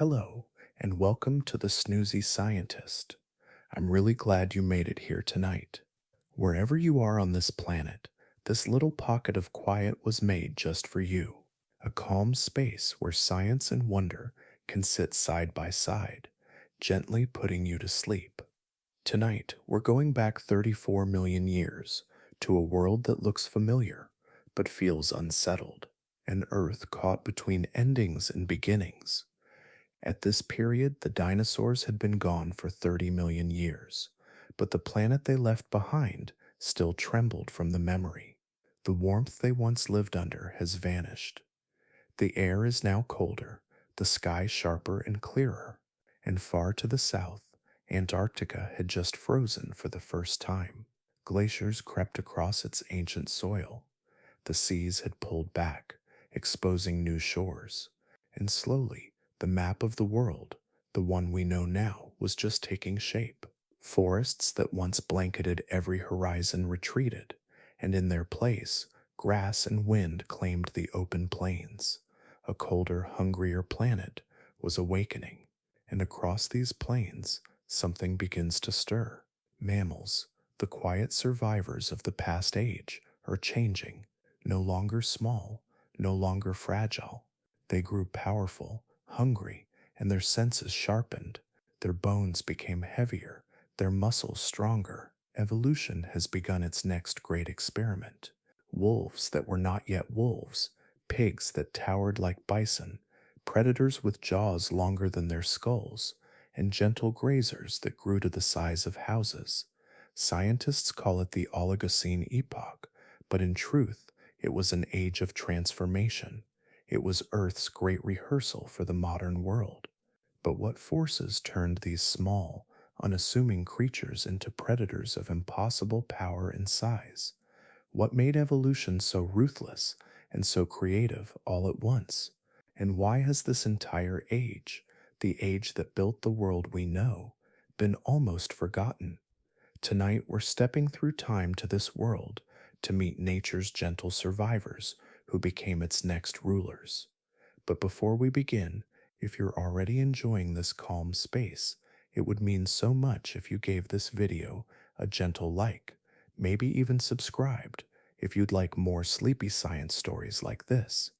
Hello, and welcome to the Snoozy Scientist. I'm really glad you made it here tonight. Wherever you are on this planet, this little pocket of quiet was made just for you. A calm space where science and wonder can sit side by side, gently putting you to sleep. Tonight, we're going back 34 million years to a world that looks familiar but feels unsettled, an Earth caught between endings and beginnings. At this period, the dinosaurs had been gone for 30 million years, but the planet they left behind still trembled from the memory. The warmth they once lived under has vanished. The air is now colder, the sky sharper and clearer, and far to the south, Antarctica had just frozen for the first time. Glaciers crept across its ancient soil. The seas had pulled back, exposing new shores, and slowly the map of the world, the one we know now, was just taking shape. Forests that once blanketed every horizon retreated, and in their place, grass and wind claimed the open plains. A colder, hungrier planet was awakening, and across these plains, something begins to stir. Mammals, the quiet survivors of the past age, are changing, no longer small, no longer fragile. They grew powerful, hungry, and their senses sharpened. Their bones became heavier, their muscles stronger. Evolution has begun its next great experiment. Wolves that were not yet wolves, pigs that towered like bison, predators with jaws longer than their skulls, and gentle grazers that grew to the size of houses. Scientists call it the Oligocene Epoch, but in truth, it was an age of transformation. It was Earth's great rehearsal for the modern world. But what forces turned these small, unassuming creatures into predators of impossible power and size? What made evolution so ruthless and so creative all at once? And why has this entire age, the age that built the world we know, been almost forgotten? Tonight we're stepping through time to this world to meet nature's gentle survivors who became its next rulers. But before we begin, if you're already enjoying this calm space, it would mean so much if you gave this video a gentle like, maybe even subscribed if you'd like more sleepy science stories like this.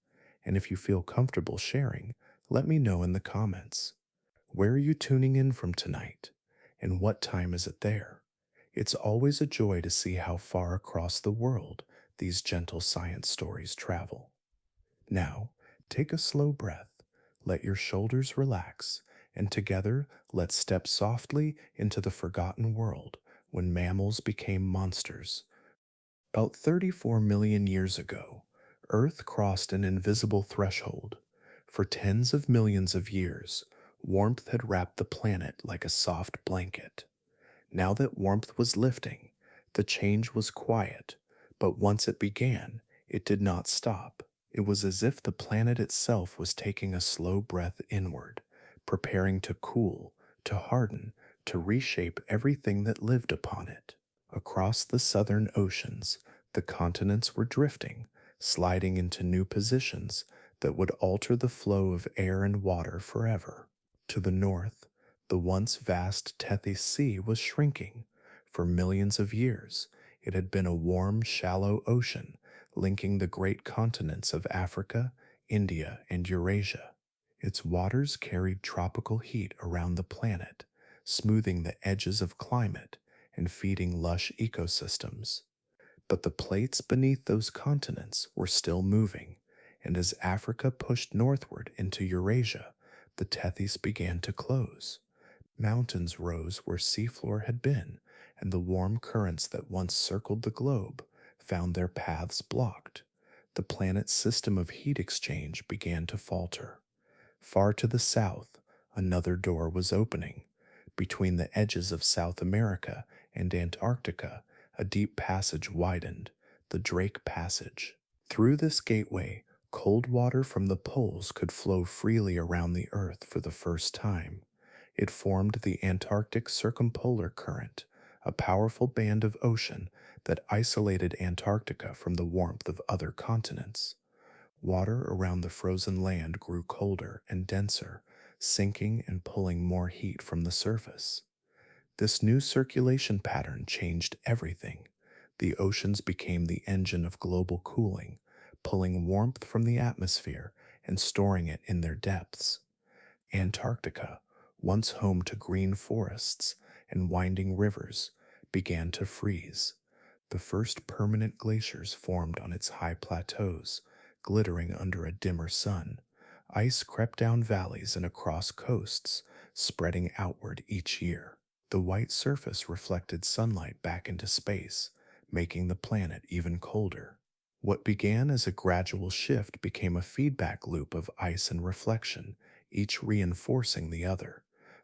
And if you feel comfortable sharing, let me know in the comments. Where are you tuning in from tonight? And what time is it there? It's always a joy to see how far across the world these gentle science stories travel. Now, take a slow breath, let your shoulders relax, and together let's step softly into the forgotten world when mammals became monsters. About 34 million years ago, Earth crossed an invisible threshold. For tens of millions of years, warmth had wrapped the planet like a soft blanket. Now that warmth was lifting, the change was quiet, but once it began, it did not stop. It was as if the planet itself was taking a slow breath inward, preparing to cool, to harden, to reshape everything that lived upon it. Across the southern oceans, the continents were drifting, sliding into new positions that would alter the flow of air and water forever. To the north, the once vast Tethys Sea was shrinking. For millions of years, it had been a warm, shallow ocean linking the great continents of Africa, India, and Eurasia. Its waters carried tropical heat around the planet, smoothing the edges of climate and feeding lush ecosystems. But the plates beneath those continents were still moving, and as Africa pushed northward into Eurasia, the Tethys began to close. Mountains rose where seafloor had been, and the warm currents that once circled the globe found their paths blocked. The planet's system of heat exchange began to falter. Far to the south, another door was opening. Between the edges of South America and Antarctica, a deep passage widened, the Drake Passage. Through this gateway, cold water from the poles could flow freely around the Earth for the first time. It formed the Antarctic Circumpolar Current, a powerful band of ocean that isolated Antarctica from the warmth of other continents. Water around the frozen land grew colder and denser, sinking and pulling more heat from the surface. This new circulation pattern changed everything. The oceans became the engine of global cooling, pulling warmth from the atmosphere and storing it in their depths. Antarctica, once home to green forests and winding rivers, began to freeze. The first permanent glaciers formed on its high plateaus, glittering under a dimmer sun. Ice crept down valleys and across coasts, spreading outward each year. The white surface reflected sunlight back into space, making the planet even colder. What began as a gradual shift became a feedback loop of ice and reflection, each reinforcing the other.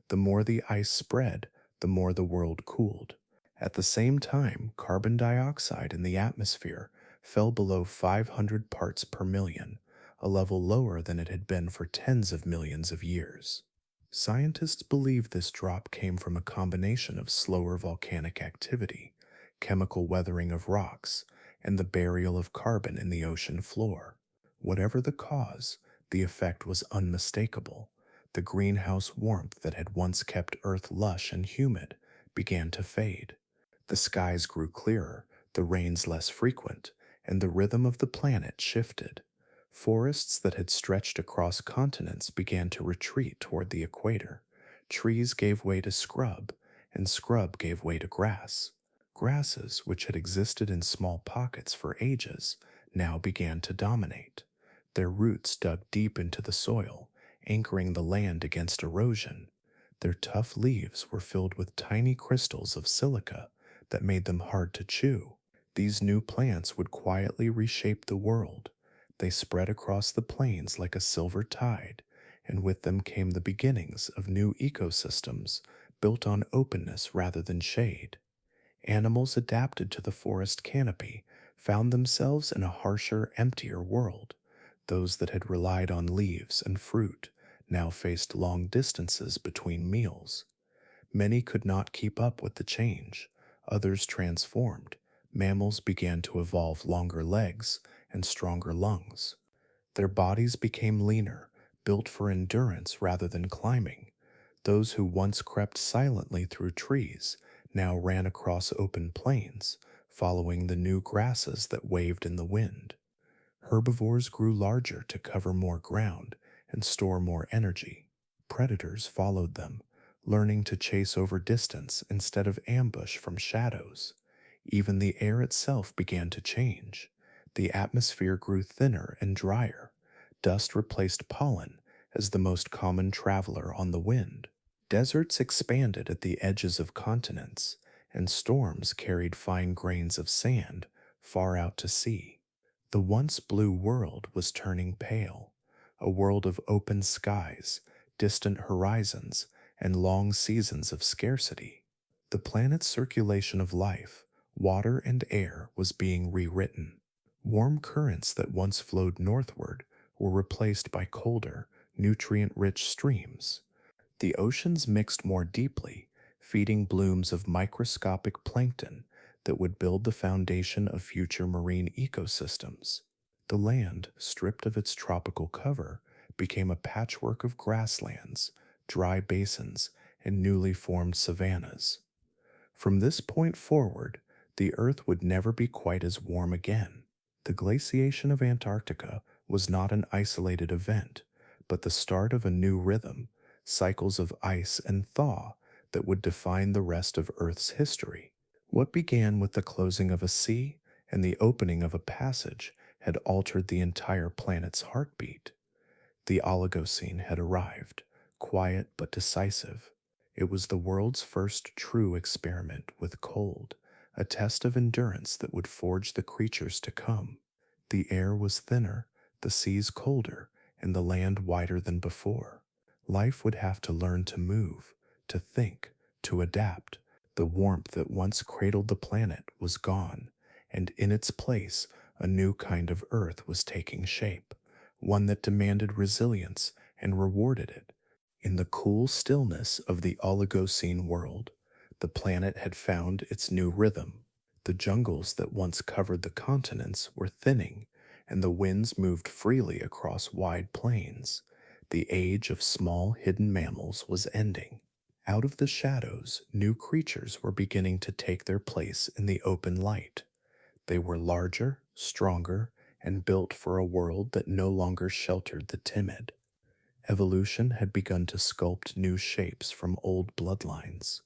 The more the ice spread, the more the world cooled. At the same time, carbon dioxide in the atmosphere fell below 500 parts per million, a level lower than it had been for tens of millions of years. Scientists believe this drop came from a combination of slower volcanic activity, chemical weathering of rocks, and the burial of carbon in the ocean floor. Whatever the cause, the effect was unmistakable. The greenhouse warmth that had once kept Earth lush and humid began to fade. The skies grew clearer, the rains less frequent, and the rhythm of the planet shifted. Forests that had stretched across continents began to retreat toward the equator. Trees gave way to scrub, and scrub gave way to grass. Grasses, which had existed in small pockets for ages, now began to dominate. Their roots dug deep into the soil, anchoring the land against erosion. Their tough leaves were filled with tiny crystals of silica that made them hard to chew. These new plants would quietly reshape the world. They spread across the plains like a silver tide, and with them came the beginnings of new ecosystems built on openness rather than shade. Animals adapted to the forest canopy found themselves in a harsher, emptier world. Those that had relied on leaves and fruit now faced long distances between meals. Many could not keep up with the change. Others transformed. Mammals began to evolve longer legs and stronger lungs. Their bodies became leaner, built for endurance rather than climbing. Those who once crept silently through trees now ran across open plains, following the new grasses that waved in the wind. Herbivores grew larger to cover more ground and store more energy. Predators followed them, learning to chase over distance instead of ambush from shadows. Even the air itself began to change. The atmosphere grew thinner and drier. Dust replaced pollen as the most common traveler on the wind. Deserts expanded at the edges of continents, and storms carried fine grains of sand far out to sea. The once blue world was turning pale, a world of open skies, distant horizons, and long seasons of scarcity. The planet's circulation of life, water and air, was being rewritten. Warm currents that once flowed northward were replaced by colder, nutrient-rich streams. The oceans mixed more deeply, feeding blooms of microscopic plankton that would build the foundation of future marine ecosystems. The land, stripped of its tropical cover, became a patchwork of grasslands, dry basins, and newly formed savannas. From this point forward, the Earth would never be quite as warm again. The glaciation of Antarctica was not an isolated event, but the start of a new rhythm, cycles of ice and thaw that would define the rest of Earth's history. What began with the closing of a sea and the opening of a passage had altered the entire planet's heartbeat. The Oligocene had arrived, quiet but decisive. It was the world's first true experiment with cold, a test of endurance that would forge the creatures to come. The air was thinner, the seas colder, and the land wider than before. Life would have to learn to move, to think, to adapt. The warmth that once cradled the planet was gone, and in its place a new kind of Earth was taking shape, one that demanded resilience and rewarded it. In the cool stillness of the Oligocene world, the planet had found its new rhythm. The jungles that once covered the continents were thinning, and the winds moved freely across wide plains. The age of small hidden mammals was ending. Out of the shadows, new creatures were beginning to take their place in the open light. They were larger, stronger, and built for a world that no longer sheltered the timid. Evolution had begun to sculpt new shapes from old bloodlines.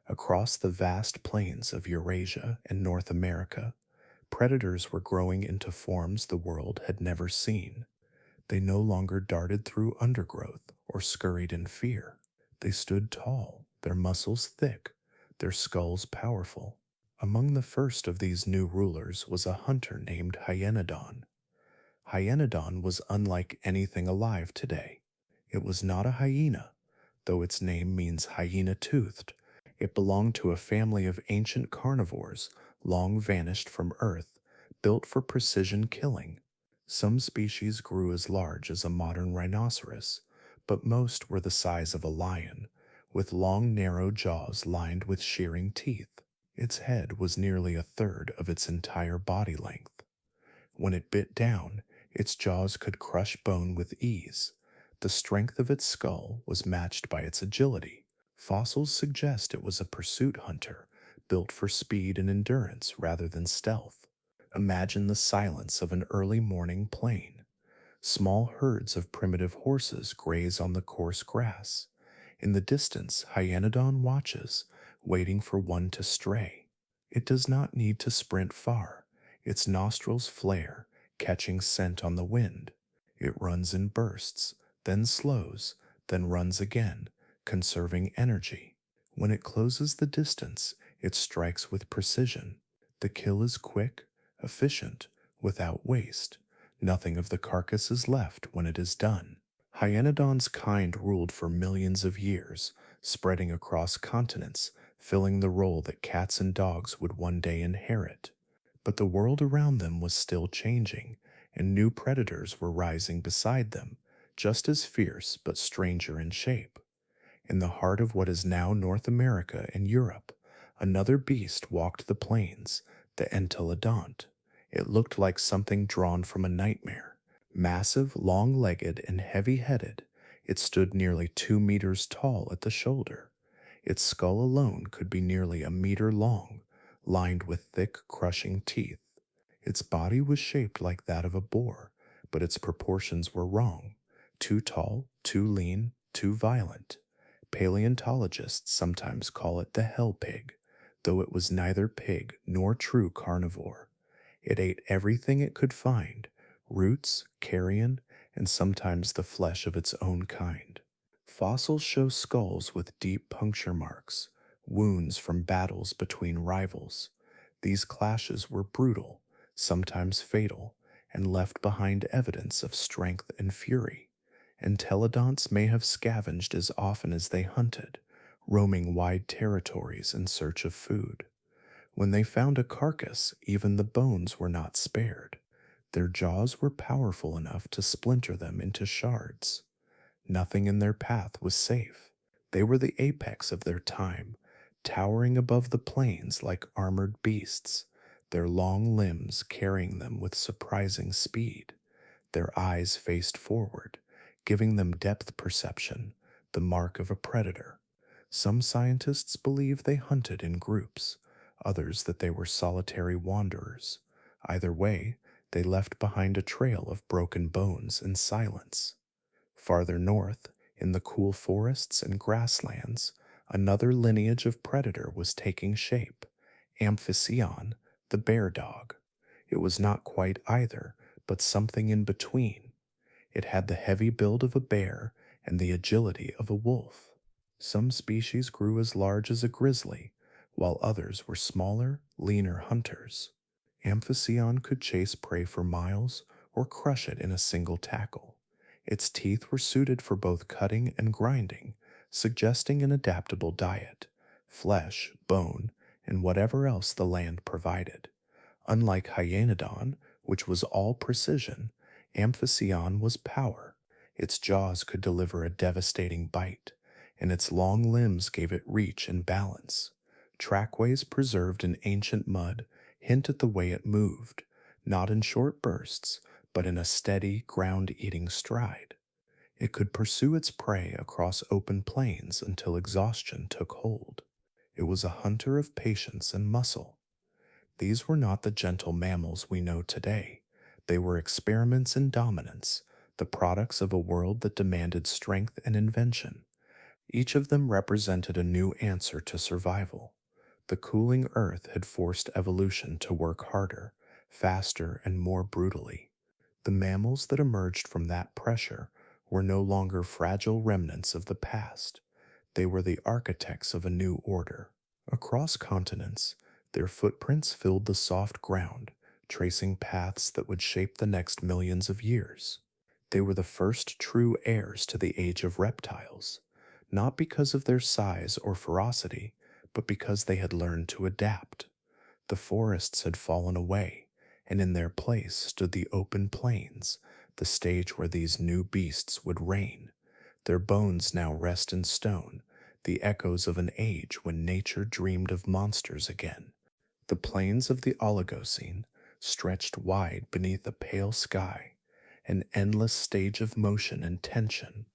Across the vast plains of Eurasia and North America, predators were growing into forms the world had never seen. They no longer darted through undergrowth or scurried in fear. They stood tall, their muscles thick, their skulls powerful. Among the first of these new rulers was a hunter named Hyaenodon. Hyaenodon was unlike anything alive today. It was not a hyena, though its name means hyena-toothed. It belonged to a family of ancient carnivores long vanished from Earth, built for precision killing. Some species grew as large as a modern rhinoceros, but most were the size of a lion, with long narrow jaws lined with shearing teeth. Its head was nearly a third of its entire body length. When it bit down, its jaws could crush bone with ease. The strength of its skull was matched by its agility. Fossils suggest it was a pursuit hunter, built for speed and endurance rather than stealth. Imagine the silence of an early morning plain. Small herds of primitive horses graze on the coarse grass. In the distance, Hyaenodon watches, waiting for one to stray. It does not need to sprint far. Its nostrils flare, catching scent on the wind. It runs in bursts, then slows, then runs again, conserving energy. When it closes the distance, it strikes with precision. The kill is quick, efficient, without waste. Nothing of the carcass is left when it is done. Hyaenodon's kind ruled for millions of years, spreading across continents, filling the role that cats and dogs would one day inherit. But the world around them was still changing, and new predators were rising beside them, just as fierce but stranger in shape. In the heart of what is now North America and Europe, another beast walked the plains, the Entelodont. It looked like something drawn from a nightmare. Massive, long-legged, and heavy-headed, it stood nearly 2 meters tall at the shoulder. Its skull alone could be nearly a meter long, lined with thick, crushing teeth. Its body was shaped like that of a boar, but its proportions were wrong. Too tall, too lean, too violent. Paleontologists sometimes call it the hell pig, though it was neither pig nor true carnivore. It ate everything it could find, roots, carrion, and sometimes the flesh of its own kind. Fossils show skulls with deep puncture marks, wounds from battles between rivals. These clashes were brutal, sometimes fatal, and left behind evidence of strength and fury. Entelodonts may have scavenged as often as they hunted, roaming wide territories in search of food. When they found a carcass, even the bones were not spared. Their jaws were powerful enough to splinter them into shards. Nothing in their path was safe. They were the apex of their time, towering above the plains like armored beasts, their long limbs carrying them with surprising speed. Their eyes faced forward, giving them depth perception, the mark of a predator. Some scientists believe they hunted in groups, others that they were solitary wanderers. Either way, they left behind a trail of broken bones and silence. Farther north, in the cool forests and grasslands, another lineage of predator was taking shape, Amphicyon, the bear dog. It was not quite either, but something in between. It had the heavy build of a bear and the agility of a wolf. Some species grew as large as a grizzly, while others were smaller, leaner hunters. Amphicyon could chase prey for miles or crush it in a single tackle. Its teeth were suited for both cutting and grinding, suggesting an adaptable diet, flesh, bone, and whatever else the land provided. Unlike Hyaenodon, which was all precision, Amphicyon was power. Its jaws could deliver a devastating bite, and its long limbs gave it reach and balance. Trackways preserved in ancient mud hint at the way it moved, not in short bursts, but in a steady, ground-eating stride. It could pursue its prey across open plains until exhaustion took hold. It was a hunter of patience and muscle. These were not the gentle mammals we know today. They were experiments in dominance, the products of a world that demanded strength and invention. Each of them represented a new answer to survival. The cooling earth had forced evolution to work harder, faster, and more brutally. The mammals that emerged from that pressure were no longer fragile remnants of the past. They were the architects of a new order. Across continents, their footprints filled the soft ground, tracing paths that would shape the next millions of years. They were the first true heirs to the age of reptiles, not because of their size or ferocity, but because they had learned to adapt. The forests had fallen away, and in their place stood the open plains, the stage where these new beasts would reign. Their bones now rest in stone, the echoes of an age when nature dreamed of monsters again. The plains of the Oligocene stretched wide beneath a pale sky, an endless stage of motion and tension.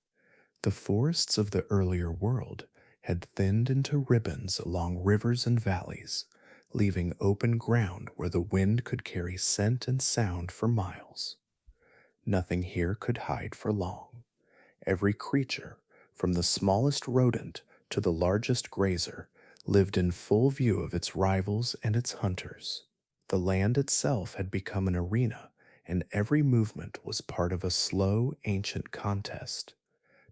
The forests of the earlier world had thinned into ribbons along rivers and valleys, leaving open ground where the wind could carry scent and sound for miles. Nothing here could hide for long. Every creature, from the smallest rodent to the largest grazer, lived in full view of its rivals and its hunters. The land itself had become an arena, and every movement was part of a slow, ancient contest.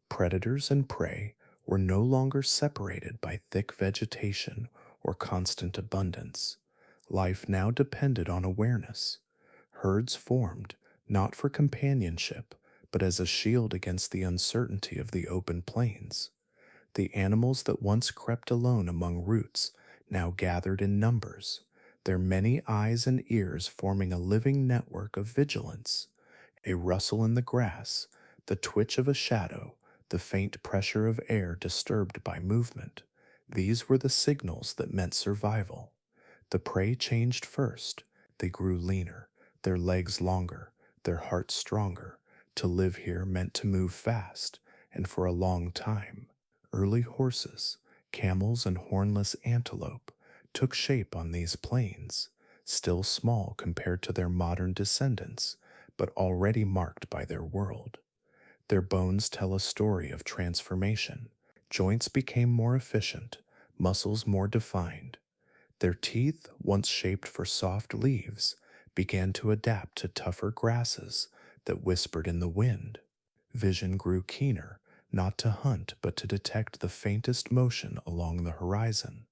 Predators and prey were no longer separated by thick vegetation or constant abundance. Life now depended on awareness. Herds formed, not for companionship, but as a shield against the uncertainty of the open plains. The animals that once crept alone among roots now gathered in numbers, their many eyes and ears forming a living network of vigilance. A rustle in the grass, the twitch of a shadow, the faint pressure of air disturbed by movement. These were the signals that meant survival. The prey changed first. They grew leaner, their legs longer, their hearts stronger. To live here meant to move fast, and for a long time. Early horses, camels, and hornless antelope took shape on these plains, still small compared to their modern descendants, but already marked by their world. Their bones tell a story of transformation. Joints became more efficient, muscles more defined. Their teeth, once shaped for soft leaves, began to adapt to tougher grasses that whispered in the wind. Vision grew keener, not to hunt but to detect the faintest motion along the horizon.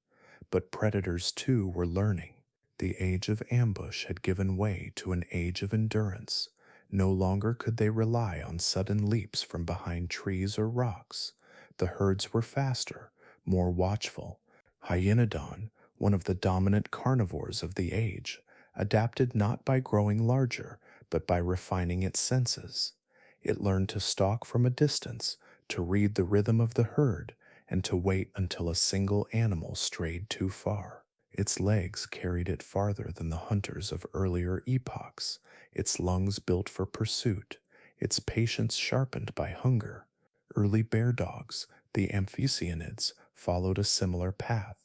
But predators too were learning. The age of ambush had given way to an age of endurance. No longer could they rely on sudden leaps from behind trees or rocks. The herds were faster, more watchful. Hyaenodon, one of the dominant carnivores of the age, adapted not by growing larger, but by refining its senses. It learned to stalk from a distance, to read the rhythm of the herd, and to wait until a single animal strayed too far. Its legs carried it farther than the hunters of earlier epochs, its lungs built for pursuit, its patience sharpened by hunger. Early bear dogs, the Amphicyonids, followed a similar path.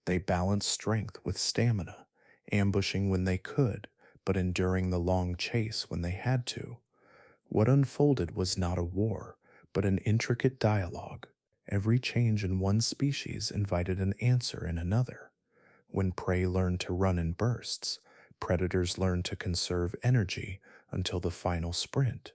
They balanced strength with stamina, ambushing when they could, but enduring the long chase when they had to. What unfolded was not a war, but an intricate dialogue. Every change in one species invited an answer in another. When prey learned to run in bursts, predators learned to conserve energy until the final sprint.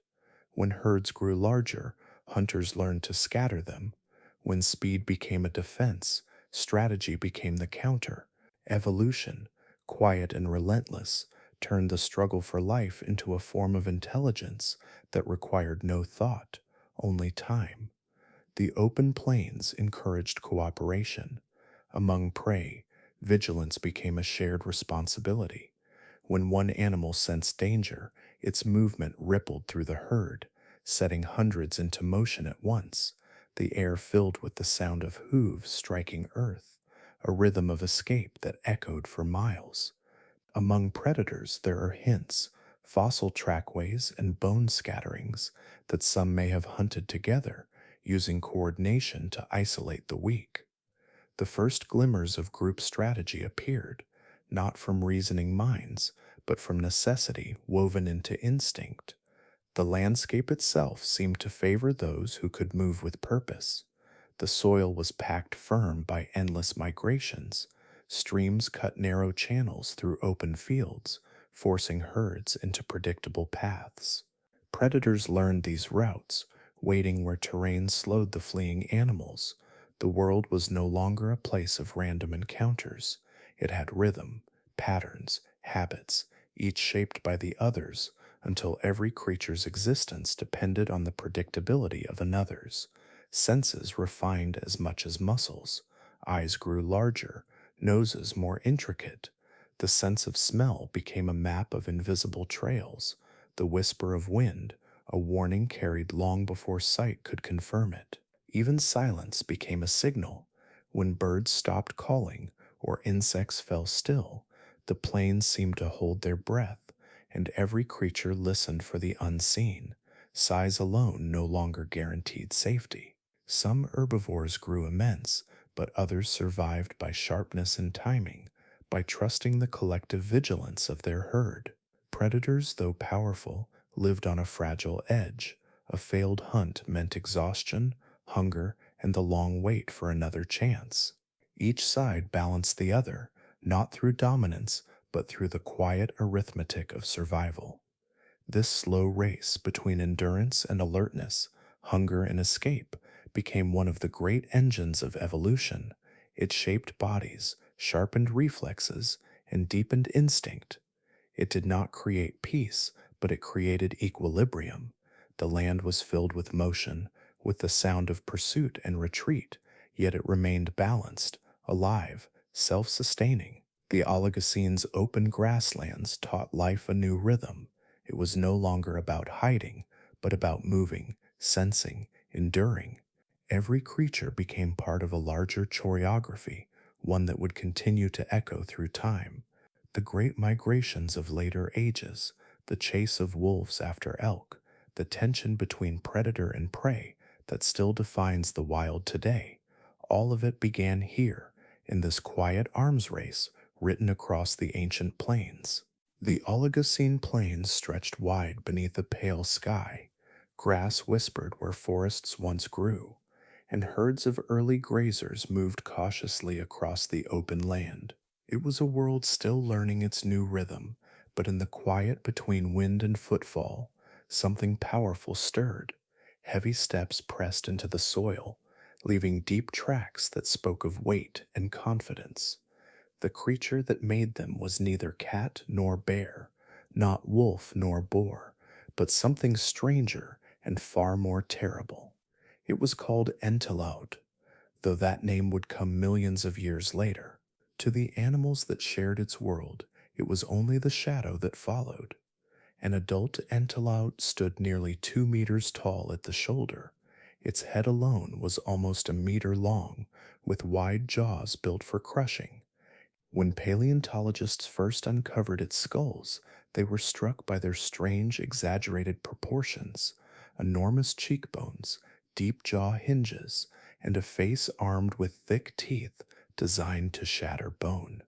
When herds grew larger, hunters learned to scatter them. When speed became a defense, strategy became the counter. Evolution, quiet and relentless, turned the struggle for life into a form of intelligence that required no thought, only time. The open plains encouraged cooperation. Among prey, vigilance became a shared responsibility. When one animal sensed danger, its movement rippled through the herd, setting hundreds into motion at once, the air filled with the sound of hooves striking earth, a rhythm of escape that echoed for miles. Among predators, there are hints, fossil trackways, and bone scatterings that some may have hunted together, using coordination to isolate the weak. The first glimmers of group strategy appeared, not from reasoning minds, but from necessity woven into instinct. The landscape itself seemed to favor those who could move with purpose. The soil was packed firm by endless migrations. Streams cut narrow channels through open fields, forcing herds into predictable paths. Predators learned these routes, waiting where terrain slowed the fleeing animals. The world was no longer a place of random encounters. It had rhythm, patterns, habits, each shaped by the others, until every creature's existence depended on the predictability of another's. Senses refined as much as muscles. Eyes grew larger, noses more intricate. The sense of smell became a map of invisible trails. The whisper of wind, a warning carried long before sight could confirm it. Even silence became a signal. When birds stopped calling or insects fell still, the plains seemed to hold their breath, and every creature listened for the unseen. Size alone no longer guaranteed safety. Some herbivores grew immense, but others survived by sharpness and timing, by trusting the collective vigilance of their herd. Predators, though powerful, lived on a fragile edge. A failed hunt meant exhaustion, hunger, and the long wait for another chance. Each side balanced the other, not through dominance, but through the quiet arithmetic of survival. This slow race between endurance and alertness, hunger and escape, became one of the great engines of evolution. It shaped bodies, sharpened reflexes, and deepened instinct. It did not create peace, but it created equilibrium. The land was filled with motion, with the sound of pursuit and retreat, yet it remained balanced, alive, self-sustaining. The Oligocene's open grasslands taught life a new rhythm. It was no longer about hiding, but about moving, sensing, enduring. Every creature became part of a larger choreography, one that would continue to echo through time. The great migrations of later ages, the chase of wolves after elk, the tension between predator and prey that still defines the wild today, all of it began here, in this quiet arms race written across the ancient plains. The Oligocene plains stretched wide beneath a pale sky. Grass whispered where forests once grew, and herds of early grazers moved cautiously across the open land. It was a world still learning its new rhythm, but in the quiet between wind and footfall, something powerful stirred. Heavy steps pressed into the soil, leaving deep tracks that spoke of weight and confidence. The creature that made them was neither cat nor bear, not wolf nor boar, but something stranger and far more terrible. It was called Entelod, though that name would come millions of years later. To the animals that shared its world, it was only the shadow that followed. An adult Entelod stood nearly 2 meters tall at the shoulder. Its head alone was almost a meter long, with wide jaws built for crushing. When paleontologists first uncovered its skulls, they were struck by their strange, exaggerated proportions: enormous cheekbones, deep jaw hinges, and a face armed with thick teeth designed to shatter bone.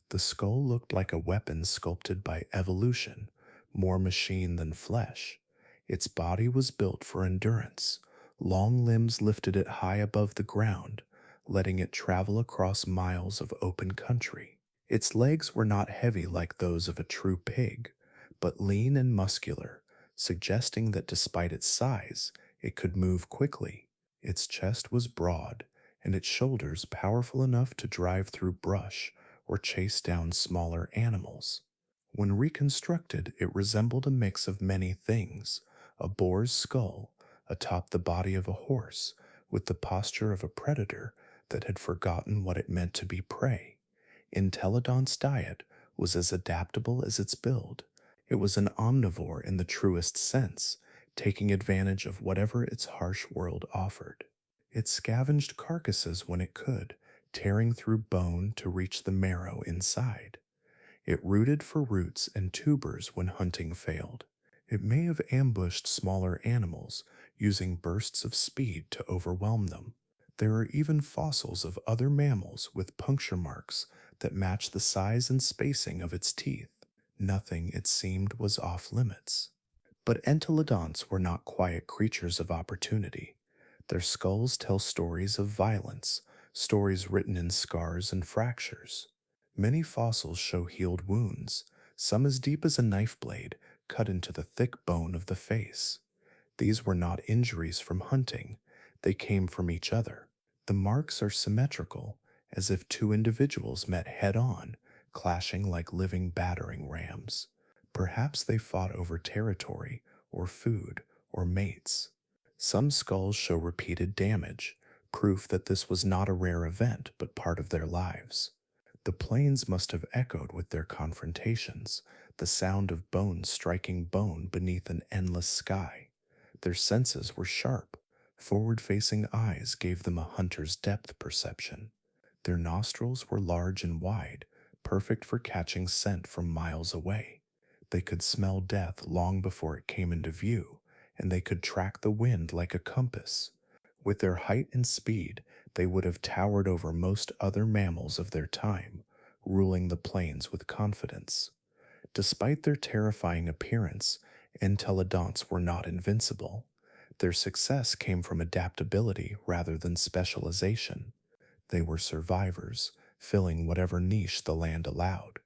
The skull looked like a weapon sculpted by evolution, more machine than flesh. Its body was built for endurance. Long limbs lifted it high above the ground, letting it travel across miles of open country. Its legs were not heavy like those of a true pig, but lean and muscular, suggesting that despite its size, it could move quickly. Its chest was broad, and its shoulders powerful enough to drive through brush or chase down smaller animals. When reconstructed, it resembled a mix of many things: a boar's skull atop the body of a horse, with the posture of a predator that had forgotten what it meant to be prey. Entelodont's diet was as adaptable as its build. It was an omnivore in the truest sense, taking advantage of whatever its harsh world offered. It scavenged carcasses when it could, tearing through bone to reach the marrow inside. It rooted for roots and tubers when hunting failed. It may have ambushed smaller animals, using bursts of speed to overwhelm them. There are even fossils of other mammals with puncture marks that match the size and spacing of its teeth. Nothing, it seemed, was off limits. But entelodonts were not quiet creatures of opportunity. Their skulls tell stories of violence, stories written in scars and fractures. Many fossils show healed wounds, some as deep as a knife blade cut into the thick bone of the face. These were not injuries from hunting, they came from each other. The marks are symmetrical, as if two individuals met head on, clashing like living battering rams. Perhaps they fought over territory, or food, or mates. Some skulls show repeated damage, proof that this was not a rare event but part of their lives. The plains must have echoed with their confrontations, the sound of bone striking bone beneath an endless sky. Their senses were sharp. Forward-facing eyes gave them a hunter's depth perception. Their nostrils were large and wide, perfect for catching scent from miles away. They could smell death long before it came into view, and they could track the wind like a compass. With their height and speed, they would have towered over most other mammals of their time, ruling the plains with confidence. Despite their terrifying appearance, entelodonts were not invincible. Their success came from adaptability rather than specialization. They were survivors, filling whatever niche the land allowed.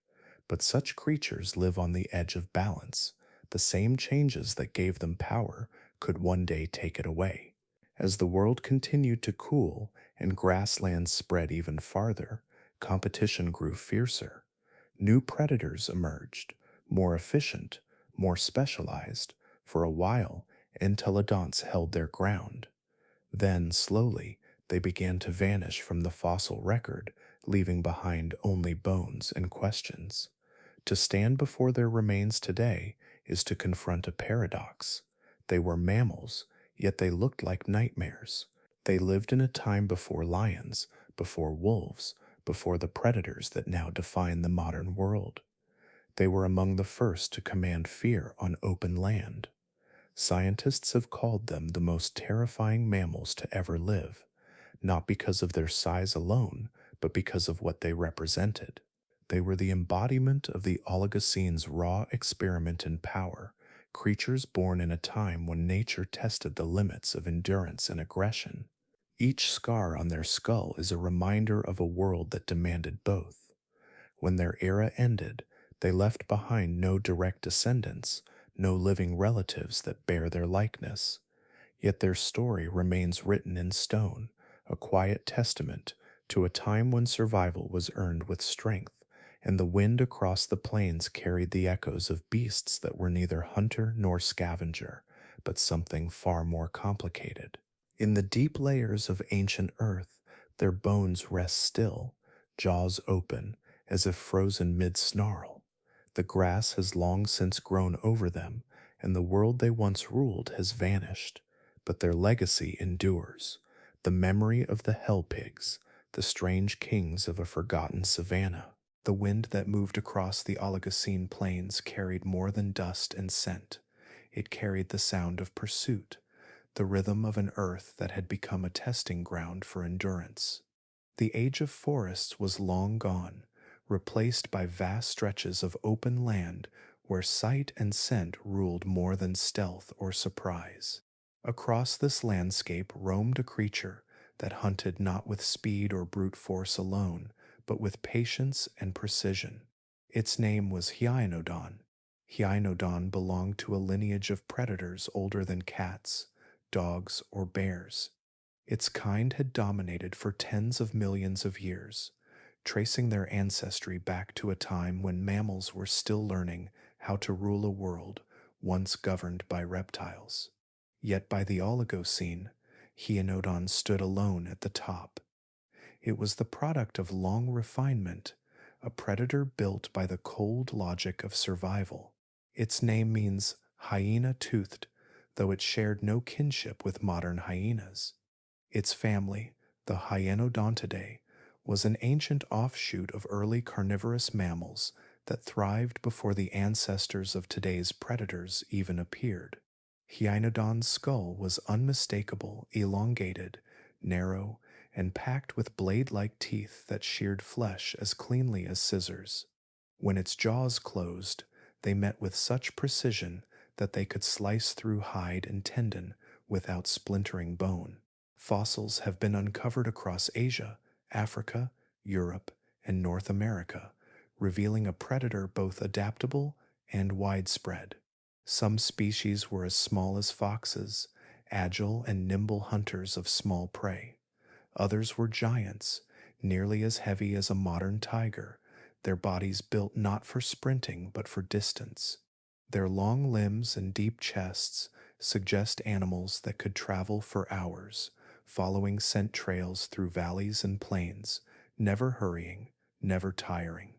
But such creatures live on the edge of balance. The same changes that gave them power could one day take it away. As the world continued to cool and grasslands spread even farther, competition grew fiercer. New predators emerged, more efficient, more specialized. For a while, entelodonts held their ground. Then, slowly, they began to vanish from the fossil record, leaving behind only bones and questions. To stand before their remains today is to confront a paradox. They were mammals, yet they looked like nightmares. They lived in a time before lions, before wolves, before the predators that now define the modern world. They were among the first to command fear on open land. Scientists have called them the most terrifying mammals to ever live, not because of their size alone, but because of what they represented. They were the embodiment of the Oligocene's raw experiment in power, creatures born in a time when nature tested the limits of endurance and aggression. Each scar on their skull is a reminder of a world that demanded both. When their era ended, they left behind no direct descendants, no living relatives that bear their likeness. Yet their story remains written in stone, a quiet testament to a time when survival was earned with strength, and the wind across the plains carried the echoes of beasts that were neither hunter nor scavenger, but something far more complicated. In the deep layers of ancient earth, their bones rest still, jaws open, as if frozen mid-snarl. The grass has long since grown over them, and the world they once ruled has vanished. But their legacy endures, the memory of the hell pigs, the strange kings of a forgotten savanna. The wind that moved across the Oligocene plains carried more than dust and scent. It carried the sound of pursuit, the rhythm of an earth that had become a testing ground for endurance. The age of forests was long gone, replaced by vast stretches of open land where sight and scent ruled more than stealth or surprise. Across this landscape roamed a creature that hunted not with speed or brute force alone, but with patience and precision. Its name was Hyaenodon. Hyaenodon belonged to a lineage of predators older than cats, dogs, or bears. Its kind had dominated for tens of millions of years, tracing their ancestry back to a time when mammals were still learning how to rule a world once governed by reptiles. Yet by the Oligocene, Hyaenodon stood alone at the top. It was the product of long refinement, a predator built by the cold logic of survival. Its name means hyena-toothed, though it shared no kinship with modern hyenas. Its family, the Hyaenodontidae, was an ancient offshoot of early carnivorous mammals that thrived before the ancestors of today's predators even appeared. Hyaenodon's skull was unmistakable, elongated, narrow, and packed with blade-like teeth that sheared flesh as cleanly as scissors. When its jaws closed, they met with such precision that they could slice through hide and tendon without splintering bone. Fossils have been uncovered across Asia, Africa, Europe, and North America, revealing a predator both adaptable and widespread. Some species were as small as foxes, agile and nimble hunters of small prey. Others were giants, nearly as heavy as a modern tiger, their bodies built not for sprinting but for distance. Their long limbs and deep chests suggest animals that could travel for hours, following scent trails through valleys and plains, never hurrying, never tiring.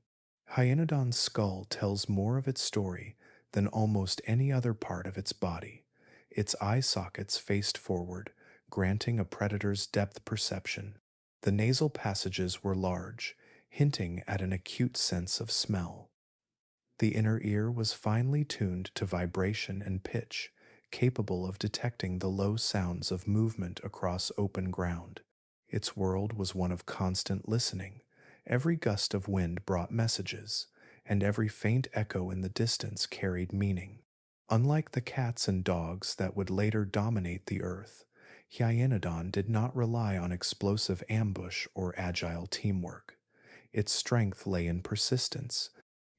Hyaenodon's skull tells more of its story than almost any other part of its body. Its eye sockets faced forward, granting a predator's depth perception. The nasal passages were large, hinting at an acute sense of smell. The inner ear was finely tuned to vibration and pitch, capable of detecting the low sounds of movement across open ground. Its world was one of constant listening. Every gust of wind brought messages, and every faint echo in the distance carried meaning. Unlike the cats and dogs that would later dominate the earth, Hyaenodon did not rely on explosive ambush or agile teamwork. Its strength lay in persistence.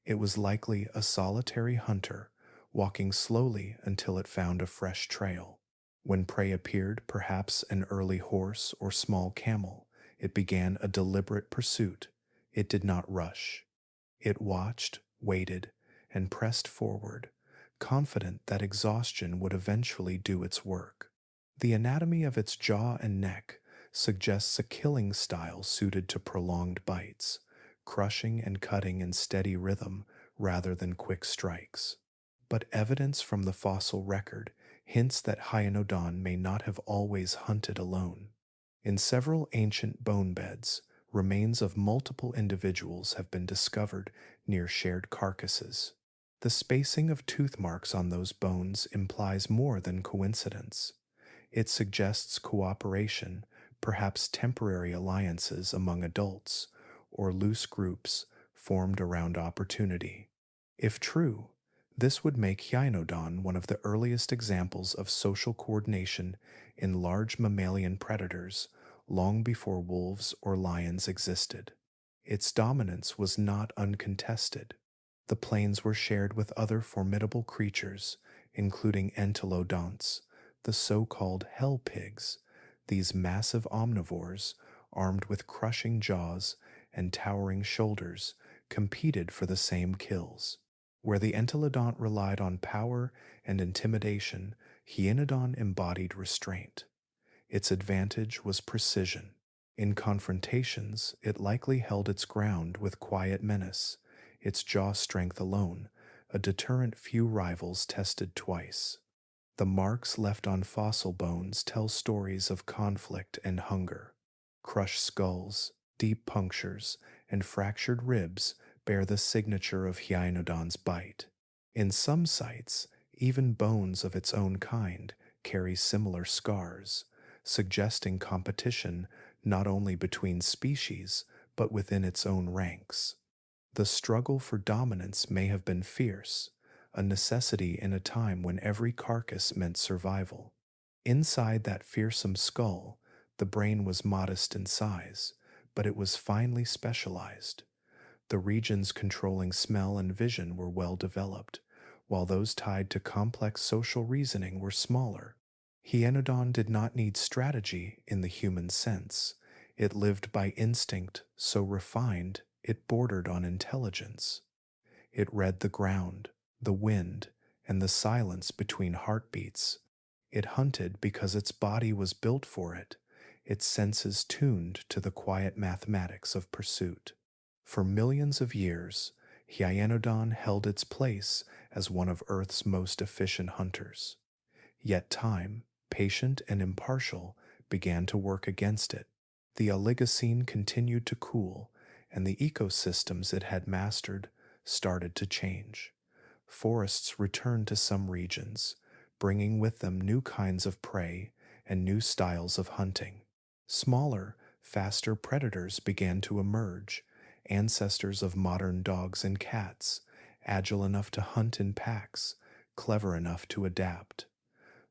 It was likely a solitary hunter, walking slowly until it found a fresh trail. When prey appeared, perhaps an early horse or small camel, it began a deliberate pursuit. It did not rush. It watched, waited, and pressed forward, confident that exhaustion would eventually do its work. The anatomy of its jaw and neck suggests a killing style suited to prolonged bites, crushing and cutting in steady rhythm rather than quick strikes. But evidence from the fossil record hints that Hyaenodon may not have always hunted alone. In several ancient bone beds, remains of multiple individuals have been discovered near shared carcasses. The spacing of tooth marks on those bones implies more than coincidence. It suggests cooperation, perhaps temporary alliances among adults, or loose groups formed around opportunity. If true, this would make Hyaenodon one of the earliest examples of social coordination in large mammalian predators, long before wolves or lions existed. Its dominance was not uncontested. The plains were shared with other formidable creatures, including Entelodonts, the so-called hell pigs. These massive omnivores, armed with crushing jaws and towering shoulders, competed for the same kills. Where the Entelodont relied on power and intimidation, Hyaenodon embodied restraint. Its advantage was precision. In confrontations, it likely held its ground with quiet menace, its jaw strength alone, a deterrent few rivals tested twice. The marks left on fossil bones tell stories of conflict and hunger. Crushed skulls, deep punctures, and fractured ribs bear the signature of Hyaenodon's bite. In some sites, even bones of its own kind carry similar scars, suggesting competition not only between species but within its own ranks. The struggle for dominance may have been fierce, a necessity in a time when every carcass meant survival. Inside that fearsome skull, the brain was modest in size, but it was finely specialized. The regions controlling smell and vision were well developed, while those tied to complex social reasoning were smaller. Hyaenodon did not need strategy in the human sense. It lived by instinct so refined it bordered on intelligence. It read the ground, the wind, and the silence between heartbeats. It hunted because its body was built for it, its senses tuned to the quiet mathematics of pursuit. For millions of years, Hyaenodon held its place as one of Earth's most efficient hunters. Yet time, patient and impartial, began to work against it. The Oligocene continued to cool, and the ecosystems it had mastered started to change. Forests returned to some regions, bringing with them new kinds of prey and new styles of hunting. Smaller, faster predators began to emerge, ancestors of modern dogs and cats, agile enough to hunt in packs, clever enough to adapt.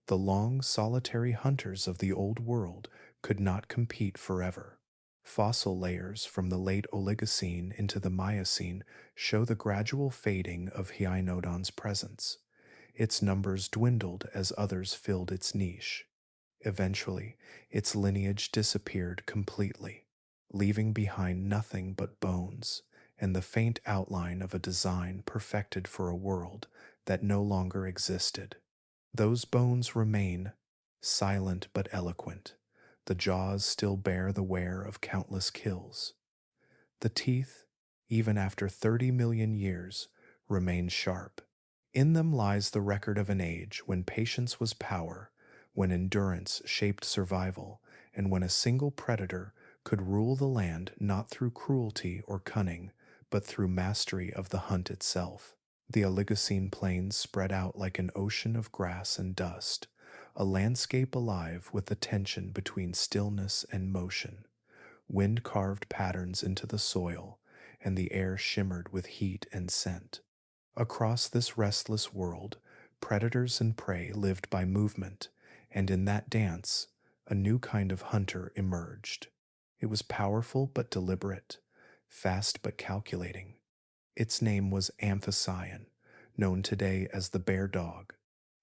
The long, solitary hunters of the Old World could not compete forever. Fossil layers from the late Oligocene into the Miocene show the gradual fading of Hyaenodon's presence. Its numbers dwindled as others filled its niche. Eventually, its lineage disappeared completely, leaving behind nothing but bones and the faint outline of a design perfected for a world that no longer existed. Those bones remain, silent but eloquent. The jaws still bear the wear of countless kills. The teeth, even after 30 million years, remain sharp. In them lies the record of an age when patience was power, when endurance shaped survival, and when a single predator could rule the land not through cruelty or cunning, but through mastery of the hunt itself. The Oligocene plains spread out like an ocean of grass and dust, a landscape alive with the tension between stillness and motion. Wind carved patterns into the soil, and the air shimmered with heat and scent. Across this restless world, predators and prey lived by movement, and in that dance, a new kind of hunter emerged. It was powerful but deliberate, fast but calculating. Its name was Amphicyon, known today as the bear dog.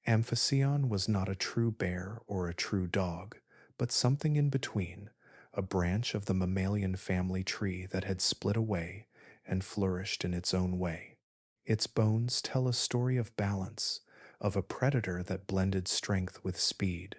Amphicyon was not a true bear or a true dog, but something in between, a branch of the mammalian family tree that had split away and flourished in its own way. Its bones tell a story of balance, of a predator that blended strength with speed.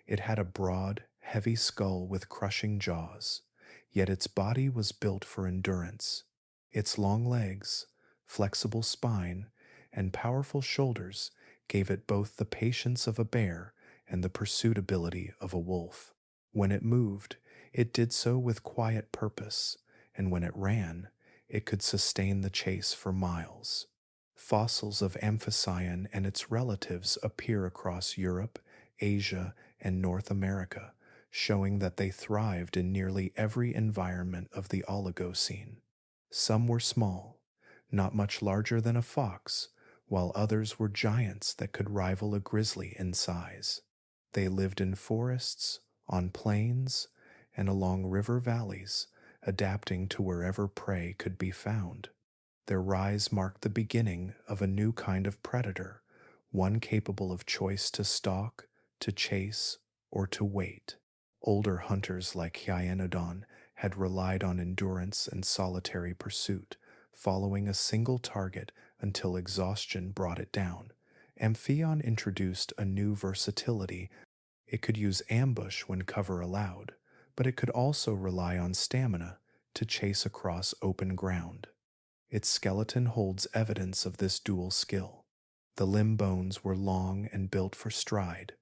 It had a broad, heavy skull with crushing jaws, yet its body was built for endurance. Its long legs, flexible spine, and powerful shoulders gave it both the patience of a bear and the pursuit ability of a wolf. When it moved, it did so with quiet purpose, and when it ran, it could sustain the chase for miles. Fossils of Amphicyon and its relatives appear across Europe, Asia, and North America, showing that they thrived in nearly every environment of the Oligocene. Some were small, not much larger than a fox, while others were giants that could rival a grizzly in size. They lived in forests, on plains, and along river valleys, adapting to wherever prey could be found. Their rise marked the beginning of a new kind of predator, one capable of choice to stalk, to chase, or to wait. Older hunters like Hyaenodon had relied on endurance and solitary pursuit, following a single target until exhaustion brought it down. Amphicyon introduced a new versatility. It could use ambush when cover allowed, but it could also rely on stamina to chase across open ground. Its skeleton holds evidence of this dual skill. The limb bones were long and built for stride,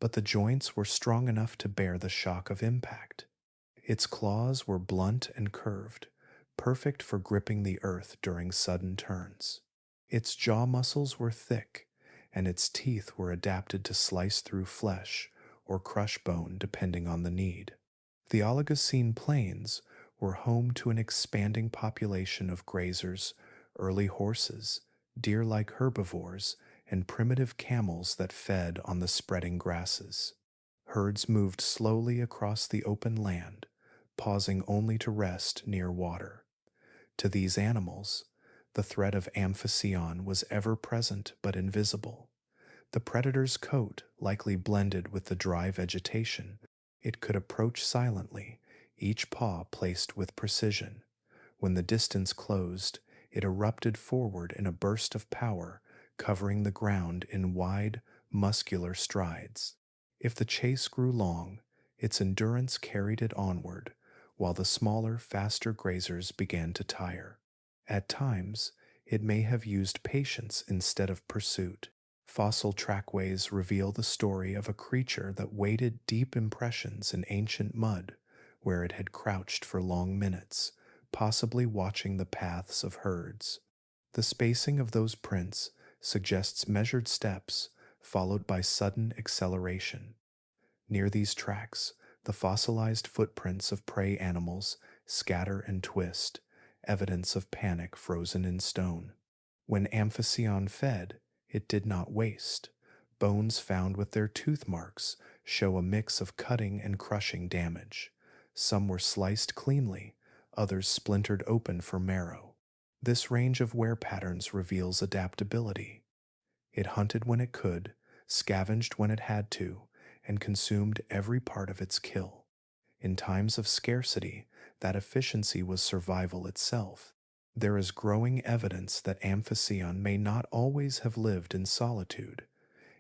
but the joints were strong enough to bear the shock of impact. Its claws were blunt and curved, perfect for gripping the earth during sudden turns. Its jaw muscles were thick, and its teeth were adapted to slice through flesh or crush bone depending on the need. The Oligocene plains were home to an expanding population of grazers, early horses, deer-like herbivores, and primitive camels that fed on the spreading grasses. Herds moved slowly across the open land, pausing only to rest near water. To these animals, the threat of Amphicyon was ever present but invisible. The predator's coat likely blended with the dry vegetation. It could approach silently, each paw placed with precision. When the distance closed, it erupted forward in a burst of power, covering the ground in wide, muscular strides. If the chase grew long, its endurance carried it onward, while the smaller, faster grazers began to tire. At times, it may have used patience instead of pursuit. Fossil trackways reveal the story of a creature that waited deep impressions in ancient mud, where it had crouched for long minutes, possibly watching the paths of herds. The spacing of those prints suggests measured steps followed by sudden acceleration. Near these tracks, the fossilized footprints of prey animals scatter and twist, evidence of panic frozen in stone. When Amphicyon fed, it did not waste. Bones found with their tooth marks show a mix of cutting and crushing damage. Some were sliced cleanly, others splintered open for marrow. This range of wear patterns reveals adaptability. It hunted when it could, scavenged when it had to, and consumed every part of its kill. In times of scarcity, that efficiency was survival itself. There is growing evidence that Amphicyon may not always have lived in solitude.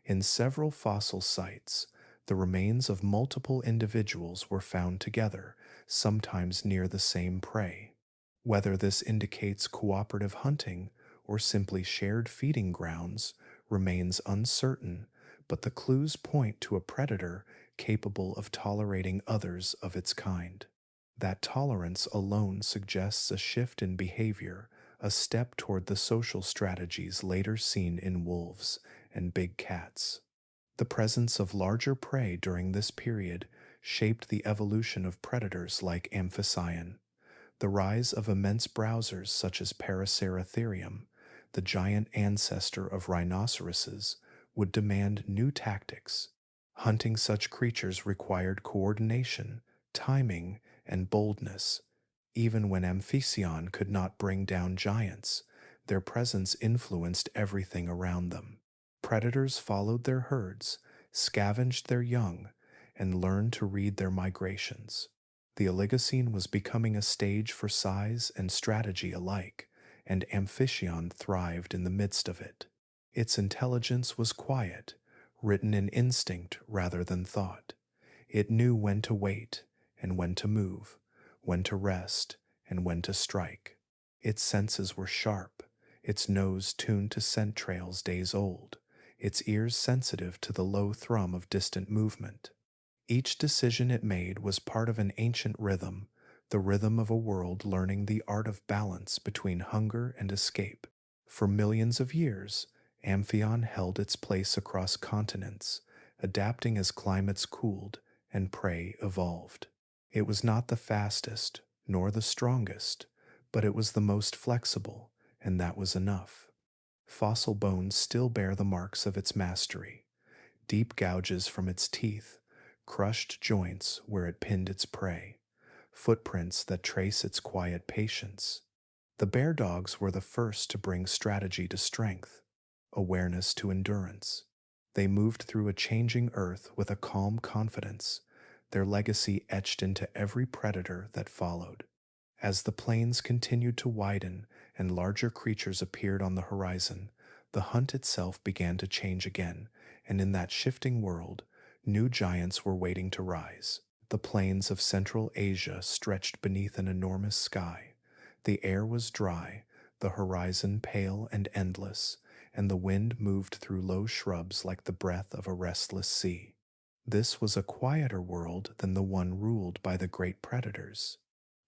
In several fossil sites, the remains of multiple individuals were found together, sometimes near the same prey. Whether this indicates cooperative hunting or simply shared feeding grounds remains uncertain, but the clues point to a predator capable of tolerating others of its kind. That tolerance alone suggests a shift in behavior, a step toward the social strategies later seen in wolves and big cats. The presence of larger prey during this period shaped the evolution of predators like Amphicyon. The rise of immense browsers such as Paraceratherium, the giant ancestor of rhinoceroses, would demand new tactics. Hunting such creatures required coordination, timing, and boldness. Even when Amphicyon could not bring down giants, their presence influenced everything around them. Predators followed their herds, scavenged their young, and learned to read their migrations. The Oligocene was becoming a stage for size and strategy alike, and Amphicyon thrived in the midst of it. Its intelligence was quiet, written in instinct rather than thought. It knew when to wait and when to move, when to rest and when to strike. Its senses were sharp, its nose tuned to scent trails days old, its ears sensitive to the low thrum of distant movement. Each decision it made was part of an ancient rhythm, the rhythm of a world learning the art of balance between hunger and escape. For millions of years, Amphicyon held its place across continents, adapting as climates cooled and prey evolved. It was not the fastest, nor the strongest, but it was the most flexible, and that was enough. Fossil bones still bear the marks of its mastery. Deep gouges from its teeth, crushed joints where it pinned its prey, footprints that trace its quiet patience. The bear dogs were the first to bring strategy to strength, awareness to endurance. They moved through a changing earth with a calm confidence, their legacy etched into every predator that followed. As the plains continued to widen and larger creatures appeared on the horizon, the hunt itself began to change again, and in that shifting world, new giants were waiting to rise. The plains of Central Asia stretched beneath an enormous sky. The air was dry, the horizon pale and endless, and the wind moved through low shrubs like the breath of a restless sea. This was a quieter world than the one ruled by the great predators.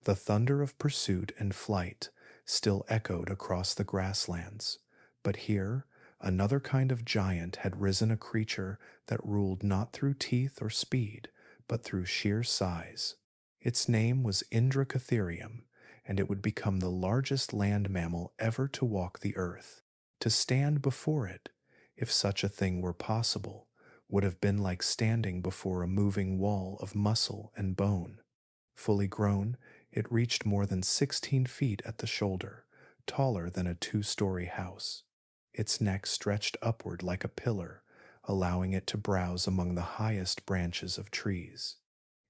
The thunder of pursuit and flight still echoed across the grasslands, but here, another kind of giant had risen, a creature that ruled not through teeth or speed, but through sheer size. Its name was Indricotherium, and it would become the largest land mammal ever to walk the earth. To stand before it, if such a thing were possible, would have been like standing before a moving wall of muscle and bone. Fully grown, it reached more than 16 feet at the shoulder, taller than a two-story house. Its neck stretched upward like a pillar, allowing it to browse among the highest branches of trees.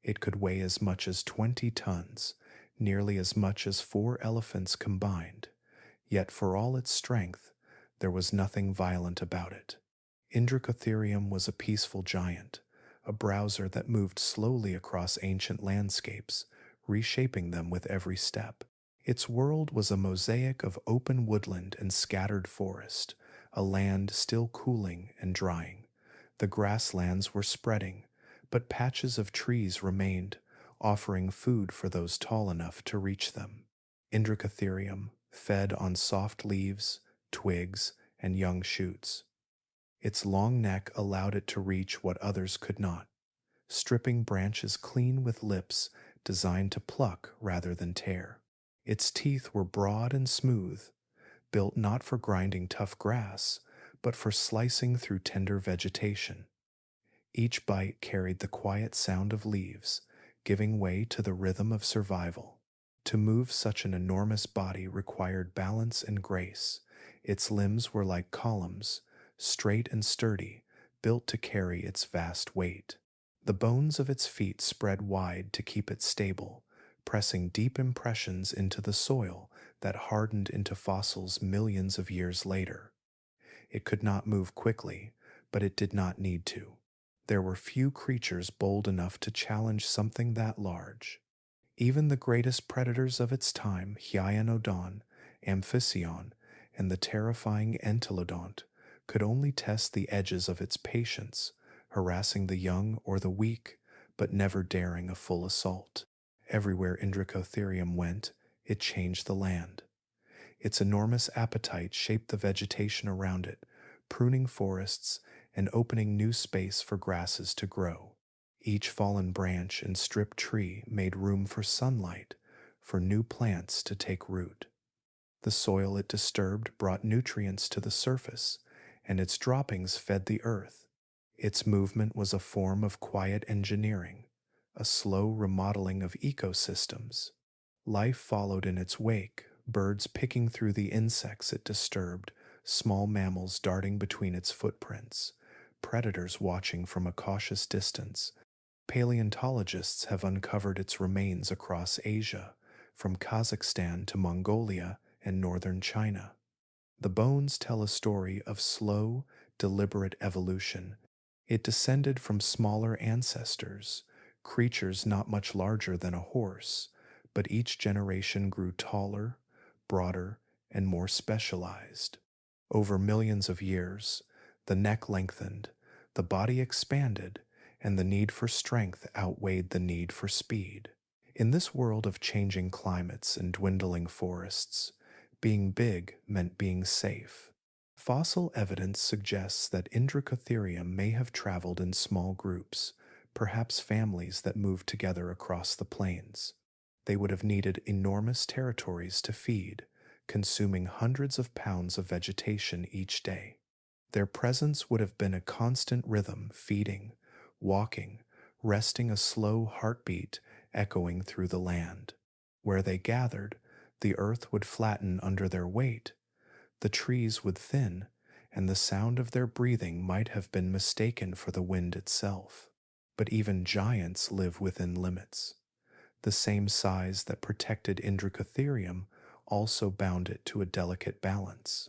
It could weigh as much as 20 tons, nearly as much as 4 elephants combined. Yet for all its strength, there was nothing violent about it. Indricotherium was a peaceful giant, a browser that moved slowly across ancient landscapes, reshaping them with every step. Its world was a mosaic of open woodland and scattered forest, a land still cooling and drying. The grasslands were spreading, but patches of trees remained, offering food for those tall enough to reach them. Indricotherium fed on soft leaves, twigs, and young shoots. Its long neck allowed it to reach what others could not, stripping branches clean with lips designed to pluck rather than tear. Its teeth were broad and smooth, built not for grinding tough grass, but for slicing through tender vegetation. Each bite carried the quiet sound of leaves, giving way to the rhythm of survival. To move such an enormous body required balance and grace. Its limbs were like columns, straight and sturdy, built to carry its vast weight. The bones of its feet spread wide to keep it stable, pressing deep impressions into the soil that hardened into fossils millions of years later. It could not move quickly, but it did not need to. There were few creatures bold enough to challenge something that large. Even the greatest predators of its time, Hyaenodon, Amphicyon, and the terrifying Entelodont, could only test the edges of its patience, harassing the young or the weak, but never daring a full assault. Everywhere Indricotherium went, it changed the land. Its enormous appetite shaped the vegetation around it, pruning forests and opening new space for grasses to grow. Each fallen branch and stripped tree made room for sunlight, for new plants to take root. The soil it disturbed brought nutrients to the surface, and its droppings fed the earth. Its movement was a form of quiet engineering, a slow remodeling of ecosystems. Life followed in its wake, birds picking through the insects it disturbed, small mammals darting between its footprints, predators watching from a cautious distance. Paleontologists have uncovered its remains across Asia, from Kazakhstan to Mongolia and northern China. The bones tell a story of slow, deliberate evolution. It descended from smaller ancestors, creatures not much larger than a horse, but each generation grew taller, broader, and more specialized. Over millions of years, the neck lengthened, the body expanded, and the need for strength outweighed the need for speed. In this world of changing climates and dwindling forests, being big meant being safe. Fossil evidence suggests that Indricotherium may have traveled in small groups, perhaps families that moved together across the plains. They would have needed enormous territories to feed, consuming hundreds of pounds of vegetation each day. Their presence would have been a constant rhythm, feeding, walking, resting, a slow heartbeat echoing through the land. Where they gathered, the earth would flatten under their weight, the trees would thin, and the sound of their breathing might have been mistaken for the wind itself. But even giants live within limits. The same size that protected Indricotherium also bound it to a delicate balance.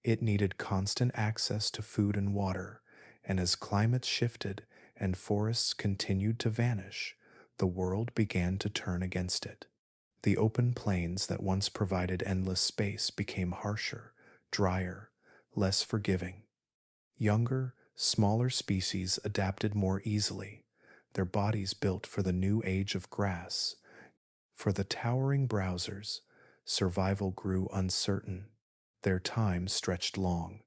It needed constant access to food and water, and as climates shifted and forests continued to vanish, the world began to turn against it. The open plains that once provided endless space became harsher, drier, less forgiving. Younger, smaller species adapted more easily, their bodies built for the new age of grass. For the towering browsers, survival grew uncertain. Their time stretched long,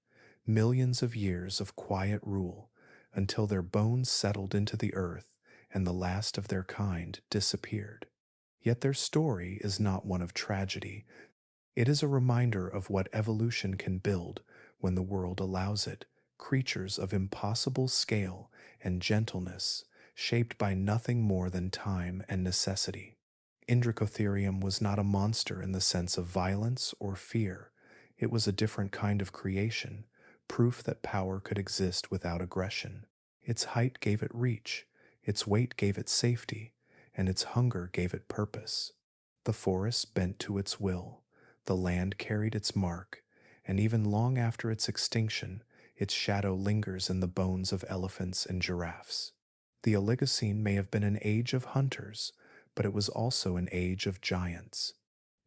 millions of years of quiet rule, until their bones settled into the earth and the last of their kind disappeared. Yet their story is not one of tragedy. It is a reminder of what evolution can build when the world allows it, creatures of impossible scale and gentleness, shaped by nothing more than time and necessity. Indricotherium was not a monster in the sense of violence or fear. It was a different kind of creation, proof that power could exist without aggression. Its height gave it reach, its weight gave it safety, and its hunger gave it purpose. The forest bent to its will, the land carried its mark, and even long after its extinction, its shadow lingers in the bones of elephants and giraffes. The Oligocene may have been an age of hunters, but it was also an age of giants.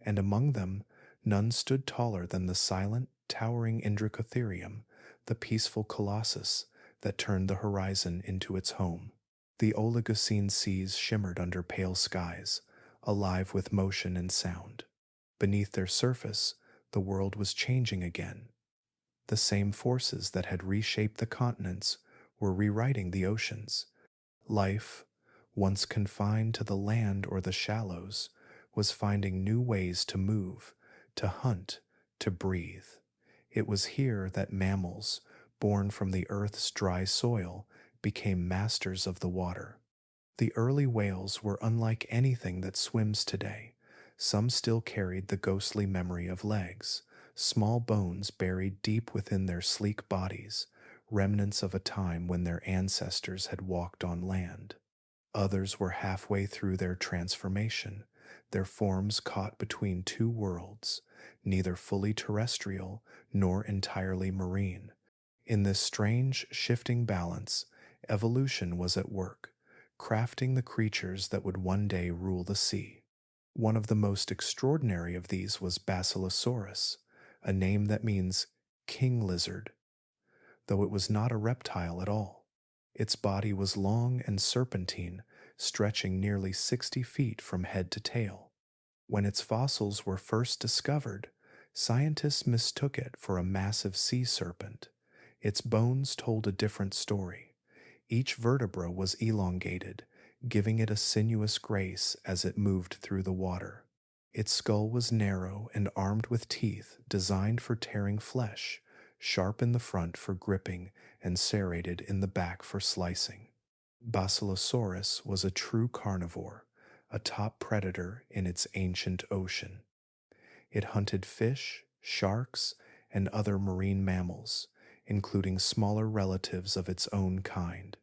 And among them, none stood taller than the silent, towering Indricotherium, the peaceful colossus that turned the horizon into its home. The Oligocene seas shimmered under pale skies, alive with motion and sound. Beneath their surface, the world was changing again. The same forces that had reshaped the continents were rewriting the oceans. Life, once confined to the land or the shallows, was finding new ways to move, to hunt, to breathe. It was here that mammals, born from the earth's dry soil, became masters of the water. The early whales were unlike anything that swims today. Some still carried the ghostly memory of legs, small bones buried deep within their sleek bodies, remnants of a time when their ancestors had walked on land. Others were halfway through their transformation, their forms caught between two worlds, neither fully terrestrial nor entirely marine. In this strange, shifting balance, evolution was at work, crafting the creatures that would one day rule the sea. One of the most extraordinary of these was Basilosaurus, a name that means king lizard, though it was not a reptile at all. Its body was long and serpentine, stretching nearly 60 feet from head to tail. When its fossils were first discovered, scientists mistook it for a massive sea serpent. Its bones told a different story. Each vertebra was elongated, giving it a sinuous grace as it moved through the water. Its skull was narrow and armed with teeth designed for tearing flesh, sharp in the front for gripping and serrated in the back for slicing. Basilosaurus was a true carnivore, a top predator in its ancient ocean. It hunted fish, sharks, and other marine mammals, including smaller relatives of its own kind.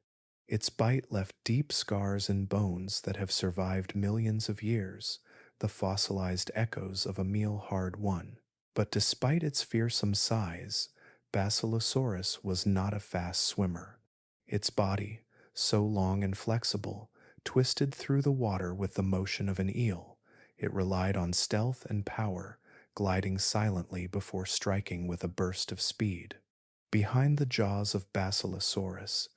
Its bite left deep scars and bones that have survived millions of years, the fossilized echoes of a meal-hard one. But despite its fearsome size, Basilosaurus was not a fast swimmer. Its body, so long and flexible, twisted through the water with the motion of an eel. It relied on stealth and power, gliding silently before striking with a burst of speed. Behind the jaws of Basilosaurus,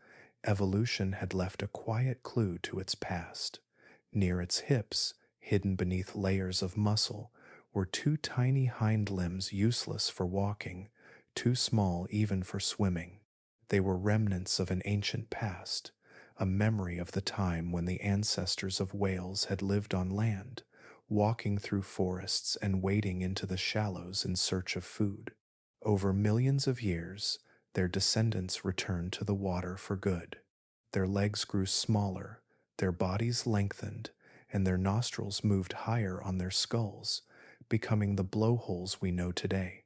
evolution had left a quiet clue to its past. Near its hips, hidden beneath layers of muscle, were two tiny hind limbs useless for walking, too small even for swimming. They were remnants of an ancient past, a memory of the time when the ancestors of whales had lived on land, walking through forests and wading into the shallows in search of food. Over millions of years, their descendants returned to the water for good. Their legs grew smaller, their bodies lengthened, and their nostrils moved higher on their skulls, becoming the blowholes we know today.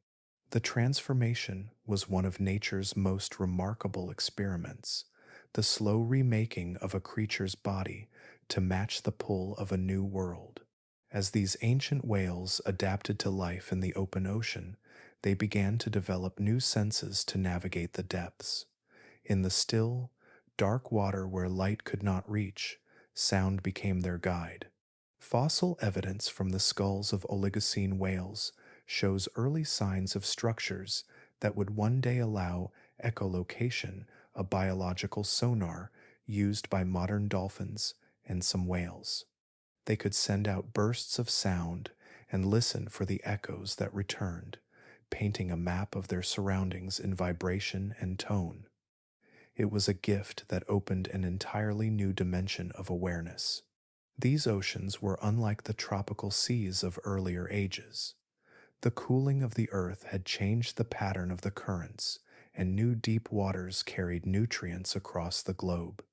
The transformation was one of nature's most remarkable experiments, the slow remaking of a creature's body to match the pull of a new world. As these ancient whales adapted to life in the open ocean, they began to develop new senses to navigate the depths. In the still, dark water where light could not reach, sound became their guide. Fossil evidence from the skulls of Oligocene whales shows early signs of structures that would one day allow echolocation, a biological sonar used by modern dolphins and some whales. They could send out bursts of sound and listen for the echoes that returned, painting a map of their surroundings in vibration and tone. It was a gift that opened an entirely new dimension of awareness. These oceans were unlike the tropical seas of earlier ages. The cooling of the earth had changed the pattern of the currents, and new deep waters carried nutrients across the globe.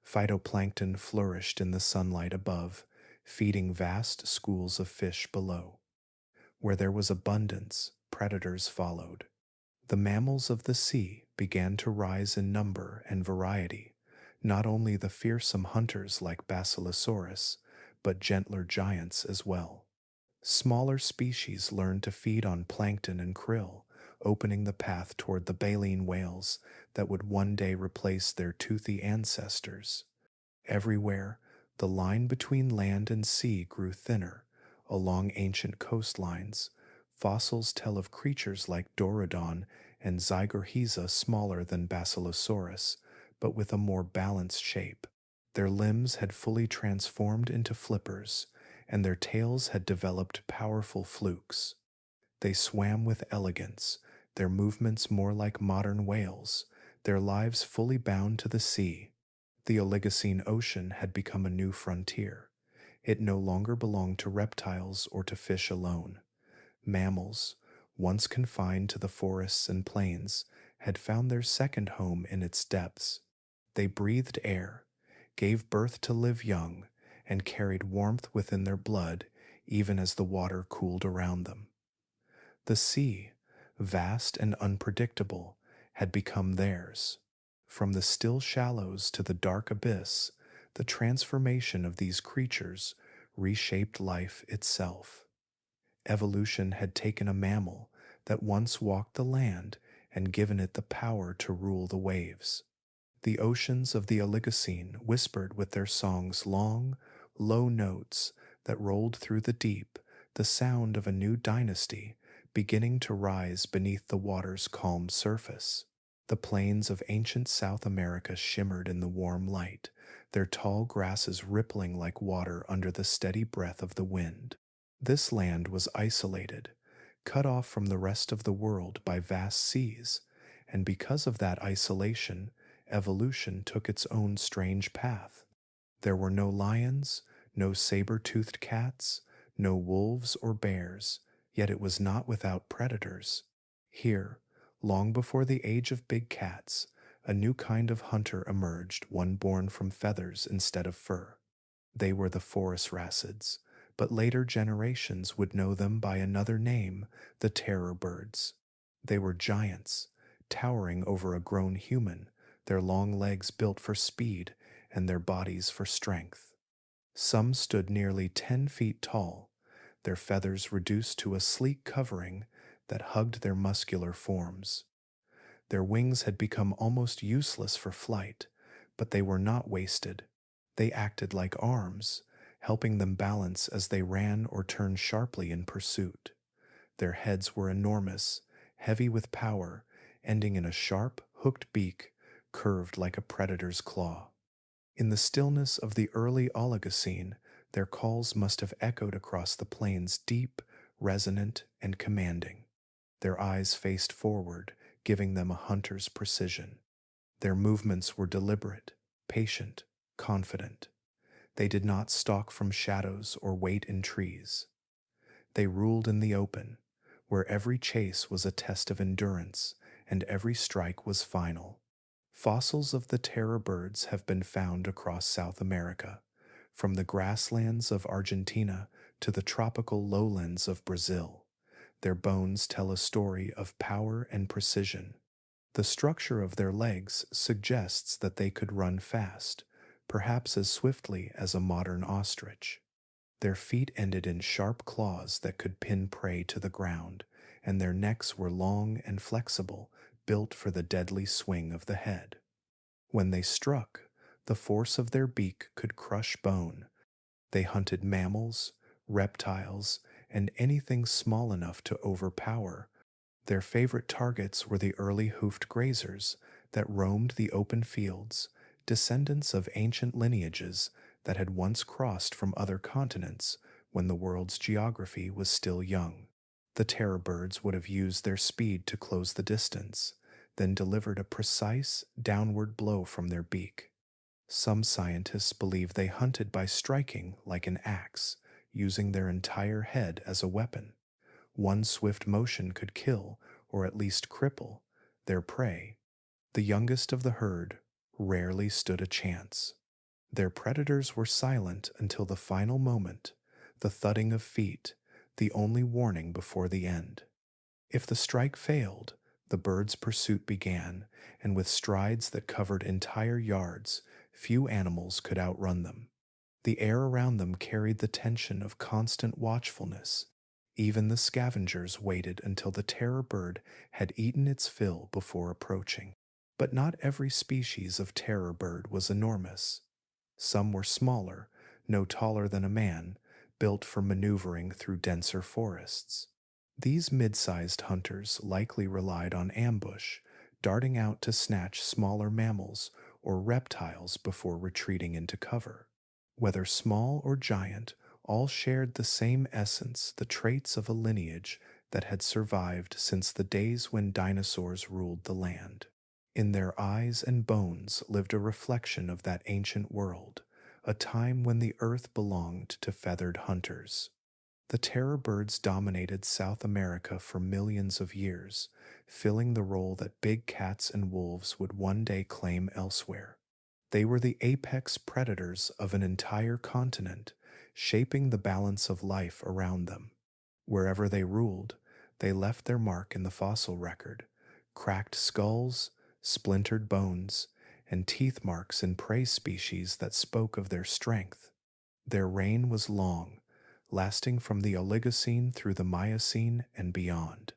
Phytoplankton flourished in the sunlight above, feeding vast schools of fish below. Where there was abundance, predators followed. The mammals of the sea began to rise in number and variety, not only the fearsome hunters like Basilosaurus, but gentler giants as well. Smaller species learned to feed on plankton and krill, opening the path toward the baleen whales that would one day replace their toothy ancestors. Everywhere, the line between land and sea grew thinner. Along ancient coastlines, fossils tell of creatures like Dorodon and Zygorhiza smaller than Basilosaurus, but with a more balanced shape. Their limbs had fully transformed into flippers, and their tails had developed powerful flukes. They swam with elegance, their movements more like modern whales, their lives fully bound to the sea. The Oligocene Ocean had become a new frontier. It no longer belonged to reptiles or to fish alone. Mammals, once confined to the forests and plains, had found their second home in its depths. They breathed air, gave birth to live young, and carried warmth within their blood even as the water cooled around them. The sea, vast and unpredictable, had become theirs. From the still shallows to the dark abyss, the transformation of these creatures reshaped life itself. Evolution had taken a mammal that once walked the land and given it the power to rule the waves. The oceans of the Oligocene whispered with their songs long, low notes that rolled through the deep, the sound of a new dynasty beginning to rise beneath the water's calm surface. The plains of ancient South America shimmered in the warm light, their tall grasses rippling like water under the steady breath of the wind. This land was isolated, cut off from the rest of the world by vast seas, and because of that isolation, evolution took its own strange path. There were no lions, no saber-toothed cats, no wolves or bears, yet it was not without predators. Here, long before the age of big cats, a new kind of hunter emerged, one born from feathers instead of fur. They were the phorusrhacids, but later generations would know them by another name, the terror birds. They were giants, towering over a grown human, their long legs built for speed and their bodies for strength. Some stood nearly 10 feet tall, their feathers reduced to a sleek covering that hugged their muscular forms. Their wings had become almost useless for flight, but they were not wasted. They acted like arms, helping them balance as they ran or turned sharply in pursuit. Their heads were enormous, heavy with power, ending in a sharp, hooked beak, curved like a predator's claw. In the stillness of the early Oligocene, their calls must have echoed across the plains deep, resonant, and commanding. Their eyes faced forward, giving them a hunter's precision. Their movements were deliberate, patient, confident. They did not stalk from shadows or wait in trees. They ruled in the open, where every chase was a test of endurance and every strike was final. Fossils of the terror birds have been found across South America, from the grasslands of Argentina to the tropical lowlands of Brazil. Their bones tell a story of power and precision. The structure of their legs suggests that they could run fast, perhaps as swiftly as a modern ostrich. Their feet ended in sharp claws that could pin prey to the ground, and their necks were long and flexible, built for the deadly swing of the head. When they struck, the force of their beak could crush bone. They hunted mammals, reptiles, and anything small enough to overpower. Their favorite targets were the early hoofed grazers that roamed the open fields, descendants of ancient lineages that had once crossed from other continents when the world's geography was still young. The terror birds would have used their speed to close the distance, then delivered a precise, downward blow from their beak. Some scientists believe they hunted by striking like an axe, using their entire head as a weapon. One swift motion could kill, or at least cripple, their prey. The youngest of the herd rarely stood a chance. Their predators were silent until the final moment, the thudding of feet, the only warning before the end. If the strike failed, the bird's pursuit began, and with strides that covered entire yards, few animals could outrun them. The air around them carried the tension of constant watchfulness. Even the scavengers waited until the terror bird had eaten its fill before approaching. But not every species of terror bird was enormous. Some were smaller, no taller than a man, built for maneuvering through denser forests. These mid-sized hunters likely relied on ambush, darting out to snatch smaller mammals or reptiles before retreating into cover. Whether small or giant, all shared the same essence, the traits of a lineage that had survived since the days when dinosaurs ruled the land. In their eyes and bones lived a reflection of that ancient world, a time when the earth belonged to feathered hunters. The terror birds dominated South America for millions of years, filling the role that big cats and wolves would one day claim elsewhere. They were the apex predators of an entire continent, shaping the balance of life around them. Wherever they ruled, they left their mark in the fossil record: cracked skulls, splintered bones, and teeth marks in prey species that spoke of their strength. Their reign was long, lasting from the Oligocene through the Miocene and beyond,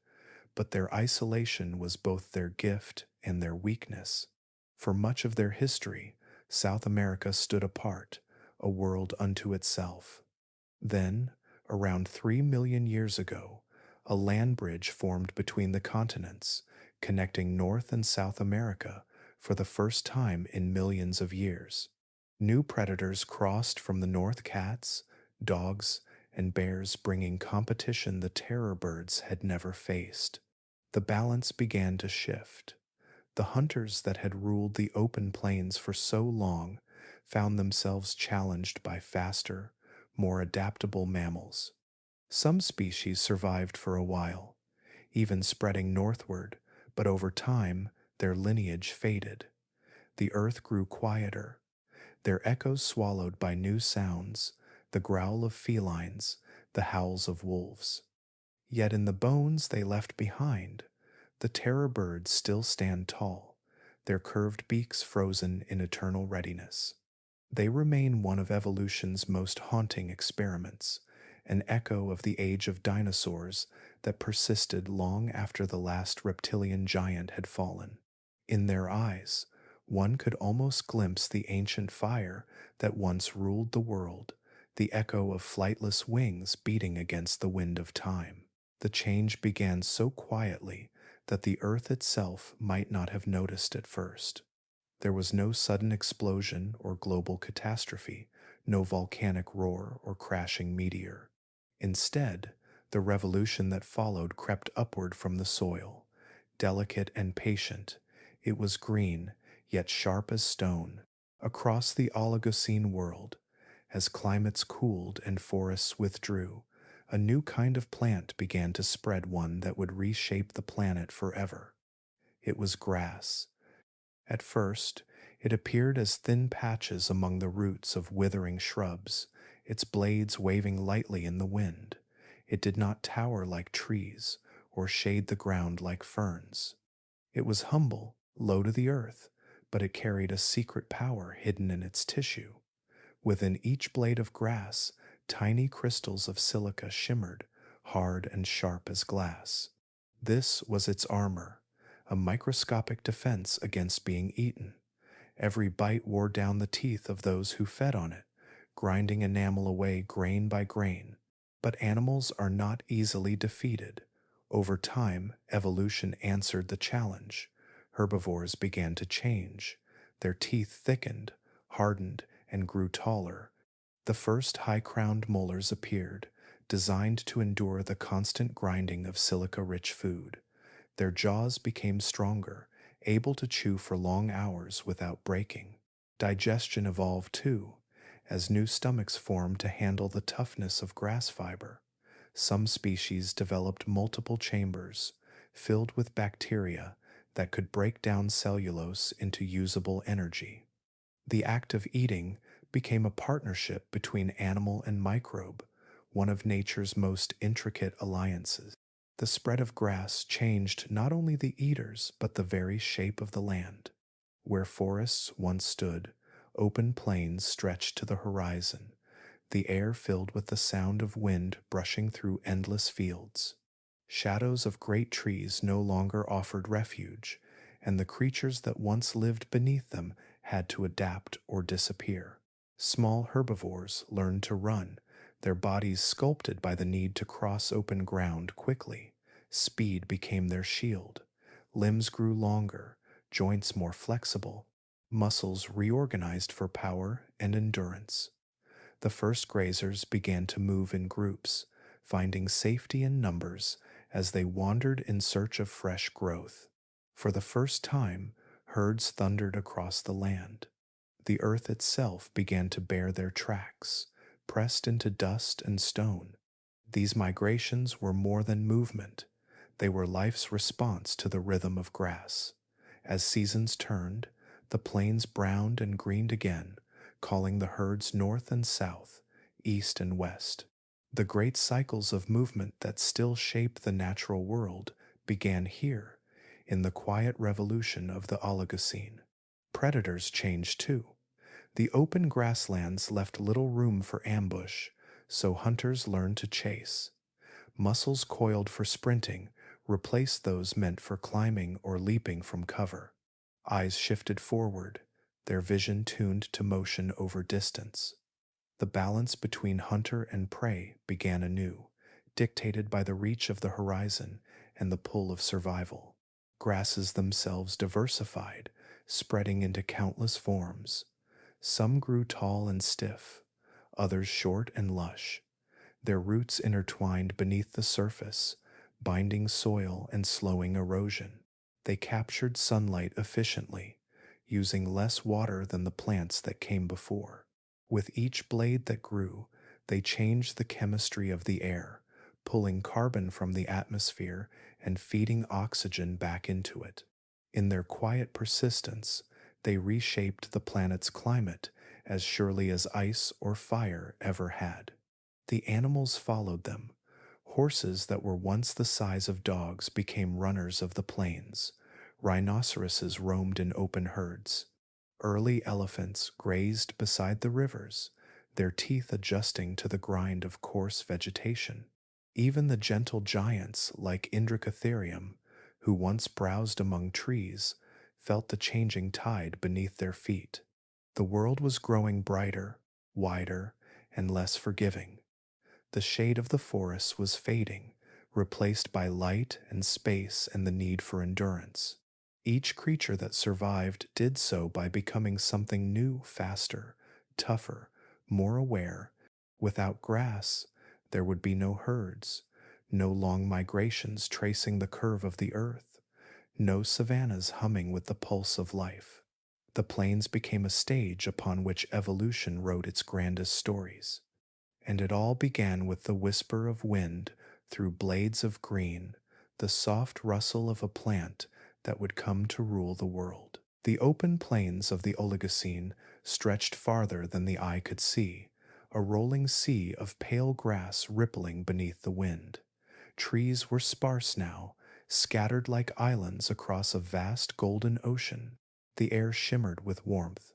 but their isolation was both their gift and their weakness. For much of their history, South America stood apart, a world unto itself. Then, around 3 million years ago, a land bridge formed between the continents, connecting North and South America for the first time in millions of years. New predators crossed from the north: cats, dogs, and bears, bringing competition the terror birds had never faced. The balance began to shift. The hunters that had ruled the open plains for so long found themselves challenged by faster, more adaptable mammals. Some species survived for a while, even spreading northward, but over time their lineage faded. The earth grew quieter, their echoes swallowed by new sounds: the growl of felines, the howls of wolves. Yet in the bones they left behind, the terror birds still stand tall, their curved beaks frozen in eternal readiness. They remain one of evolution's most haunting experiments, an echo of the age of dinosaurs that persisted long after the last reptilian giant had fallen. In their eyes, one could almost glimpse the ancient fire that once ruled the world, the echo of flightless wings beating against the wind of time. The change began so quietly that the earth itself might not have noticed at first. There was no sudden explosion or global catastrophe, no volcanic roar or crashing meteor. Instead, the revolution that followed crept upward from the soil. Delicate and patient, it was green, yet sharp as stone, across the Oligocene world. As climates cooled and forests withdrew, a new kind of plant began to spread, one that would reshape the planet forever. It was grass. At first, it appeared as thin patches among the roots of withering shrubs, its blades waving lightly in the wind. It did not tower like trees or shade the ground like ferns. It was humble, low to the earth, but it carried a secret power hidden in its tissue. Within each blade of grass, tiny crystals of silica shimmered, hard and sharp as glass. This was its armor, a microscopic defense against being eaten. Every bite wore down the teeth of those who fed on it, grinding enamel away grain by grain. But animals are not easily defeated. Over time, evolution answered the challenge. Herbivores began to change. Their teeth thickened, hardened, and grew taller. The first high-crowned molars appeared, designed to endure the constant grinding of silica-rich food. Their jaws became stronger, able to chew for long hours without breaking. Digestion evolved too, as new stomachs formed to handle the toughness of grass fiber. Some species developed multiple chambers, filled with bacteria that could break down cellulose into usable energy. The act of eating became a partnership between animal and microbe, one of nature's most intricate alliances. The spread of grass changed not only the eaters but the very shape of the land. Where forests once stood, open plains stretched to the horizon, the air filled with the sound of wind brushing through endless fields. Shadows of great trees no longer offered refuge, and the creatures that once lived beneath them had to adapt or disappear. Small herbivores learned to run, their bodies sculpted by the need to cross open ground quickly. Speed became their shield. Limbs grew longer, joints more flexible, muscles reorganized for power and endurance. The first grazers began to move in groups, finding safety in numbers as they wandered in search of fresh growth. For the first time, herds thundered across the land. The earth itself began to bear their tracks, pressed into dust and stone. These migrations were more than movement, they were life's response to the rhythm of grass. As seasons turned, the plains browned and greened again, calling the herds north and south, east and west. The great cycles of movement that still shape the natural world began here, in the quiet revolution of the Oligocene. Predators changed too. The open grasslands left little room for ambush, so hunters learned to chase. Muscles coiled for sprinting replaced those meant for climbing or leaping from cover. Eyes shifted forward, their vision tuned to motion over distance. The balance between hunter and prey began anew, dictated by the reach of the horizon and the pull of survival. Grasses themselves diversified, spreading into countless forms. Some grew tall and stiff, others short and lush. Their roots intertwined beneath the surface, binding soil and slowing erosion. They captured sunlight efficiently, using less water than the plants that came before. With each blade that grew, they changed the chemistry of the air, pulling carbon from the atmosphere and feeding oxygen back into it. In their quiet persistence, they reshaped the planet's climate as surely as ice or fire ever had. The animals followed them. Horses that were once the size of dogs became runners of the plains. Rhinoceroses roamed in open herds. Early elephants grazed beside the rivers, their teeth adjusting to the grind of coarse vegetation. Even the gentle giants like Indricotherium, who once browsed among trees, felt the changing tide beneath their feet. The world was growing brighter, wider, and less forgiving. The shade of the forests was fading, replaced by light and space and the need for endurance. Each creature that survived did so by becoming something new faster, tougher, more aware. Without grass, there would be no herds, no long migrations tracing the curve of the earth, no savannas humming with the pulse of life. The plains became a stage upon which evolution wrote its grandest stories. And it all began with the whisper of wind through blades of green, the soft rustle of a plant that would come to rule the world. The open plains of the Oligocene stretched farther than the eye could see, a rolling sea of pale grass rippling beneath the wind. Trees were sparse now, scattered like islands across a vast golden ocean. The air shimmered with warmth,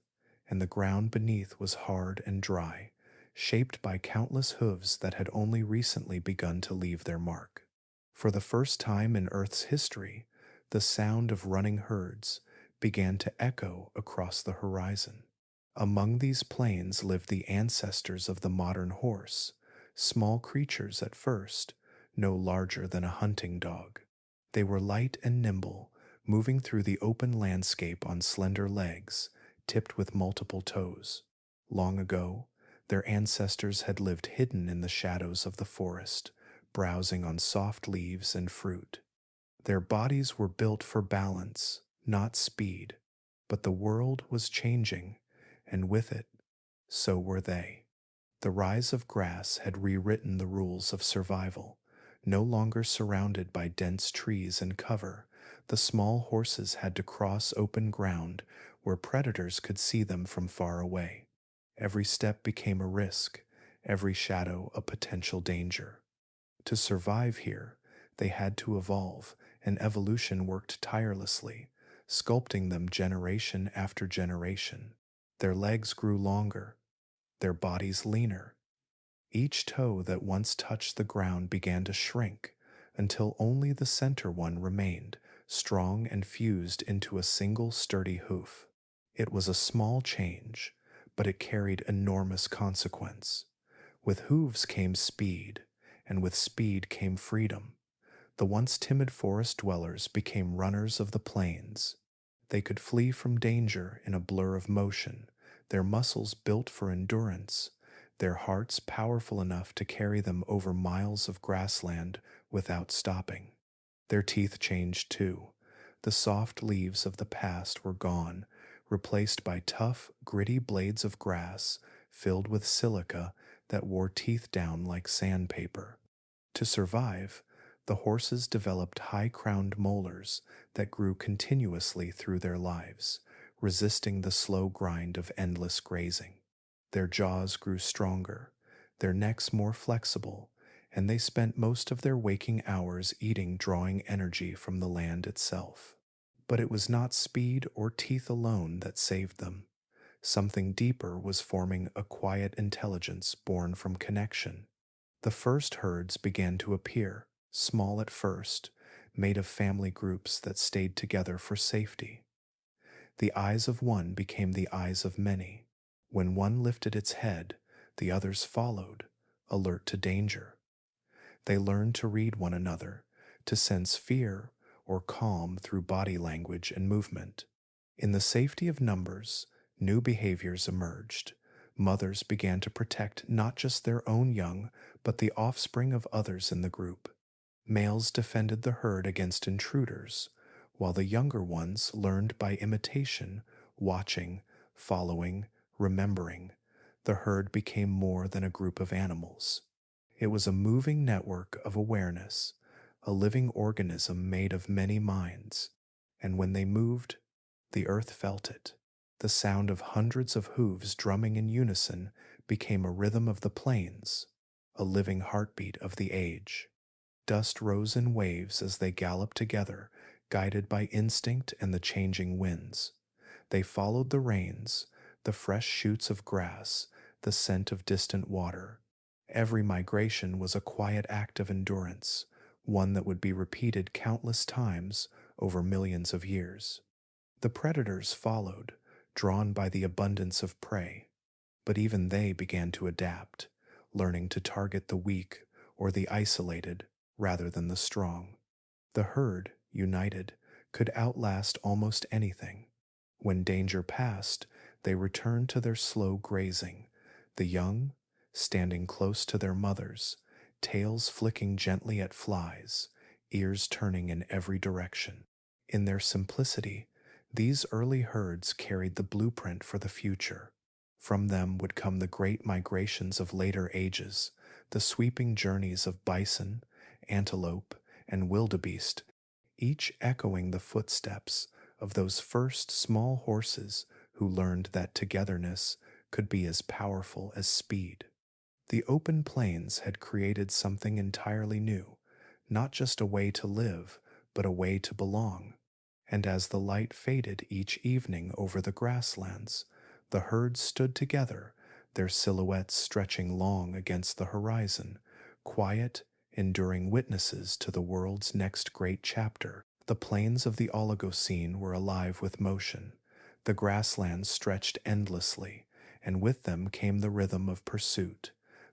and the ground beneath was hard and dry, shaped by countless hooves that had only recently begun to leave their mark. For the first time in Earth's history, the sound of running herds began to echo across the horizon. Among these plains lived the ancestors of the modern horse, small creatures at first, no larger than a hunting dog. They were light and nimble, moving through the open landscape on slender legs, tipped with multiple toes. Long ago, their ancestors had lived hidden in the shadows of the forest, browsing on soft leaves and fruit. Their bodies were built for balance, not speed, but the world was changing, and with it, so were they. The rise of grass had rewritten the rules of survival. No longer surrounded by dense trees and cover, the small horses had to cross open ground where predators could see them from far away. Every step became a risk, every shadow a potential danger. To survive here, they had to evolve, and evolution worked tirelessly, sculpting them generation after generation. Their legs grew longer, their bodies leaner. Each toe that once touched the ground began to shrink until only the center one remained, strong and fused into a single sturdy hoof. It was a small change, but it carried enormous consequence. With hooves came speed, and with speed came freedom. The once timid forest dwellers became runners of the plains. They could flee from danger in a blur of motion, their muscles built for endurance, their hearts powerful enough to carry them over miles of grassland without stopping. Their teeth changed too. The soft leaves of the past were gone, replaced by tough, gritty blades of grass filled with silica that wore teeth down like sandpaper. To survive, the horses developed high-crowned molars that grew continuously through their lives, resisting the slow grind of endless grazing. Their jaws grew stronger, their necks more flexible, and they spent most of their waking hours eating, drawing energy from the land itself. But it was not speed or teeth alone that saved them. Something deeper was forming, a quiet intelligence born from connection. The first herds began to appear, small at first, made of family groups that stayed together for safety. The eyes of one became the eyes of many. When one lifted its head, the others followed, alert to danger. They learned to read one another, to sense fear or calm through body language and movement. In the safety of numbers, new behaviors emerged. Mothers began to protect not just their own young, but the offspring of others in the group. Males defended the herd against intruders, while the younger ones learned by imitation, watching, following, remembering. The herd became more than a group of animals. It was a moving network of awareness, a living organism made of many minds, and when they moved, the earth felt it. The sound of hundreds of hooves drumming in unison became a rhythm of the plains, a living heartbeat of the age. Dust rose in waves as they galloped together, guided by instinct and the changing winds. They followed the rains, the fresh shoots of grass, the scent of distant water. Every migration was a quiet act of endurance, one that would be repeated countless times over millions of years. The predators followed, drawn by the abundance of prey, but even they began to adapt, learning to target the weak or the isolated rather than the strong. The herd, united, could outlast almost anything. When danger passed, they returned to their slow grazing, the young standing close to their mothers, tails flicking gently at flies, ears turning in every direction. In their simplicity, these early herds carried the blueprint for the future. From them would come the great migrations of later ages, the sweeping journeys of bison, antelope, and wildebeest, each echoing the footsteps of those first small horses who learned that togetherness could be as powerful as speed. The open plains had created something entirely new, not just a way to live, but a way to belong. And as the light faded each evening over the grasslands, the herds stood together, their silhouettes stretching long against the horizon, quiet, enduring witnesses to the world's next great chapter. The plains of the Oligocene were alive with motion. The grasslands stretched endlessly, and with them came the rhythm of pursuit,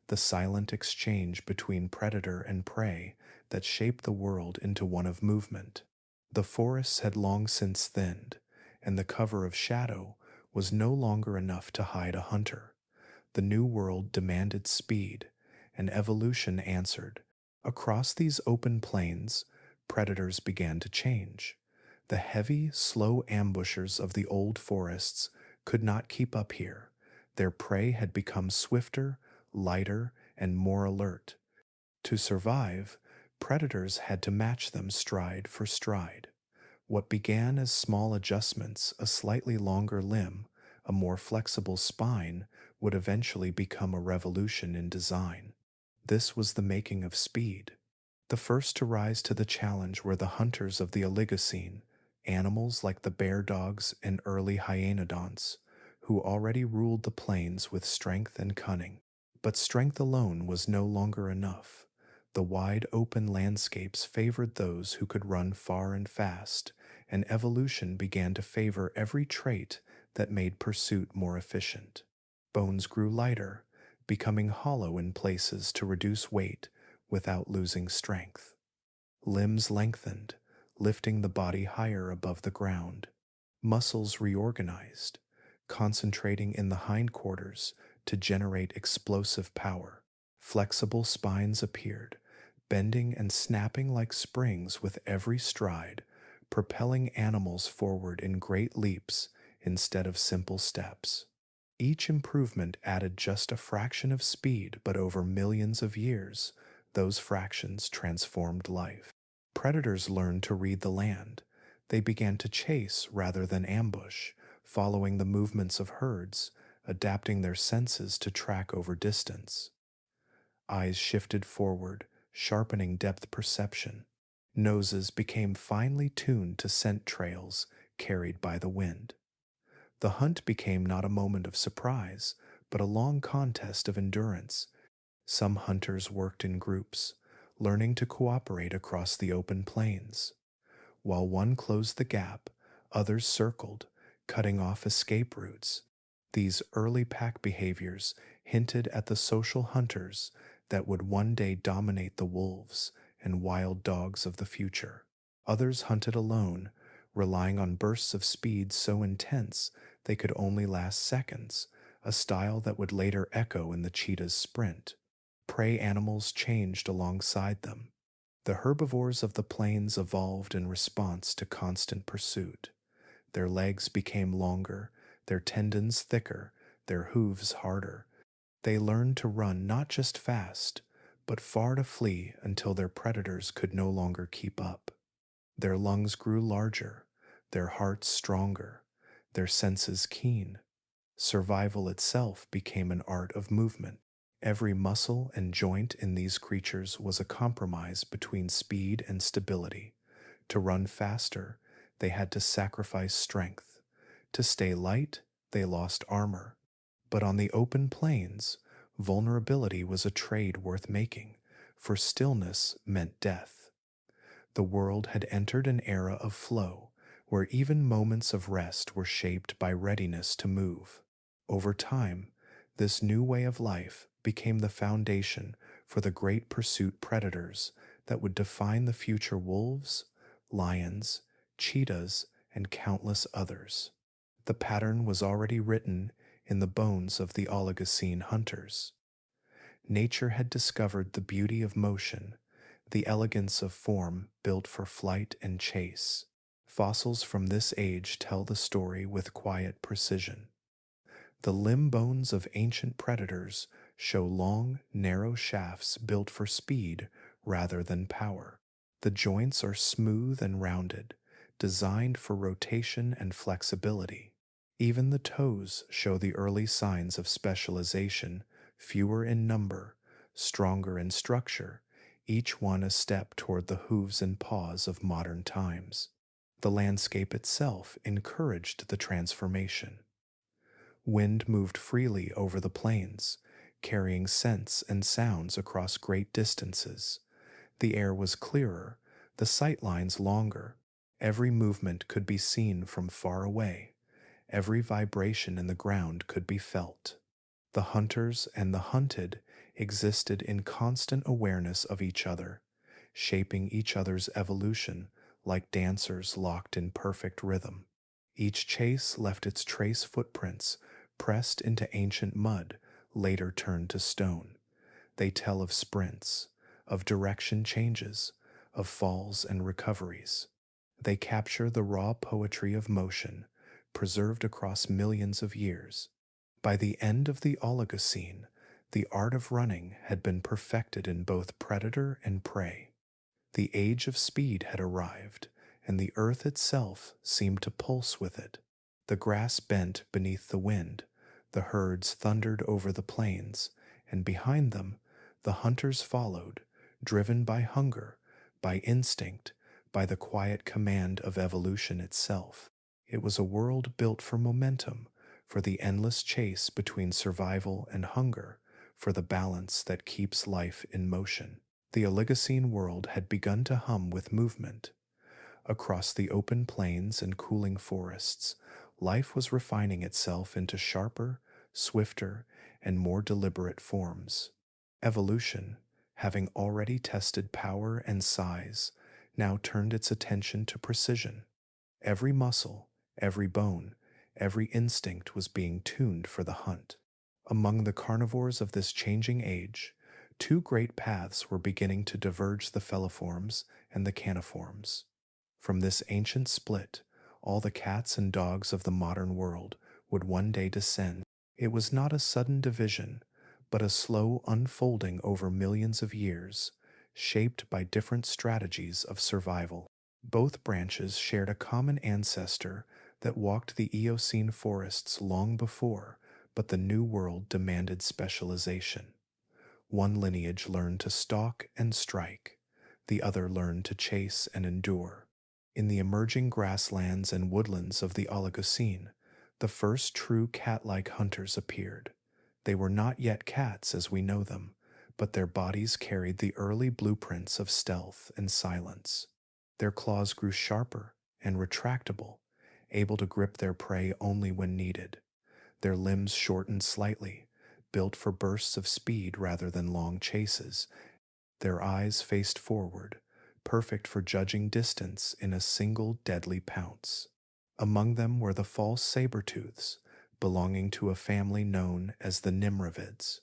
the silent exchange between predator and prey that shaped the world into one of movement. The forests had long since thinned, and the cover of shadow was no longer enough to hide a hunter. The new world demanded speed, and evolution answered. Across these open plains, predators began to change. The heavy, slow ambushers of the old forests could not keep up here. Their prey had become swifter, lighter, and more alert. To survive, predators had to match them stride for stride. What began as small adjustments, a slightly longer limb, a more flexible spine, would eventually become a revolution in design. This was the making of speed. The first to rise to the challenge were the hunters of the Oligocene, animals like the bear dogs and early Hyaenodonts, who already ruled the plains with strength and cunning. But strength alone was no longer enough. The wide open landscapes favored those who could run far and fast, and evolution began to favor every trait that made pursuit more efficient. Bones grew lighter, becoming hollow in places to reduce weight without losing strength. Limbs lengthened, lifting the body higher above the ground. Muscles reorganized, concentrating in the hindquarters to generate explosive power. Flexible spines appeared, bending and snapping like springs with every stride, propelling animals forward in great leaps instead of simple steps. Each improvement added just a fraction of speed, but over millions of years, those fractions transformed life. Predators learned to read the land. They began to chase rather than ambush, following the movements of herds, adapting their senses to track over distance. Eyes shifted forward, sharpening depth perception. Noses became finely tuned to scent trails carried by the wind. The hunt became not a moment of surprise, but a long contest of endurance. Some hunters worked in groups, learning to cooperate across the open plains. While one closed the gap, others circled, cutting off escape routes. These early pack behaviors hinted at the social hunters that would one day dominate the wolves and wild dogs of the future. Others hunted alone, relying on bursts of speed so intense they could only last seconds, a style that would later echo in the cheetah's sprint. Prey animals changed alongside them. The herbivores of the plains evolved in response to constant pursuit. Their legs became longer, their tendons thicker, their hooves harder. They learned to run not just fast, but far to flee until their predators could no longer keep up. Their lungs grew larger, their hearts stronger, their senses keen. Survival itself became an art of movement. Every muscle and joint in these creatures was a compromise between speed and stability. To run faster, they had to sacrifice strength. To stay light, they lost armor. But on the open plains, vulnerability was a trade worth making, for stillness meant death. The world had entered an era of flow, where even moments of rest were shaped by readiness to move. Over time, this new way of life became the foundation for the great pursuit predators that would define the future wolves, lions, cheetahs, and countless others. The pattern was already written in the bones of the Oligocene hunters. Nature had discovered the beauty of motion, the elegance of form built for flight and chase. Fossils from this age tell the story with quiet precision. The limb bones of ancient predators show long, narrow shafts built for speed rather than power. The joints are smooth and rounded, designed for rotation and flexibility. Even the toes show the early signs of specialization, fewer in number, stronger in structure, each one a step toward the hooves and paws of modern times. The landscape itself encouraged the transformation. Wind moved freely over the plains, carrying scents and sounds across great distances. The air was clearer, the sight lines longer. Every movement could be seen from far away. Every vibration in the ground could be felt. The hunters and the hunted existed in constant awareness of each other, shaping each other's evolution like dancers locked in perfect rhythm. Each chase left its trace footprints, pressed into ancient mud, later turned to stone. They tell of sprints, of direction changes, of falls and recoveries. They capture the raw poetry of motion, preserved across millions of years. By the end of the Oligocene, the art of running had been perfected in both predator and prey. The age of speed had arrived, and the earth itself seemed to pulse with it. The grass bent beneath the wind, the herds thundered over the plains, and behind them, the hunters followed, driven by hunger, by instinct, by the quiet command of evolution itself. It was a world built for momentum, for the endless chase between survival and hunger, for the balance that keeps life in motion. The Oligocene world had begun to hum with movement. Across the open plains and cooling forests, life was refining itself into sharper, swifter, and more deliberate forms. Evolution, having already tested power and size, now turned its attention to precision. Every muscle, every bone, every instinct was being tuned for the hunt. Among the carnivores of this changing age, two great paths were beginning to diverge: the feliforms and the caniforms. From this ancient split, all the cats and dogs of the modern world would one day descend. It was not a sudden division, but a slow unfolding over millions of years, shaped by different strategies of survival. Both branches shared a common ancestor that walked the Eocene forests long before, but the New World demanded specialization. One lineage learned to stalk and strike, the other learned to chase and endure. In the emerging grasslands and woodlands of the Oligocene, the first true cat-like hunters appeared. They were not yet cats as we know them, but their bodies carried the early blueprints of stealth and silence. Their claws grew sharper and retractable, able to grip their prey only when needed. Their limbs shortened slightly, built for bursts of speed rather than long chases. Their eyes faced forward, perfect for judging distance in a single deadly pounce. Among them were the false saber-tooths, belonging to a family known as the Nimravids.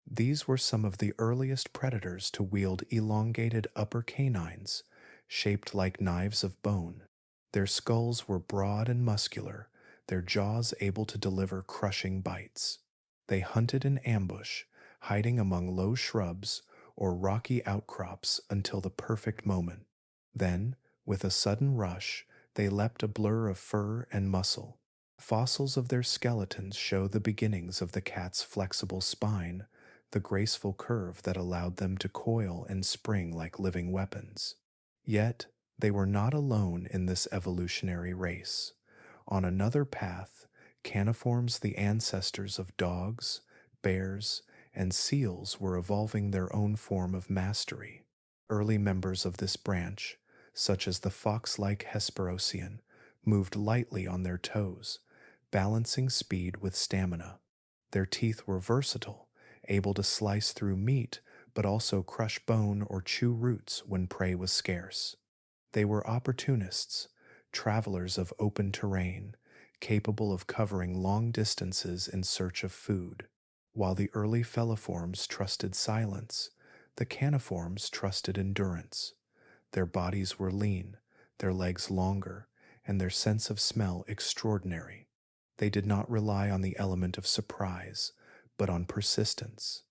These were some of the earliest predators to wield elongated upper canines, shaped like knives of bone. Their skulls were broad and muscular, their jaws able to deliver crushing bites. They hunted in ambush, hiding among low shrubs or rocky outcrops until the perfect moment. Then, with a sudden rush, they leapt a blur of fur and muscle. Fossils of their skeletons show the beginnings of the cat's flexible spine, the graceful curve that allowed them to coil and spring like living weapons. Yet, they were not alone in this evolutionary race. On another path, caniforms, the ancestors of dogs, bears, and seals, were evolving their own form of mastery. Early members of this branch, such as the fox-like Hesperocyon, moved lightly on their toes, balancing speed with stamina. Their teeth were versatile, able to slice through meat but also crush bone or chew roots when prey was scarce. They were opportunists, travelers of open terrain, capable of covering long distances in search of food. While the early feliforms trusted silence, the caniforms trusted endurance. Their bodies were lean, their legs longer, and their sense of smell extraordinary. They did not rely on the element of surprise, but on persistence.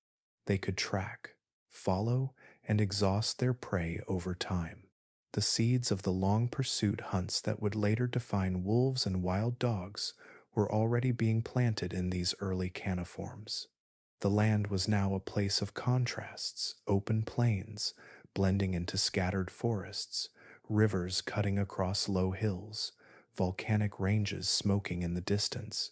They could track, follow, and exhaust their prey over time. The seeds of the long pursuit hunts that would later define wolves and wild dogs were already being planted in these early caniforms. The land was now a place of contrasts: open plains blending into scattered forests, rivers cutting across low hills, volcanic ranges smoking in the distance.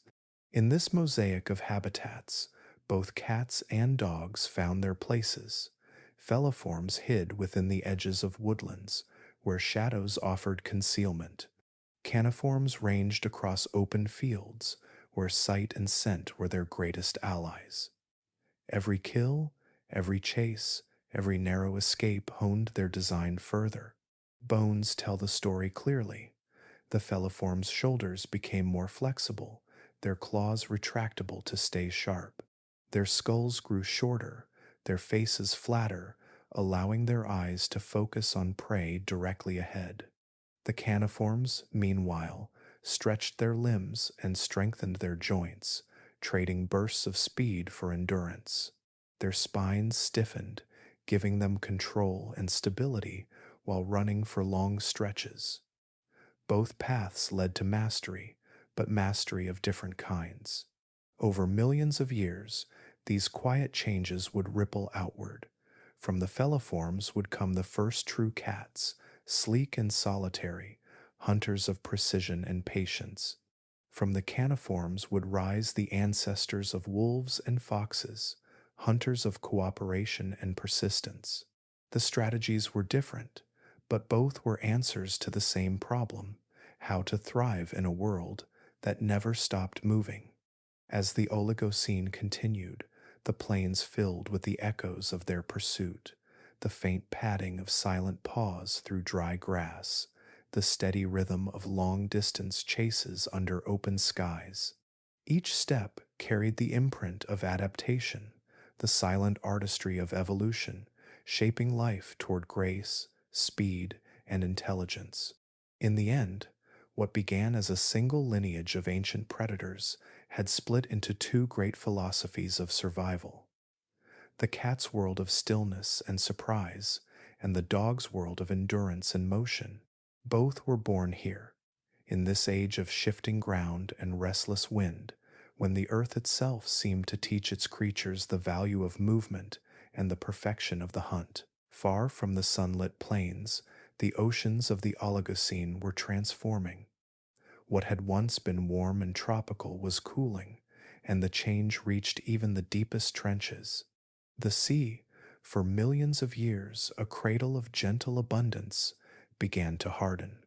In this mosaic of habitats, both cats and dogs found their places. Feliforms hid within the edges of woodlands, where shadows offered concealment. Caniforms ranged across open fields, where sight and scent were their greatest allies. Every kill, every chase, every narrow escape honed their design further. Bones tell the story clearly. The feliform's shoulders became more flexible, their claws retractable to stay sharp. Their skulls grew shorter, their faces flatter, allowing their eyes to focus on prey directly ahead. The caniforms, meanwhile, stretched their limbs and strengthened their joints, trading bursts of speed for endurance. Their spines stiffened, giving them control and stability while running for long stretches. Both paths led to mastery, but mastery of different kinds. Over millions of years, these quiet changes would ripple outward. From the feliforms would come the first true cats, sleek and solitary, hunters of precision and patience. From the caniforms would rise the ancestors of wolves and foxes, hunters of cooperation and persistence. The strategies were different, but both were answers to the same problem: how to thrive in a world that never stopped moving. As the Oligocene continued, the plains filled with the echoes of their pursuit, the faint padding of silent paws through dry grass, the steady rhythm of long-distance chases under open skies. Each step carried the imprint of adaptation, the silent artistry of evolution, shaping life toward grace, speed, and intelligence. In the end, what began as a single lineage of ancient predators had split into two great philosophies of survival: the cat's world of stillness and surprise, and the dog's world of endurance and motion. Both were born here, in this age of shifting ground and restless wind, when the earth itself seemed to teach its creatures the value of movement and the perfection of the hunt. Far from the sunlit plains, the oceans of the Oligocene were transforming. What had once been warm and tropical was cooling, and the change reached even the deepest trenches. The sea, for millions of years a cradle of gentle abundance, began to harden.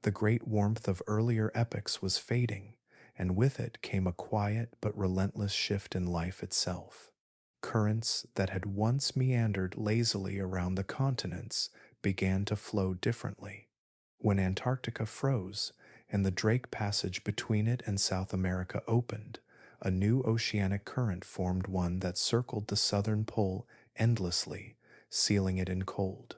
The great warmth of earlier epochs was fading, and with it came a quiet but relentless shift in life itself. Currents that had once meandered lazily around the continents began to flow differently. When Antarctica froze and the Drake Passage between it and South America opened, a new oceanic current formed, one that circled the southern pole endlessly, sealing it in cold.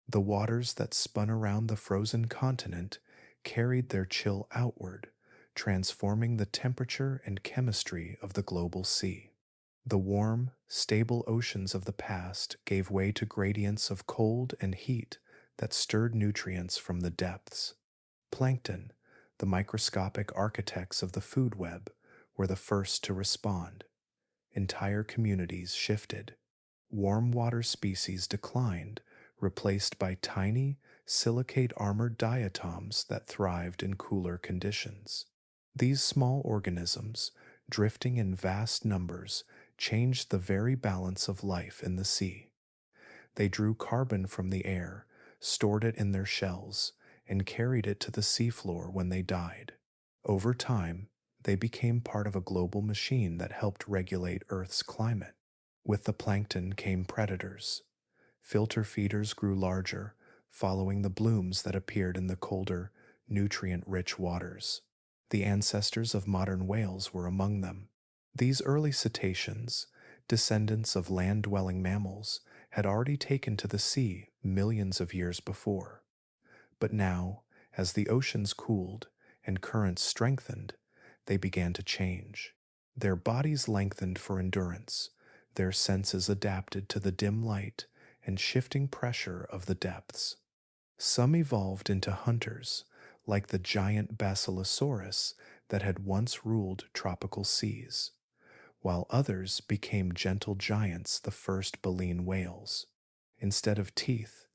The waters that spun around the frozen continent carried their chill outward, transforming the temperature and chemistry of the global sea. The warm, stable oceans of the past gave way to gradients of cold and heat that stirred nutrients from the depths. Plankton, the microscopic architects of the food web, were the first to respond. Entire communities shifted. Warm water species declined, replaced by tiny, silicate-armored diatoms that thrived in cooler conditions. These small organisms, drifting in vast numbers, changed the very balance of life in the sea. They drew carbon from the air, stored it in their shells, and carried it to the seafloor when they died. Over time, they became part of a global machine that helped regulate Earth's climate. With the plankton came predators. Filter feeders grew larger, following the blooms that appeared in the colder, nutrient-rich waters. The ancestors of modern whales were among them. These early cetaceans, descendants of land-dwelling mammals, had already taken to the sea millions of years before. But now, as the oceans cooled and currents strengthened, they began to change. Their bodies lengthened for endurance, their senses adapted to the dim light and shifting pressure of the depths. Some evolved into hunters, like the giant Basilosaurus that had once ruled tropical seas, while others became gentle giants, the first baleen whales. Instead of teeth,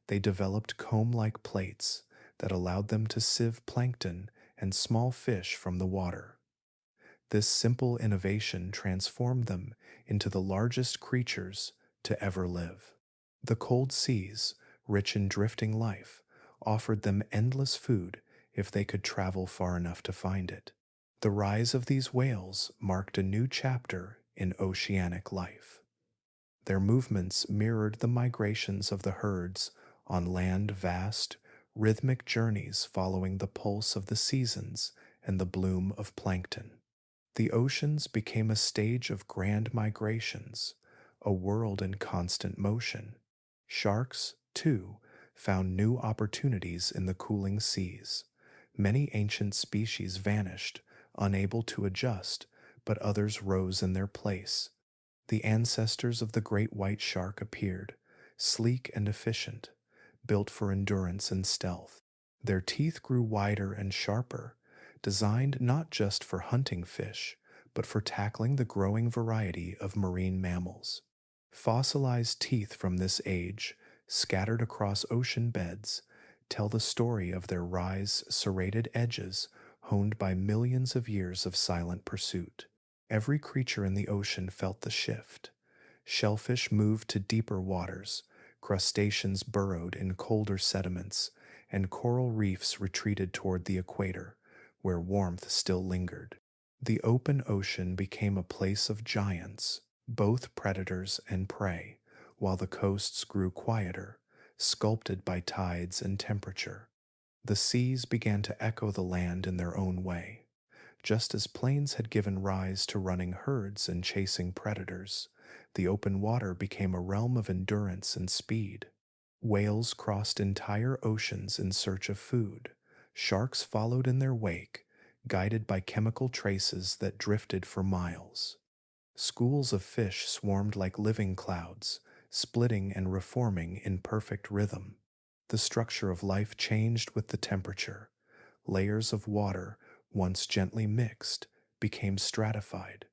they developed comb-like plates that allowed them to sieve plankton and small fish from the water. This simple innovation transformed them into the largest creatures to ever live. The cold seas, rich in drifting life, offered them endless food if they could travel far enough to find it. The rise of these whales marked a new chapter in oceanic life. Their movements mirrored the migrations of the herds on land, vast, rhythmic journeys following the pulse of the seasons and the bloom of plankton. The oceans became a stage of grand migrations, a world in constant motion. Sharks, too, found new opportunities in the cooling seas. Many ancient species vanished, unable to adjust, but others rose in their place. The ancestors of the great white shark appeared, sleek and efficient, built for endurance and stealth. Their teeth grew wider and sharper, designed not just for hunting fish, but for tackling the growing variety of marine mammals. Fossilized teeth from this age, scattered across ocean beds, tell the story of their rise, serrated edges honed by millions of years of silent pursuit. Every creature in the ocean felt the shift. Shellfish moved to deeper waters, crustaceans burrowed in colder sediments, and coral reefs retreated toward the equator, where warmth still lingered. The open ocean became a place of giants, both predators and prey, while the coasts grew quieter, sculpted by tides and temperature. The seas began to echo the land in their own way, Just as plains had given rise to running herds and chasing predators, the open water became a realm of endurance and speed. Whales crossed entire oceans in search of food. Sharks followed in their wake, guided by chemical traces that drifted for miles. Schools of fish swarmed like living clouds, splitting and reforming in perfect rhythm. The structure of life changed with the temperature. Layers of water, once gently mixed, became stratified.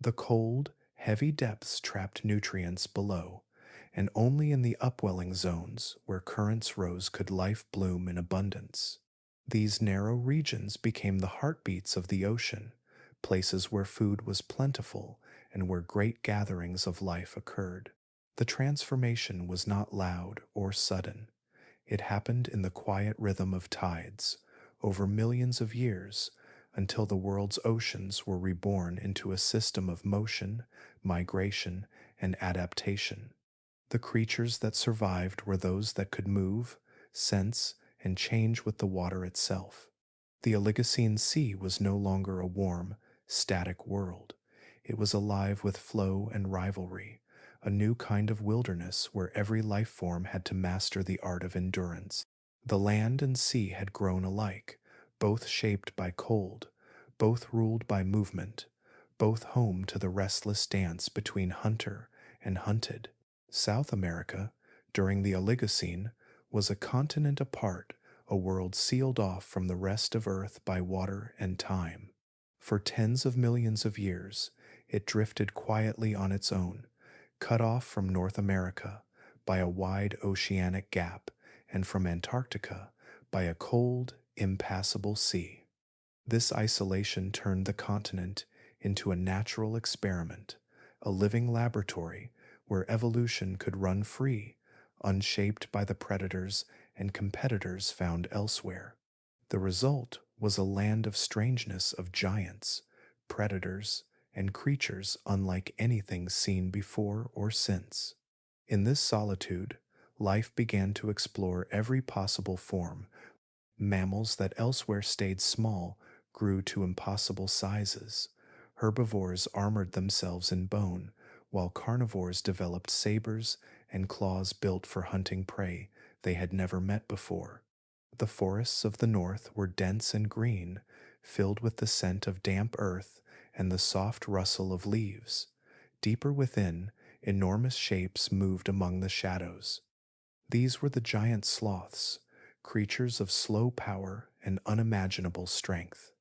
The cold, heavy depths trapped nutrients below, and only in the upwelling zones where currents rose could life bloom in abundance. These narrow regions became the heartbeats of the ocean, places where food was plentiful and where great gatherings of life occurred. The transformation was not loud or sudden. It happened in the quiet rhythm of tides, over millions of years, until the world's oceans were reborn into a system of motion, migration, and adaptation. The creatures that survived were those that could move, sense, and change with the water itself. The Oligocene Sea was no longer a warm, static world. It was alive with flow and rivalry, a new kind of wilderness where every life form had to master the art of endurance. The land and sea had grown alike, both shaped by cold, both ruled by movement, both home to the restless dance between hunter and hunted. South America, during the Oligocene, was a continent apart, a world sealed off from the rest of Earth by water and time. For tens of millions of years, it drifted quietly on its own, cut off from North America by a wide oceanic gap and from Antarctica by a cold, impassable sea. This isolation turned the continent into a natural experiment, a living laboratory where evolution could run free, unshaped by the predators and competitors found elsewhere. The result was a land of strangeness of giants, predators, and creatures unlike anything seen before or since. In this solitude, life began to explore every possible form. Mammals that elsewhere stayed small grew to impossible sizes. Herbivores armored themselves in bone, while carnivores developed sabers and claws built for hunting prey they had never met before. The forests of the north were dense and green, filled with the scent of damp earth and the soft rustle of leaves. Deeper within, enormous shapes moved among the shadows. These were the giant sloths, creatures of slow power and unimaginable strength.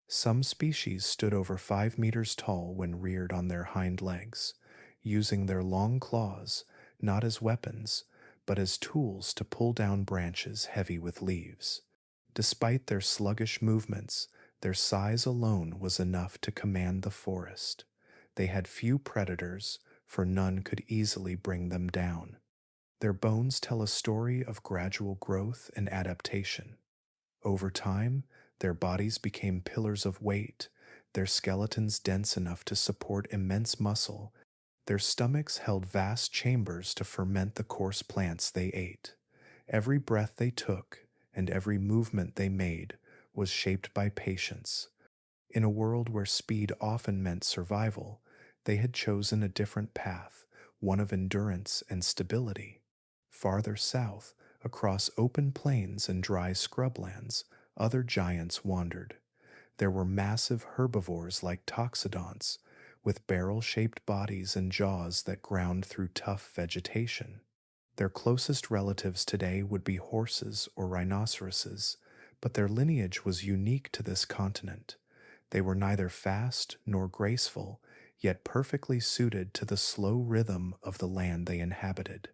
Some species stood over 5 meters tall when reared on their hind legs, using their long claws not as weapons, but as tools to pull down branches heavy with leaves. Despite their sluggish movements, their size alone was enough to command the forest. They had few predators, for none could easily bring them down. Their bones tell a story of gradual growth and adaptation. Over time, their bodies became pillars of weight, their skeletons dense enough to support immense muscle. Their stomachs held vast chambers to ferment the coarse plants they ate. Every breath they took and every movement they made was shaped by patience. In a world where speed often meant survival, they had chosen a different path, one of endurance and stability. Farther south, across open plains and dry scrublands, other giants wandered. There were massive herbivores like toxodonts, with barrel-shaped bodies and jaws that ground through tough vegetation. Their closest relatives today would be horses or rhinoceroses, but their lineage was unique to this continent. They were neither fast nor graceful, yet perfectly suited to the slow rhythm of the land they inhabited.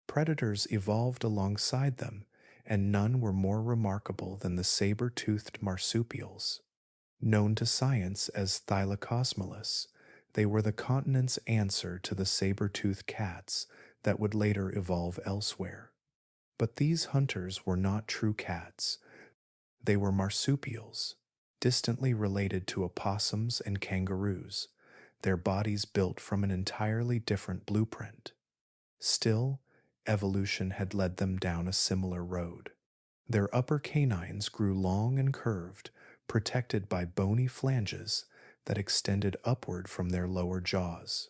Predators evolved alongside them, and none were more remarkable than the saber-toothed marsupials. Known to science as Thylacosmolus, they were the continent's answer to the saber-toothed cats that would later evolve elsewhere. But these hunters were not true cats. They were marsupials, distantly related to opossums and kangaroos, their bodies built from an entirely different blueprint. Still, evolution had led them down a similar road. Their upper canines grew long and curved, protected by bony flanges that extended upward from their lower jaws.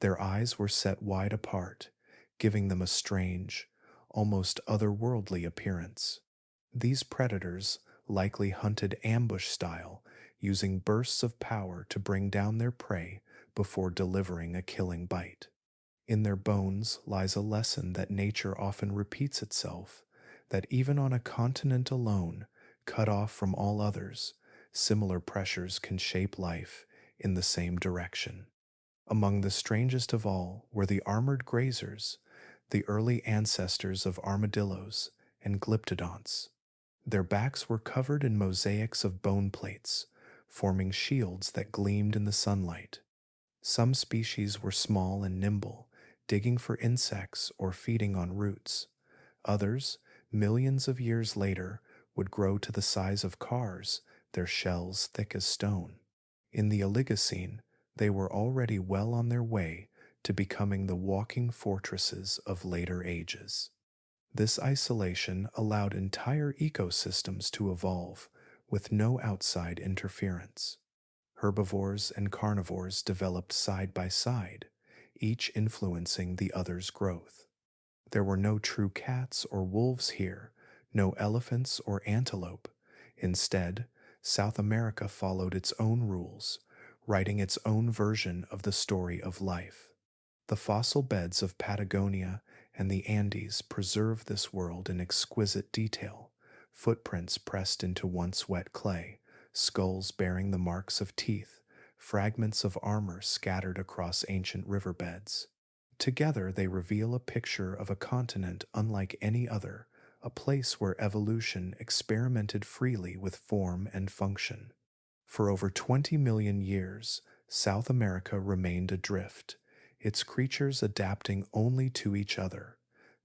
Their eyes were set wide apart, giving them a strange, almost otherworldly appearance. These predators likely hunted ambush style, using bursts of power to bring down their prey before delivering a killing bite. In their bones lies a lesson that nature often repeats itself, that even on a continent alone, cut off from all others, similar pressures can shape life in the same direction. Among the strangest of all were the armored grazers, the early ancestors of armadillos and glyptodonts. Their backs were covered in mosaics of bone plates, forming shields that gleamed in the sunlight. Some species were small and nimble, digging for insects or feeding on roots. Others, millions of years later, would grow to the size of cars, their shells thick as stone. In the Oligocene, they were already well on their way to becoming the walking fortresses of later ages. This isolation allowed entire ecosystems to evolve with no outside interference. Herbivores and carnivores developed side by side, each influencing the other's growth. There were no true cats or wolves here, no elephants or antelope. Instead, South America followed its own rules, writing its own version of the story of life. The fossil beds of Patagonia and the Andes preserve this world in exquisite detail, footprints pressed into once wet clay, skulls bearing the marks of teeth, fragments of armor scattered across ancient riverbeds. Together they reveal a picture of a continent unlike any other, a place where evolution experimented freely with form and function. For over 20 million years, South America remained adrift, its creatures adapting only to each other.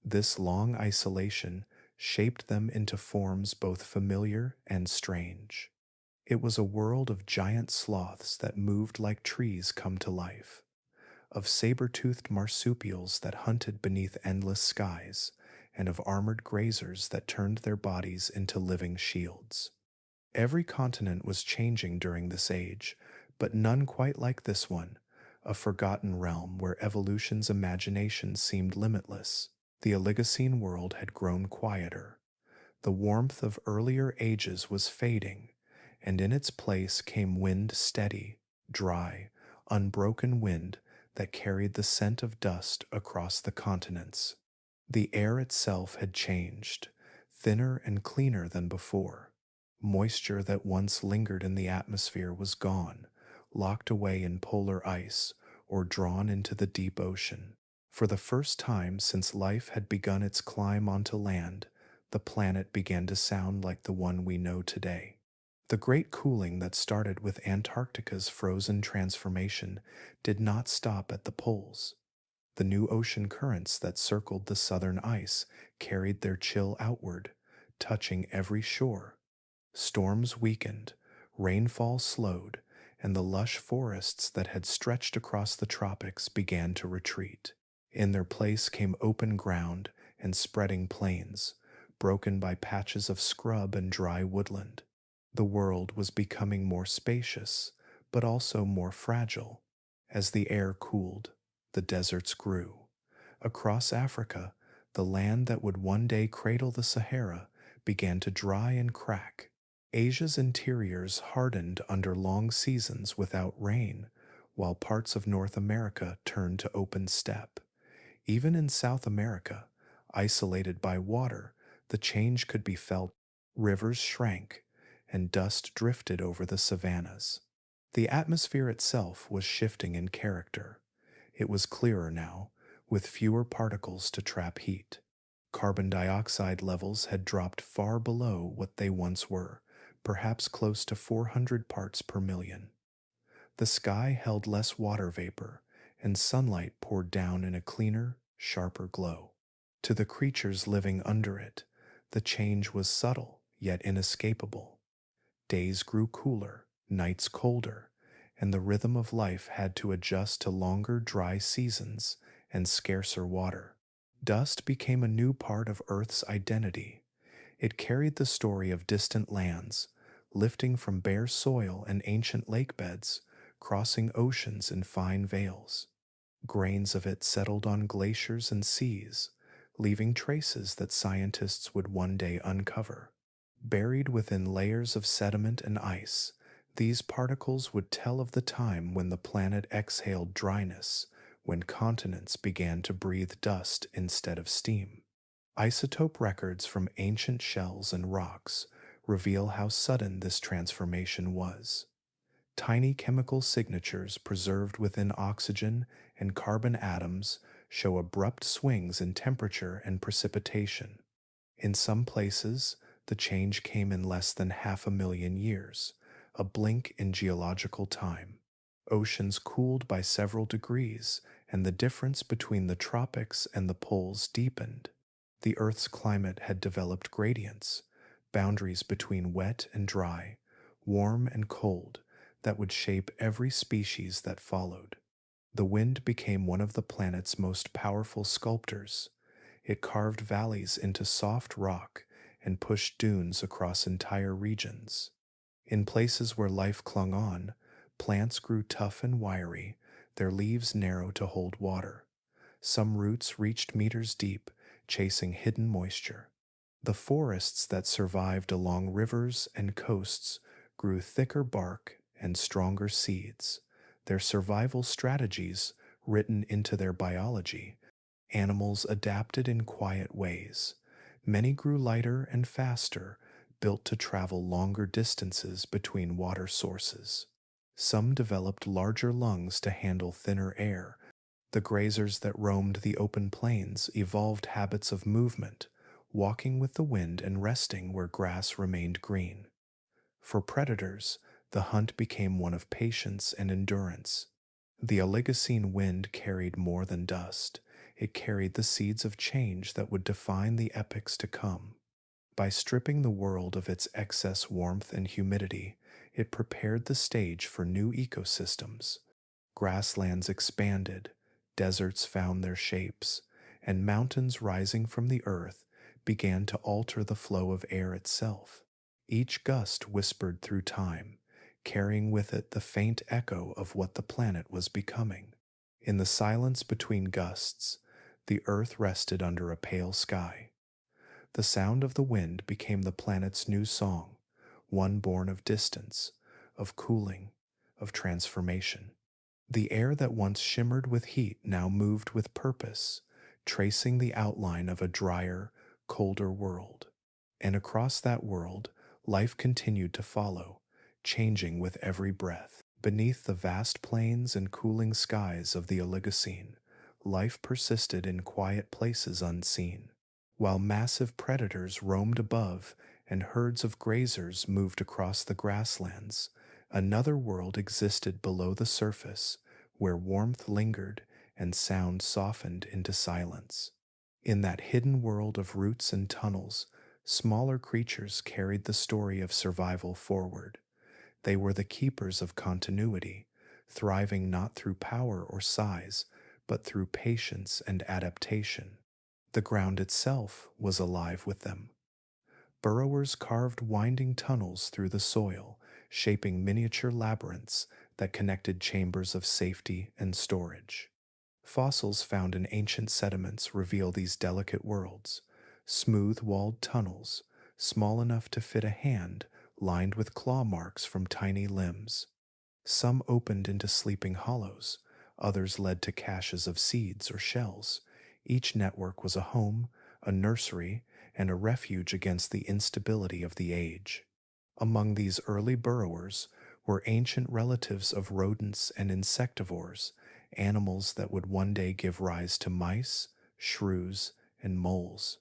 This long isolation shaped them into forms both familiar and strange. It was a world of giant sloths that moved like trees come to life, of saber-toothed marsupials that hunted beneath endless skies, and of armored grazers that turned their bodies into living shields. Every continent was changing during this age, but none quite like this one, a forgotten realm where evolution's imagination seemed limitless. The Oligocene world had grown quieter. The warmth of earlier ages was fading, and in its place came wind steady, dry, unbroken wind that carried the scent of dust across the continents. The air itself had changed, thinner and cleaner than before. Moisture that once lingered in the atmosphere was gone, locked away in polar ice or drawn into the deep ocean. For the first time since life had begun its climb onto land, the planet began to sound like the one we know today. The great cooling that started with Antarctica's frozen transformation did not stop at the poles. The new ocean currents that circled the southern ice carried their chill outward, touching every shore. Storms weakened, rainfall slowed, and the lush forests that had stretched across the tropics began to retreat. In their place came open ground and spreading plains, broken by patches of scrub and dry woodland. The world was becoming more spacious, but also more fragile. As the air cooled, the deserts grew. Across Africa, the land that would one day cradle the Sahara began to dry and crack. Asia's interiors hardened under long seasons without rain, while parts of North America turned to open steppe. Even in South America, isolated by water, the change could be felt. Rivers shrank, and dust drifted over the savannas. The atmosphere itself was shifting in character. It was clearer now, with fewer particles to trap heat. Carbon dioxide levels had dropped far below what they once were, perhaps close to 400 parts per million. The sky held less water vapor, and sunlight poured down in a cleaner, sharper glow. To the creatures living under it, the change was subtle yet inescapable. Days grew cooler, nights colder, and the rhythm of life had to adjust to longer dry seasons and scarcer water. Dust became a new part of Earth's identity. It carried the story of distant lands, lifting from bare soil and ancient lake beds, crossing oceans in fine veils. Grains of it settled on glaciers and seas, leaving traces that scientists would one day uncover. Buried within layers of sediment and ice, these particles would tell of the time when the planet exhaled dryness, when continents began to breathe dust instead of steam. Isotope records from ancient shells and rocks reveal how sudden this transformation was. Tiny chemical signatures preserved within oxygen and carbon atoms show abrupt swings in temperature and precipitation. In some places, the change came in less than 500,000 years, a blink in geological time. Oceans cooled by several degrees, and the difference between the tropics and the poles deepened. The Earth's climate had developed gradients, boundaries between wet and dry, warm and cold, that would shape every species that followed. The wind became one of the planet's most powerful sculptors. It carved valleys into soft rock and pushed dunes across entire regions. In places where life clung on, plants grew tough and wiry, their leaves narrow to hold water. Some roots reached meters deep, chasing hidden moisture. The forests that survived along rivers and coasts grew thicker bark and stronger seeds, their survival strategies written into their biology. Animals adapted in quiet ways. Many grew lighter and faster, built to travel longer distances between water sources. Some developed larger lungs to handle thinner air. The grazers that roamed the open plains evolved habits of movement, walking with the wind and resting where grass remained green. For predators, the hunt became one of patience and endurance. The Oligocene wind carried more than dust. It carried the seeds of change that would define the epochs to come. By stripping the world of its excess warmth and humidity, it prepared the stage for new ecosystems. Grasslands expanded, deserts found their shapes, and mountains rising from the earth began to alter the flow of air itself. Each gust whispered through time, carrying with it the faint echo of what the planet was becoming. In the silence between gusts, the earth rested under a pale sky. The sound of the wind became the planet's new song, one born of distance, of cooling, of transformation. The air that once shimmered with heat now moved with purpose, tracing the outline of a drier, colder world. And across that world, life continued to follow, changing with every breath. Beneath the vast plains and cooling skies of the Oligocene, life persisted in quiet places unseen. While massive predators roamed above and herds of grazers moved across the grasslands, another world existed below the surface, where warmth lingered and sound softened into silence. In that hidden world of roots and tunnels, smaller creatures carried the story of survival forward. They were the keepers of continuity, thriving not through power or size, but through patience and adaptation. The ground itself was alive with them. Burrowers carved winding tunnels through the soil, shaping miniature labyrinths that connected chambers of safety and storage. Fossils found in ancient sediments reveal these delicate worlds, smooth-walled tunnels, small enough to fit a hand, lined with claw marks from tiny limbs. Some opened into sleeping hollows, others led to caches of seeds or shells. Each network was a home, a nursery, and a refuge against the instability of the age. Among these early burrowers were ancient relatives of rodents and insectivores, animals that would one day give rise to mice, shrews, and moles.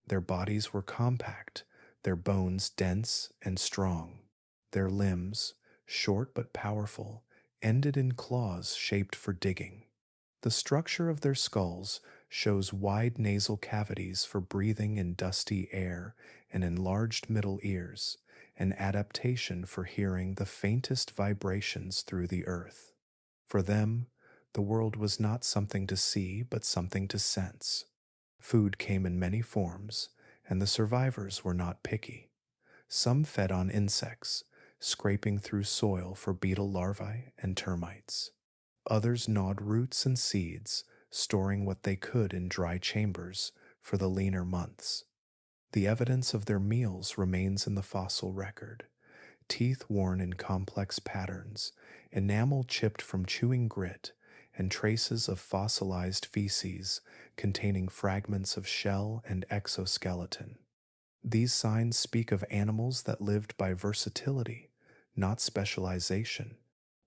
Their bodies were compact, their bones dense and strong. Their limbs, short but powerful, ended in claws shaped for digging. The structure of their skulls shows wide nasal cavities for breathing in dusty air and enlarged middle ears, an adaptation for hearing the faintest vibrations through the earth. For them, the world was not something to see, but something to sense. Food came in many forms, and the survivors were not picky. Some fed on insects, scraping through soil for beetle larvae and termites. Others gnawed roots and seeds, storing what they could in dry chambers for the leaner months. The evidence of their meals remains in the fossil record. Teeth worn in complex patterns, enamel chipped from chewing grit, and traces of fossilized feces containing fragments of shell and exoskeleton. These signs speak of animals that lived by versatility, not specialization.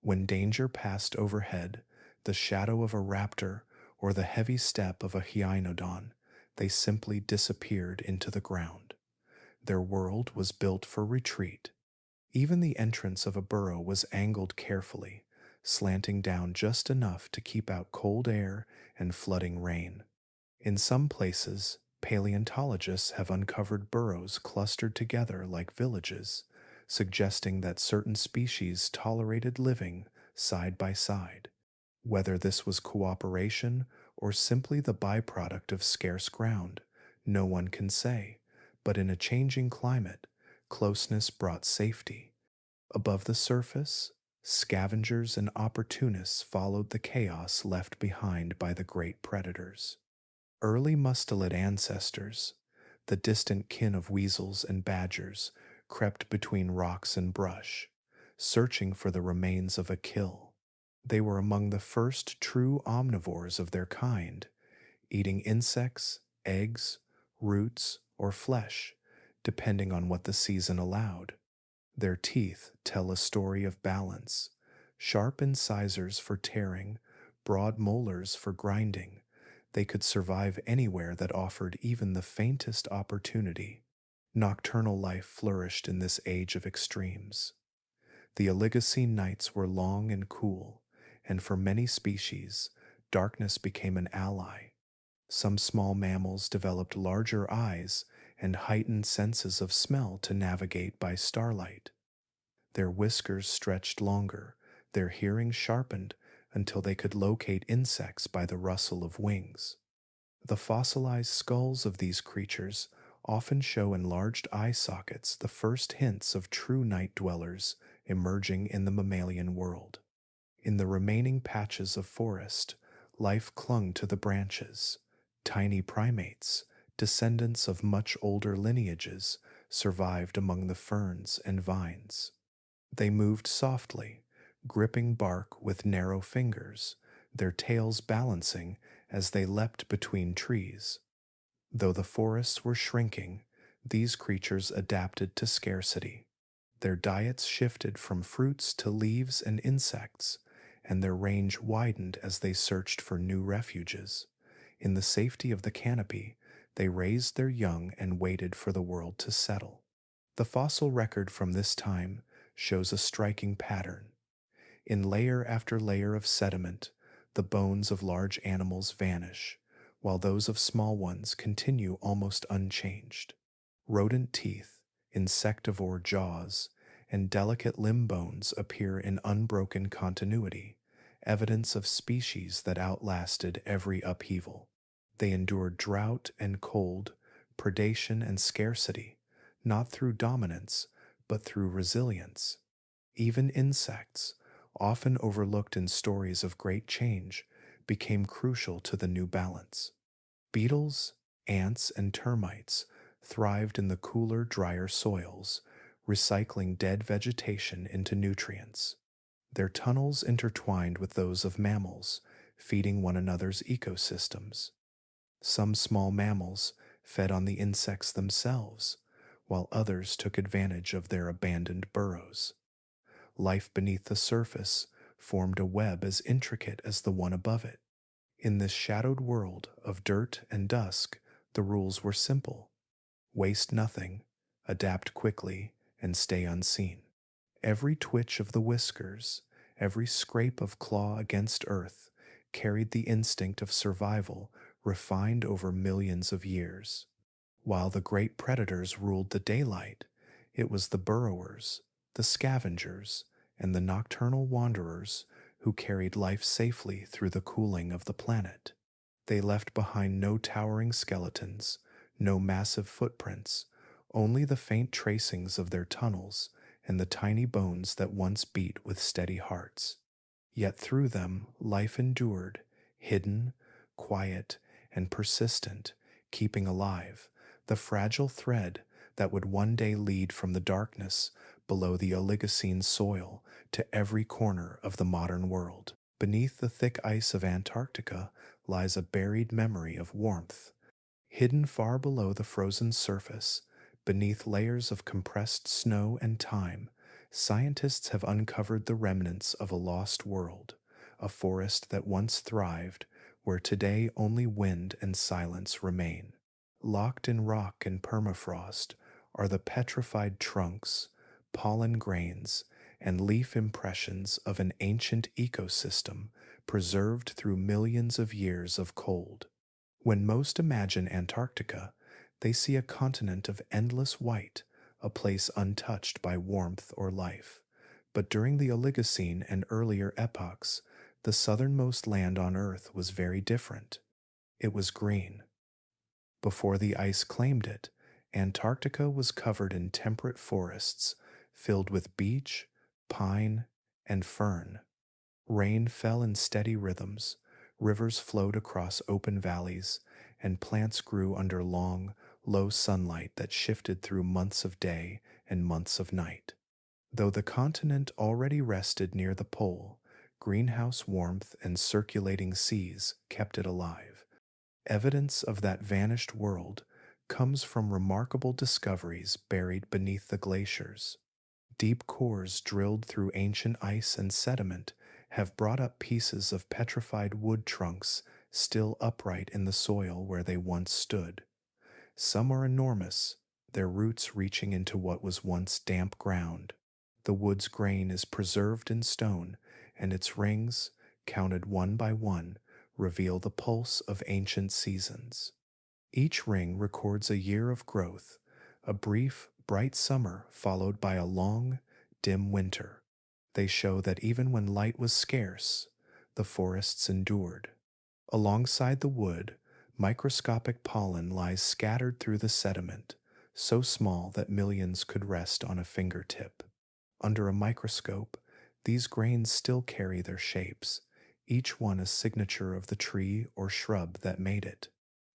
When danger passed overhead, the shadow of a raptor or the heavy step of a hyaenodon, they simply disappeared into the ground. Their world was built for retreat. Even the entrance of a burrow was angled carefully, slanting down just enough to keep out cold air and flooding rain. In some places, paleontologists have uncovered burrows clustered together like villages, suggesting that certain species tolerated living side by side. Whether this was cooperation or simply the byproduct of scarce ground, no one can say, but in a changing climate, closeness brought safety. Above the surface, scavengers and opportunists followed the chaos left behind by the great predators. Early mustelid ancestors, the distant kin of weasels and badgers, crept between rocks and brush, searching for the remains of a kill. They were among the first true omnivores of their kind, eating insects, eggs, roots, or flesh, depending on what the season allowed. Their teeth tell a story of balance, sharp incisors for tearing, broad molars for grinding. They could survive anywhere that offered even the faintest opportunity. Nocturnal life flourished in this age of extremes. The Oligocene nights were long and cool, and for many species, darkness became an ally. Some small mammals developed larger eyes and heightened senses of smell to navigate by starlight. Their whiskers stretched longer, their hearing sharpened until they could locate insects by the rustle of wings. The fossilized skulls of these creatures often show enlarged eye sockets, the first hints of true night dwellers emerging in the mammalian world. In the remaining patches of forest, life clung to the branches. Tiny primates, descendants of much older lineages, survived among the ferns and vines. They moved softly, gripping bark with narrow fingers, their tails balancing as they leapt between trees. Though the forests were shrinking, these creatures adapted to scarcity. Their diets shifted from fruits to leaves and insects, and their range widened as they searched for new refuges. In the safety of the canopy, they raised their young and waited for the world to settle. The fossil record from this time shows a striking pattern. In layer after layer of sediment, the bones of large animals vanish, while those of small ones continue almost unchanged. Rodent teeth, insectivore jaws, and delicate limb bones appear in unbroken continuity, evidence of species that outlasted every upheaval. They endured drought and cold, predation and scarcity, not through dominance, but through resilience. Even insects, often overlooked in stories of great change, became crucial to the new balance. Beetles, ants, and termites thrived in the cooler, drier soils, recycling dead vegetation into nutrients. Their tunnels intertwined with those of mammals, feeding one another's ecosystems. Some small mammals fed on the insects themselves, while others took advantage of their abandoned burrows. Life beneath the surface formed a web as intricate as the one above it. In this shadowed world of dirt and dusk, the rules were simple. Waste nothing, adapt quickly, and stay unseen. Every twitch of the whiskers, every scrape of claw against earth, carried the instinct of survival refined over millions of years. While the great predators ruled the daylight, it was the burrowers, the scavengers, and the nocturnal wanderers who carried life safely through the cooling of the planet. They left behind no towering skeletons, no massive footprints, only the faint tracings of their tunnels and the tiny bones that once beat with steady hearts. Yet through them life endured, hidden, quiet, and persistent, keeping alive the fragile thread that would one day lead from the darkness below the Oligocene soil to every corner of the modern world. Beneath the thick ice of Antarctica lies a buried memory of warmth. Hidden far below the frozen surface, beneath layers of compressed snow and time, scientists have uncovered the remnants of a lost world, a forest that once thrived, where today only wind and silence remain. Locked in rock and permafrost are the petrified trunks, pollen grains, and leaf impressions of an ancient ecosystem preserved through millions of years of cold. When most imagine Antarctica, they see a continent of endless white, a place untouched by warmth or life. But during the Oligocene and earlier epochs, the southernmost land on Earth was very different. It was green. Before the ice claimed it, Antarctica was covered in temperate forests filled with beech, pine, and fern. Rain fell in steady rhythms, rivers flowed across open valleys, and plants grew under long, low sunlight that shifted through months of day and months of night. Though the continent already rested near the pole, greenhouse warmth and circulating seas kept it alive. Evidence of that vanished world comes from remarkable discoveries buried beneath the glaciers. Deep cores drilled through ancient ice and sediment have brought up pieces of petrified wood trunks still upright in the soil where they once stood. Some are enormous, their roots reaching into what was once damp ground. The wood's grain is preserved in stone, and its rings, counted one by one, reveal the pulse of ancient seasons. Each ring records a year of growth, a brief, bright summer followed by a long, dim winter. They show that even when light was scarce, the forests endured. Alongside the wood, microscopic pollen lies scattered through the sediment, so small that millions could rest on a fingertip. Under a microscope, these grains still carry their shapes, each one a signature of the tree or shrub that made it.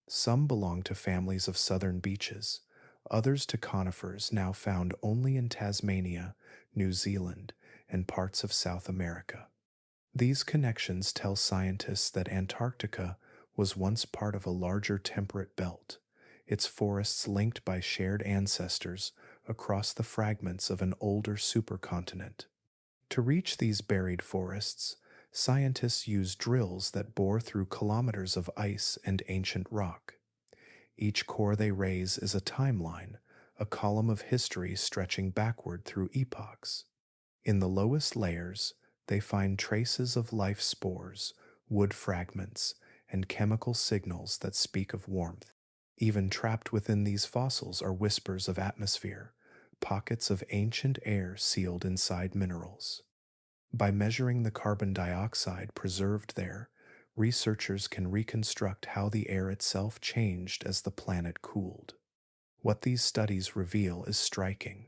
Some belong to families of southern beeches, others to conifers now found only in Tasmania, New Zealand, and parts of South America. These connections tell scientists that Antarctica was once part of a larger temperate belt, its forests linked by shared ancestors across the fragments of an older supercontinent. To reach these buried forests, scientists use drills that bore through kilometers of ice and ancient rock. Each core they raise is a timeline, a column of history stretching backward through epochs. In the lowest layers, they find traces of life spores, wood fragments, and chemical signals that speak of warmth. Even trapped within these fossils are whispers of atmosphere, pockets of ancient air sealed inside minerals. By measuring the carbon dioxide preserved there, researchers can reconstruct how the air itself changed as the planet cooled. What these studies reveal is striking.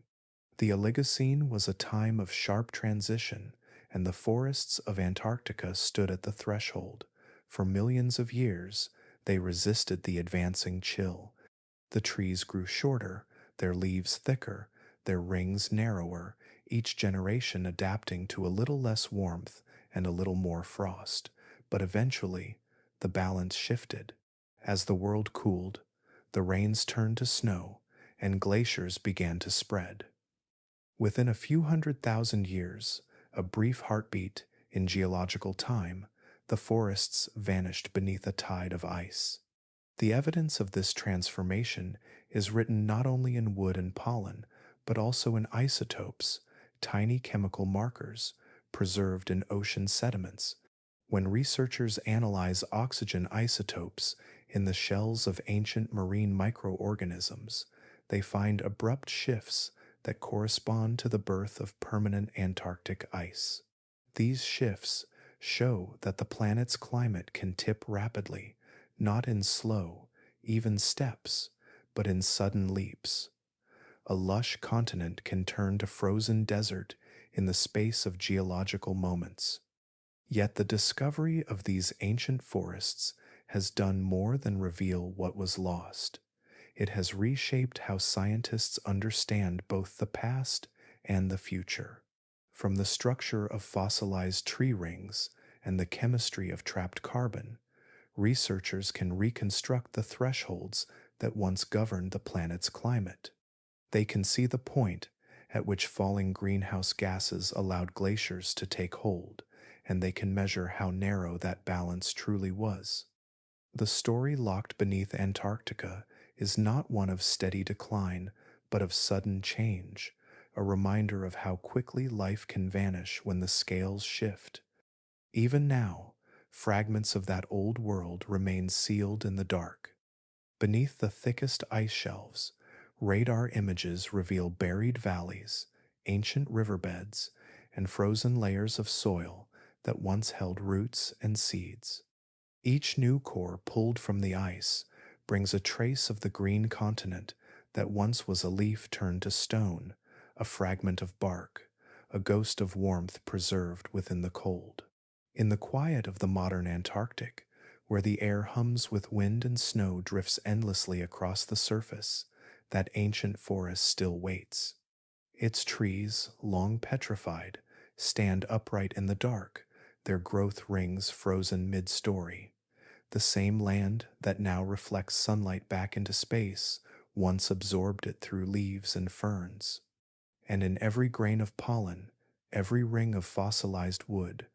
The Oligocene was a time of sharp transition, and the forests of Antarctica stood at the threshold. For millions of years, they resisted the advancing chill. The trees grew shorter, their leaves thicker, their rings narrower, each generation adapting to a little less warmth and a little more frost. But eventually, the balance shifted. As the world cooled, the rains turned to snow, and glaciers began to spread. Within a few 100,000 years, a brief heartbeat in geological time, the forests vanished beneath a tide of ice. The evidence of this transformation is written not only in wood and pollen, but also in isotopes, tiny chemical markers preserved in ocean sediments. When researchers analyze oxygen isotopes in the shells of ancient marine microorganisms, they find abrupt shifts that correspond to the birth of permanent Antarctic ice. These shifts show that the planet's climate can tip rapidly, not in slow, even steps, but in sudden leaps. A lush continent can turn to frozen desert in the space of geological moments. Yet the discovery of these ancient forests has done more than reveal what was lost. It has reshaped how scientists understand both the past and the future. From the structure of fossilized tree rings and the chemistry of trapped carbon, researchers can reconstruct the thresholds that once governed the planet's climate. They can see the point at which falling greenhouse gases allowed glaciers to take hold, and they can measure how narrow that balance truly was. The story locked beneath Antarctica is not one of steady decline, but of sudden change, a reminder of how quickly life can vanish when the scales shift. Even now, fragments of that old world remain sealed in the dark. Beneath the thickest ice shelves, radar images reveal buried valleys, ancient riverbeds, and frozen layers of soil that once held roots and seeds. Each new core pulled from the ice brings a trace of the green continent that once was a leaf turned to stone, a fragment of bark, a ghost of warmth preserved within the cold. In the quiet of the modern Antarctic, where the air hums with wind and snow drifts endlessly across the surface, that ancient forest still waits. Its trees, long petrified, stand upright in the dark, their growth rings frozen mid-story. The same land that now reflects sunlight back into space once absorbed it through leaves and ferns. And in every grain of pollen, every ring of fossilized wood,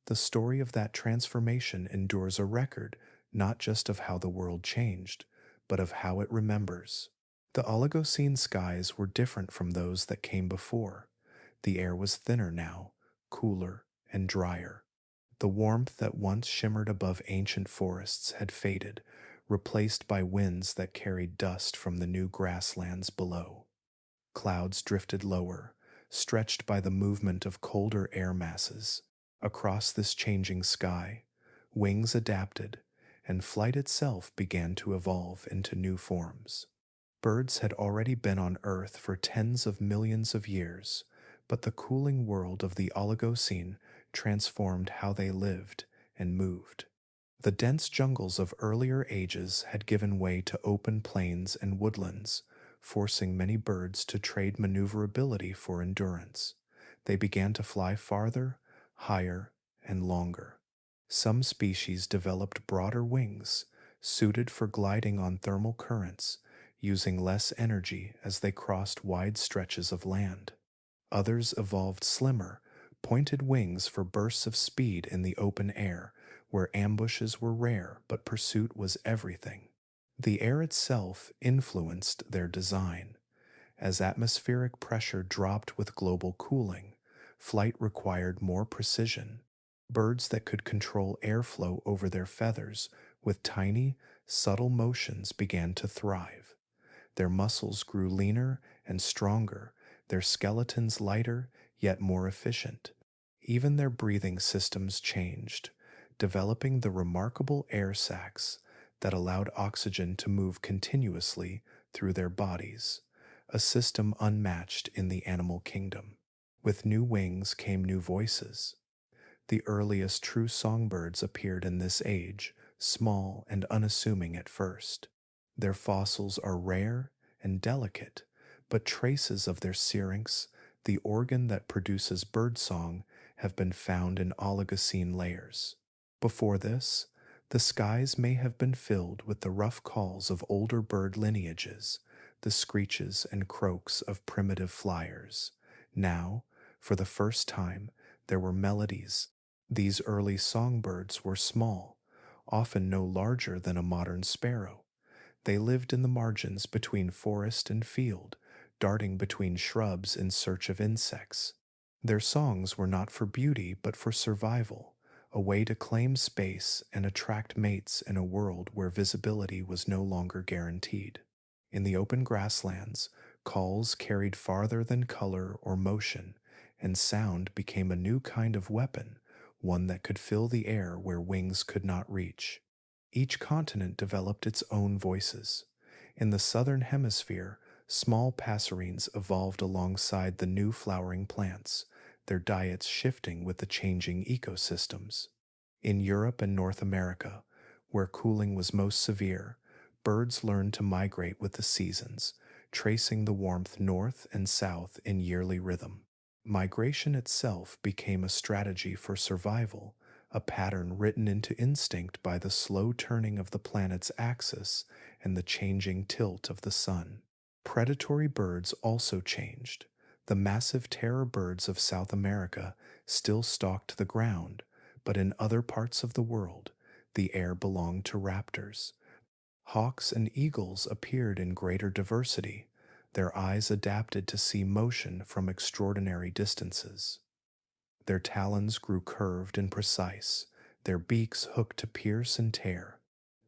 the story of that transformation endures a record not just of how the world changed, but of how it remembers. The Oligocene skies were different from those that came before. The air was thinner now, cooler and drier. The warmth that once shimmered above ancient forests had faded, replaced by winds that carried dust from the new grasslands below. Clouds drifted lower, stretched by the movement of colder air masses. Across this changing sky, wings adapted, and flight itself began to evolve into new forms. Birds had already been on Earth for tens of millions of years, but the cooling world of the Oligocene transformed how they lived and moved. The dense jungles of earlier ages had given way to open plains and woodlands, forcing many birds to trade maneuverability for endurance. They began to fly farther, higher, and longer. Some species developed broader wings, suited for gliding on thermal currents, using less energy as they crossed wide stretches of land. Others evolved slimmer, pointed wings for bursts of speed in the open air, where ambushes were rare but pursuit was everything. The air itself influenced their design. As atmospheric pressure dropped with global cooling, flight required more precision. Birds that could control airflow over their feathers with tiny, subtle motions began to thrive. Their muscles grew leaner and stronger, their skeletons lighter yet more efficient. Even their breathing systems changed, developing the remarkable air sacs that allowed oxygen to move continuously through their bodies, a system unmatched in the animal kingdom. With new wings came new voices. The earliest true songbirds appeared in this age, small and unassuming at first. Their fossils are rare and delicate, but traces of their syrinx, the organ that produces birdsong, have been found in Oligocene layers. Before this, the skies may have been filled with the rough calls of older bird lineages, the screeches and croaks of primitive flyers. Now, for the first time, there were melodies. These early songbirds were small, often no larger than a modern sparrow. They lived in the margins between forest and field, darting between shrubs in search of insects. Their songs were not for beauty but for survival, a way to claim space and attract mates in a world where visibility was no longer guaranteed. In the open grasslands, calls carried farther than color or motion, and sound became a new kind of weapon, one that could fill the air where wings could not reach. Each continent developed its own voices. In the southern hemisphere, Small passerines evolved alongside the new flowering plants, their diets shifting with the changing ecosystems. In Europe and North America, where cooling was most severe, birds learned to migrate with the seasons, tracing the warmth north and south in yearly rhythm. Migration itself became a strategy for survival, a pattern written into instinct by the slow turning of the planet's axis and the changing tilt of the sun. Predatory birds also changed. The massive terror birds of South America still stalked the ground, but in other parts of the world, the air belonged to raptors. Hawks and eagles appeared in greater diversity, their eyes adapted to see motion from extraordinary distances. Their talons grew curved and precise, their beaks hooked to pierce and tear.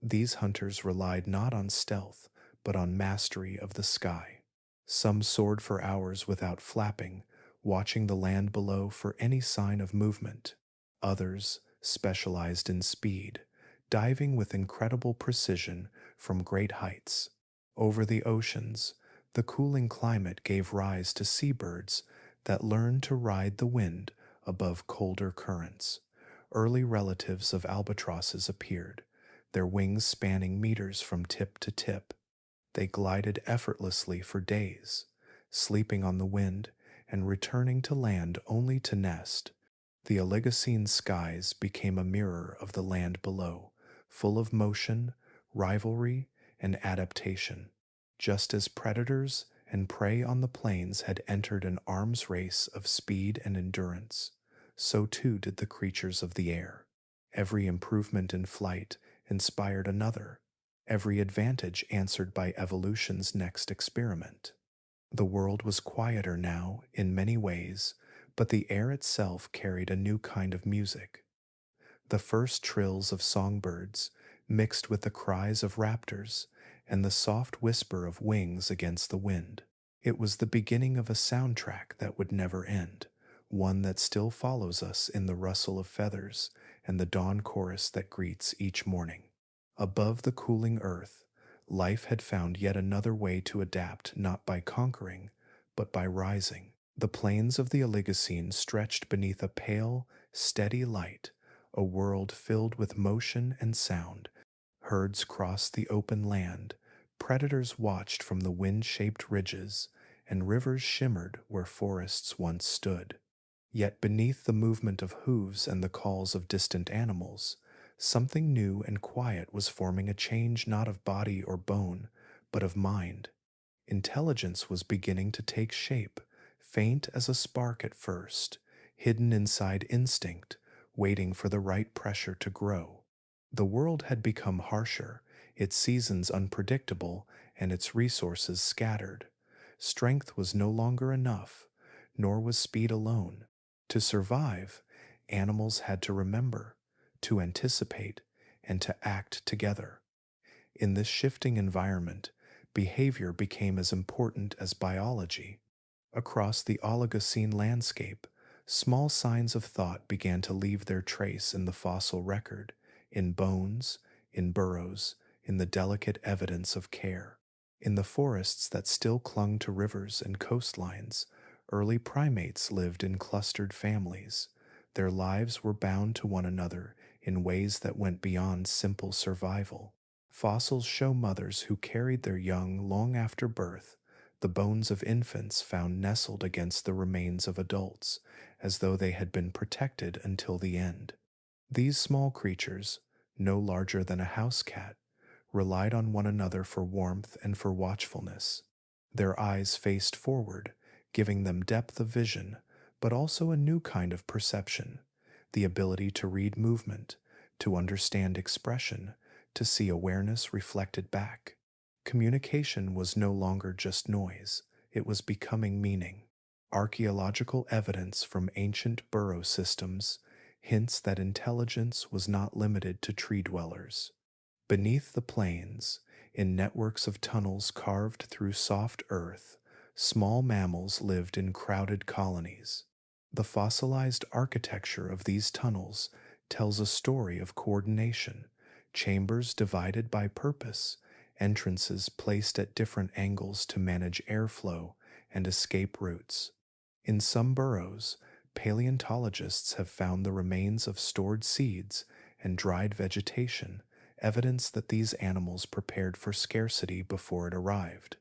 These hunters relied not on stealth, but on mastery of the sky. Some soared for hours without flapping, watching the land below for any sign of movement. Others specialized in speed, diving with incredible precision from great heights. Over the oceans, the cooling climate gave rise to seabirds that learned to ride the wind above colder currents. Early relatives of albatrosses appeared, their wings spanning meters from tip to tip. They glided effortlessly for days, sleeping on the wind and returning to land only to nest. The Oligocene skies became a mirror of the land below, full of motion, rivalry, and adaptation. Just as predators and prey on the plains had entered an arms race of speed and endurance, so too did the creatures of the air. Every improvement in flight inspired another, every advantage answered by evolution's next experiment. The world was quieter now in many ways, but the air itself carried a new kind of music. The first trills of songbirds mixed with the cries of raptors and the soft whisper of wings against the wind. It was the beginning of a soundtrack that would never end, one that still follows us in the rustle of feathers and the dawn chorus that greets each morning. Above the cooling earth, life had found yet another way to adapt, not by conquering, but by rising. The plains of the Oligocene stretched beneath a pale, steady light, a world filled with motion and sound. Herds crossed the open land, predators watched from the wind-shaped ridges, and rivers shimmered where forests once stood. Yet beneath the movement of hooves and the calls of distant animals, something new and quiet was forming, a change not of body or bone, but of mind. Intelligence was beginning to take shape, faint as a spark at first, hidden inside instinct, waiting for the right pressure to grow. The world had become harsher, its seasons unpredictable, and its resources scattered. Strength was no longer enough, nor was speed alone. To survive, animals had to remember, to anticipate, and to act together. In this shifting environment, behavior became as important as biology. Across the Oligocene landscape, small signs of thought began to leave their trace in the fossil record, in bones, in burrows, in the delicate evidence of care. In the forests that still clung to rivers and coastlines, early primates lived in clustered families. Their lives were bound to one another in ways that went beyond simple survival. Fossils show mothers who carried their young long after birth, the bones of infants found nestled against the remains of adults, as though they had been protected until the end. These small creatures, no larger than a house cat, relied on one another for warmth and for watchfulness. Their eyes faced forward, giving them depth of vision, but also a new kind of perception, the ability to read movement, to understand expression, to see awareness reflected back. Communication was no longer just noise, it was becoming meaning. Archaeological evidence from ancient burrow systems hints that intelligence was not limited to tree dwellers. Beneath the plains, in networks of tunnels carved through soft earth, small mammals lived in crowded colonies. The fossilized architecture of these tunnels tells a story of coordination, chambers divided by purpose, entrances placed at different angles to manage airflow and escape routes. In some burrows, paleontologists have found the remains of stored seeds and dried vegetation, evidence that these animals prepared for scarcity before it arrived.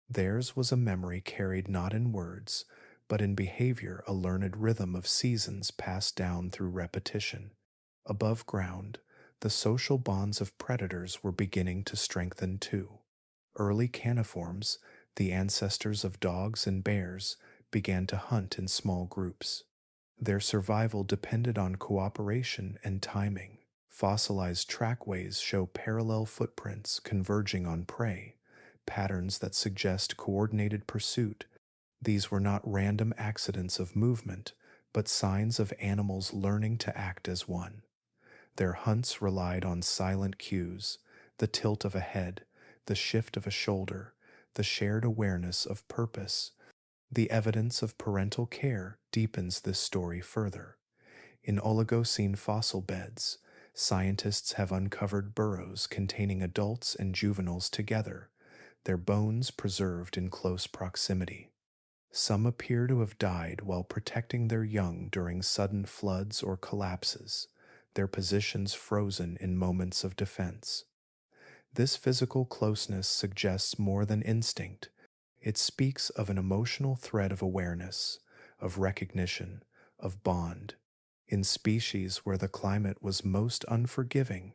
Theirs was a memory carried not in words, but in behavior, a learned rhythm of seasons passed down through repetition. Above ground, the social bonds of predators were beginning to strengthen too. Early caniforms, the ancestors of dogs and bears, began to hunt in small groups. Their survival depended on cooperation and timing. Fossilized trackways show parallel footprints converging on prey, patterns that suggest coordinated pursuit. These were not random accidents of movement, but signs of animals learning to act as one. Their hunts relied on silent cues, the tilt of a head, the shift of a shoulder, the shared awareness of purpose. The evidence of parental care deepens this story further. In Oligocene fossil beds, scientists have uncovered burrows containing adults and juveniles together, their bones preserved in close proximity. Some appear to have died while protecting their young during sudden floods or collapses, their positions frozen in moments of defense. This physical closeness suggests more than instinct. It speaks of an emotional thread of awareness, of recognition, of bond. In species where the climate was most unforgiving,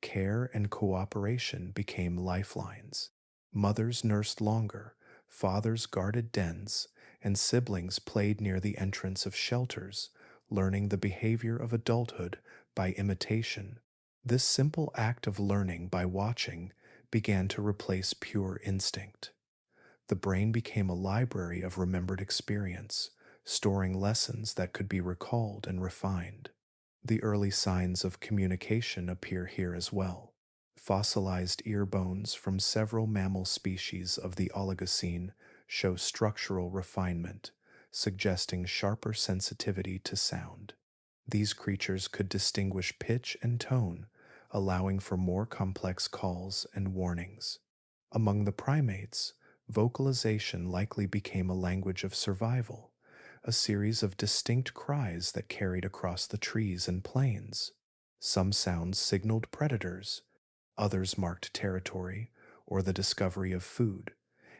care and cooperation became lifelines. Mothers nursed longer, fathers guarded dens, and siblings played near the entrance of shelters, learning the behavior of adulthood by imitation. This simple act of learning by watching began to replace pure instinct. The brain became a library of remembered experience, storing lessons that could be recalled and refined. The early signs of communication appear here as well. Fossilized ear bones from several mammal species of the Oligocene show structural refinement, suggesting sharper sensitivity to sound. These creatures could distinguish pitch and tone, allowing for more complex calls and warnings. Among the primates, vocalization likely became a language of survival, a series of distinct cries that carried across the trees and plains. Some sounds signaled predators, others marked territory or the discovery of food,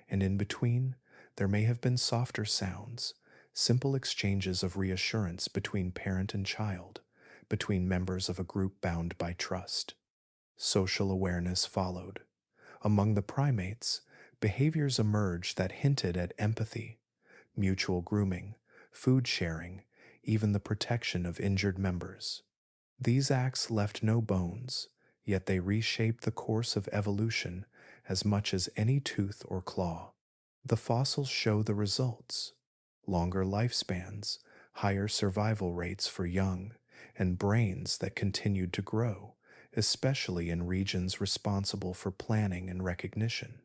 and in between, there may have been softer sounds, simple exchanges of reassurance between parent and child, between members of a group bound by trust. Social awareness followed. Among the primates, behaviors emerged that hinted at empathy, mutual grooming, food sharing, even the protection of injured members. These acts left no bones, yet they reshaped the course of evolution as much as any tooth or claw. The fossils show the results: longer lifespans, higher survival rates for young, and brains that continued to grow, especially in regions responsible for planning and recognition.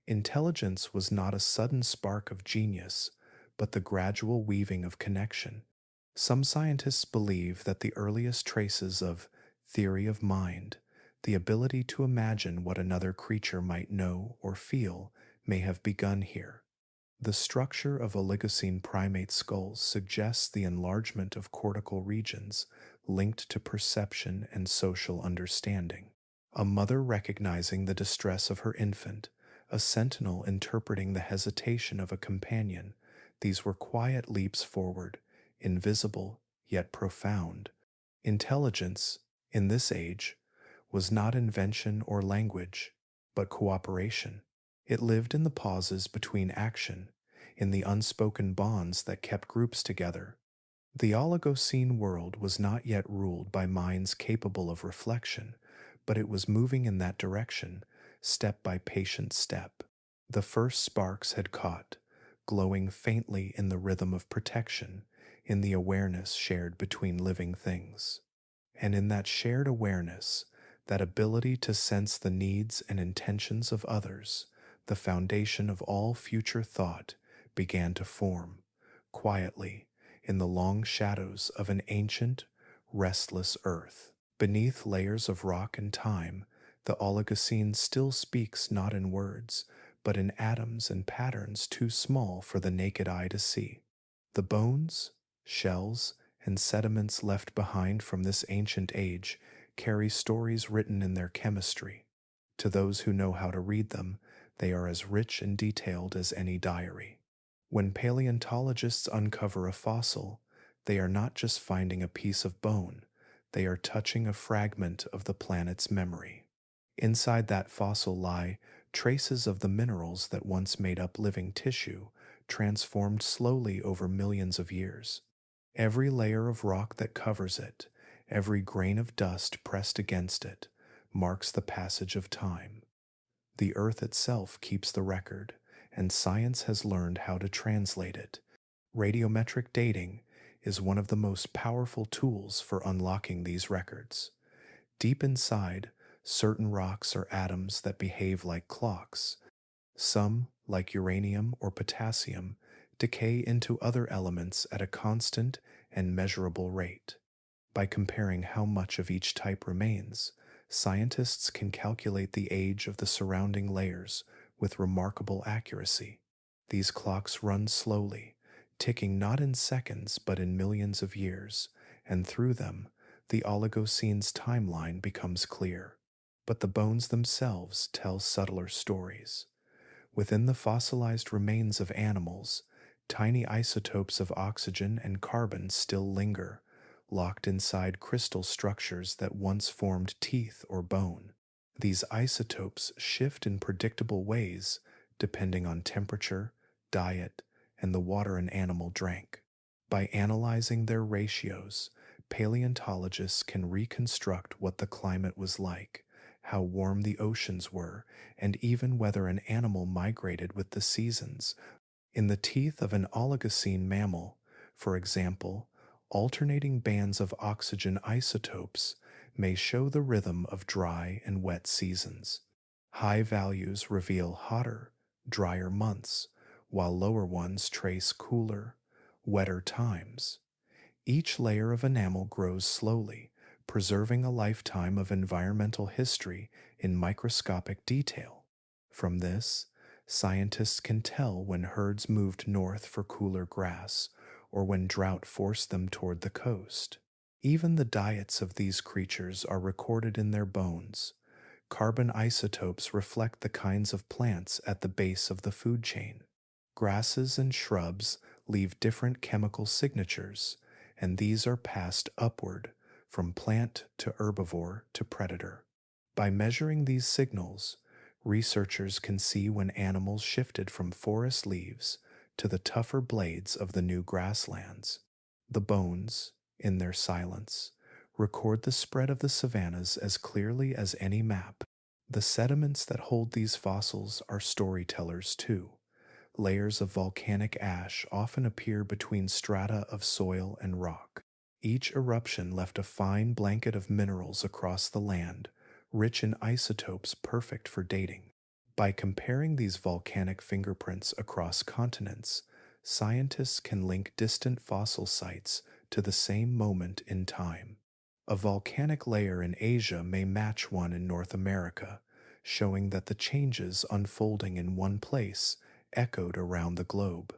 Intelligence was not a sudden spark of genius, but the gradual weaving of connection. Some scientists believe that the earliest traces of theory of mind, the ability to imagine what another creature might know or feel, may have begun here. The structure of Oligocene primate skulls suggests the enlargement of cortical regions linked to perception and social understanding. A mother recognizing the distress of her infant, a sentinel interpreting the hesitation of a companion, these were quiet leaps forward, invisible yet profound. Intelligence, in this age, was not invention or language, but cooperation. It lived in the pauses between action, in the unspoken bonds that kept groups together. The Oligocene world was not yet ruled by minds capable of reflection, but it was moving in that direction, step by patient step. The first sparks had caught, glowing faintly in the rhythm of protection, in the awareness shared between living things. And in that shared awareness, that ability to sense the needs and intentions of others, the foundation of all future thought began to form, quietly, in the long shadows of an ancient, restless earth. Beneath layers of rock and time, The Oligocene still speaks not in words, but in atoms and patterns too small for the naked eye to see. The bones, shells, and sediments left behind from this ancient age carry stories written in their chemistry. To those who know how to read them, they are as rich and detailed as any diary. When paleontologists uncover a fossil, they are not just finding a piece of bone, they are touching a fragment of the planet's memory. Inside that fossil lie traces of the minerals that once made up living tissue, transformed slowly over millions of years. Every layer of rock that covers it, every grain of dust pressed against it, marks the passage of time. The Earth itself keeps the record, and science has learned how to translate it. Radiometric dating is one of the most powerful tools for unlocking these records. Deep inside, certain rocks are atoms that behave like clocks. Some, like uranium or potassium, decay into other elements at a constant and measurable rate. By comparing how much of each type remains, scientists can calculate the age of the surrounding layers with remarkable accuracy. These clocks run slowly, ticking not in seconds but in millions of years, and through them, the Oligocene's timeline becomes clear. But the bones themselves tell subtler stories. Within the fossilized remains of animals, tiny isotopes of oxygen and carbon still linger, locked inside crystal structures that once formed teeth or bone. These isotopes shift in predictable ways depending on temperature, diet, and the water an animal drank. By analyzing their ratios, paleontologists can reconstruct what the climate was like, how warm the oceans were, and even whether an animal migrated with the seasons. In the teeth of an Oligocene mammal, for example, alternating bands of oxygen isotopes may show the rhythm of dry and wet seasons. High values reveal hotter, drier months, while lower ones trace cooler, wetter times. Each layer of enamel grows slowly, preserving a lifetime of environmental history in microscopic detail. From this, scientists can tell when herds moved north for cooler grass or when drought forced them toward the coast. Even the diets of these creatures are recorded in their bones. Carbon isotopes reflect the kinds of plants at the base of the food chain. Grasses and shrubs leave different chemical signatures, and these are passed upward from plant to herbivore to predator. By measuring these signals, researchers can see when animals shifted from forest leaves to the tougher blades of the new grasslands. The bones, in their silence, record the spread of the savannas as clearly as any map. The sediments that hold these fossils are storytellers too. Layers of volcanic ash often appear between strata of soil and rock. Each eruption left a fine blanket of minerals across the land, rich in isotopes perfect for dating. By comparing these volcanic fingerprints across continents, scientists can link distant fossil sites to the same moment in time. A volcanic layer in Asia may match one in North America, showing that the changes unfolding in one place echoed around the globe.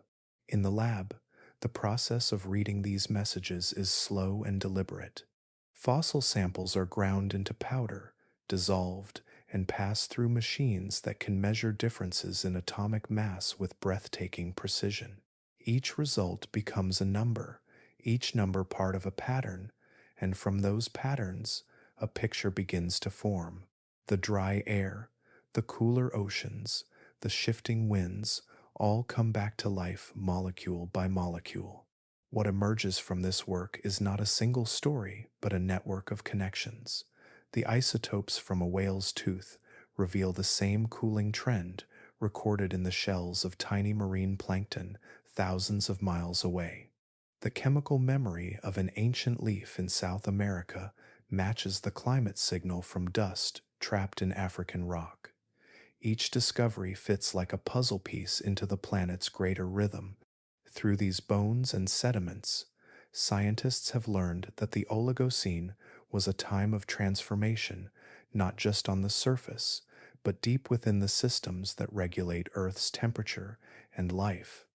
In the lab, the process of reading these messages is slow and deliberate. Fossil samples are ground into powder, dissolved, and passed through machines that can measure differences in atomic mass with breathtaking precision. Each result becomes a number, each number part of a pattern, and from those patterns, a picture begins to form. The dry air, the cooler oceans, the shifting winds all come back to life molecule by molecule. What emerges from this work is not a single story, but a network of connections. The isotopes from a whale's tooth reveal the same cooling trend recorded in the shells of tiny marine plankton thousands of miles away. The chemical memory of an ancient leaf in South America matches the climate signal from dust trapped in African rock. Each discovery fits like a puzzle piece into the planet's greater rhythm. Through these bones and sediments, scientists have learned that the Oligocene was a time of transformation, not just on the surface, but deep within the systems that regulate Earth's temperature and life.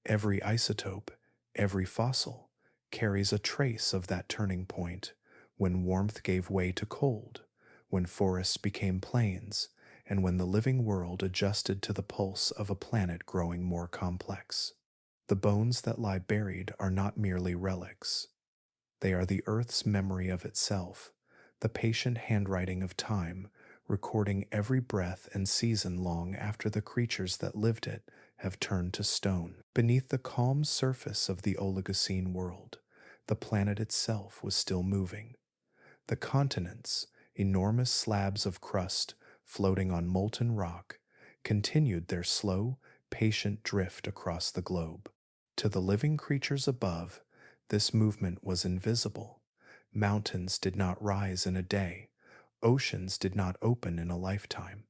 Every isotope, every fossil, carries a trace of that turning point when warmth gave way to cold, when forests became plains, and when the living world adjusted to the pulse of a planet growing more complex. The bones that lie buried are not merely relics. They are the Earth's memory of itself, the patient handwriting of time, recording every breath and season long after the creatures that lived it have turned to stone. Beneath the calm surface of the Oligocene world, the planet itself was still moving. The continents, enormous slabs of crust floating on molten rock, continued their slow, patient drift across the globe. To the living creatures above, this movement was invisible. Mountains did not rise in a day, oceans did not open in a lifetime.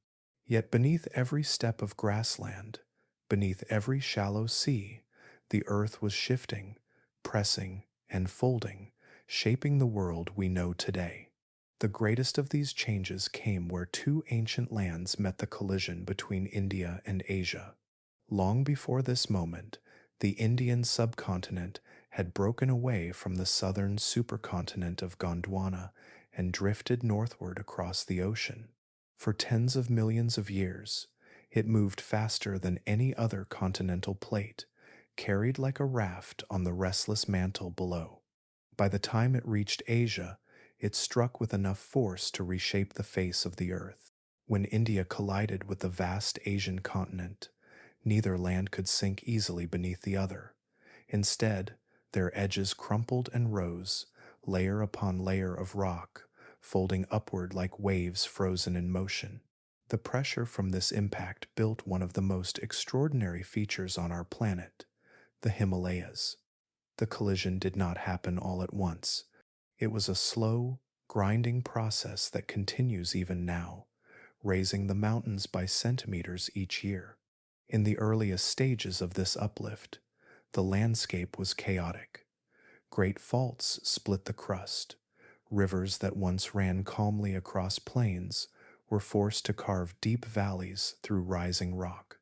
Yet beneath every step of grassland, beneath every shallow sea, the earth was shifting, pressing, and folding, shaping the world we know today. The greatest of these changes came where two ancient lands met the collision between India and Asia. Long before this moment, the Indian subcontinent had broken away from the southern supercontinent of Gondwana and drifted northward across the ocean. For tens of millions of years, it moved faster than any other continental plate, carried like a raft on the restless mantle below. By the time it reached Asia, it struck with enough force to reshape the face of the earth. When India collided with the vast Asian continent, neither land could sink easily beneath the other. Instead, their edges crumpled and rose, layer upon layer of rock, folding upward like waves frozen in motion. The pressure from this impact built one of the most extraordinary features on our planet, the Himalayas. The collision did not happen all at once. It was a slow, grinding process that continues even now, raising the mountains by centimeters each year. In the earliest stages of this uplift, the landscape was chaotic. Great faults split the crust. Rivers that once ran calmly across plains were forced to carve deep valleys through rising rock.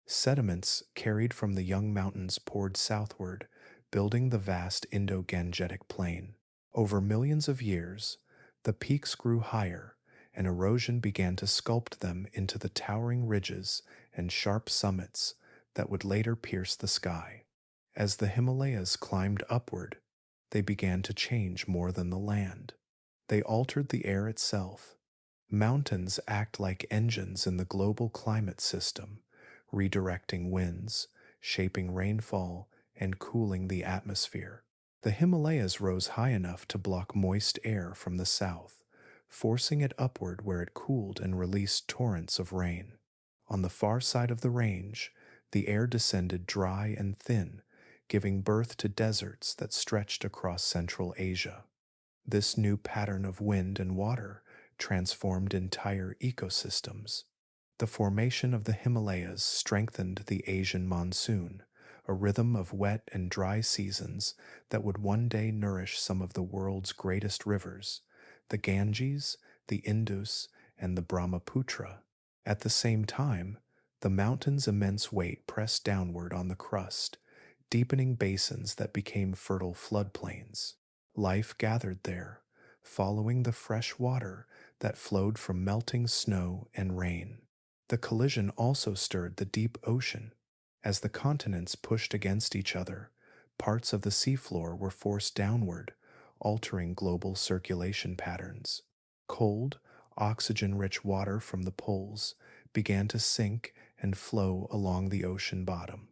Sediments carried from the young mountains poured southward, building the vast Indo-Gangetic Plain. Over millions of years, the peaks grew higher, and erosion began to sculpt them into the towering ridges and sharp summits that would later pierce the sky. As the Himalayas climbed upward, they began to change more than the land. They altered the air itself. Mountains act like engines in the global climate system, redirecting winds, shaping rainfall, and cooling the atmosphere. The Himalayas rose high enough to block moist air from the south, forcing it upward where it cooled and released torrents of rain. On the far side of the range, the air descended dry and thin, giving birth to deserts that stretched across Central Asia. This new pattern of wind and water transformed entire ecosystems. The formation of the Himalayas strengthened the Asian monsoon, a rhythm of wet and dry seasons that would one day nourish some of the world's greatest rivers, the Ganges, the Indus, and the Brahmaputra. At the same time, the mountain's immense weight pressed downward on the crust, deepening basins that became fertile floodplains. Life gathered there, following the fresh water that flowed from melting snow and rain. The collision also stirred the deep ocean. As the continents pushed against each other, parts of the seafloor were forced downward, altering global circulation patterns. Cold, oxygen-rich water from the poles began to sink and flow along the ocean bottom,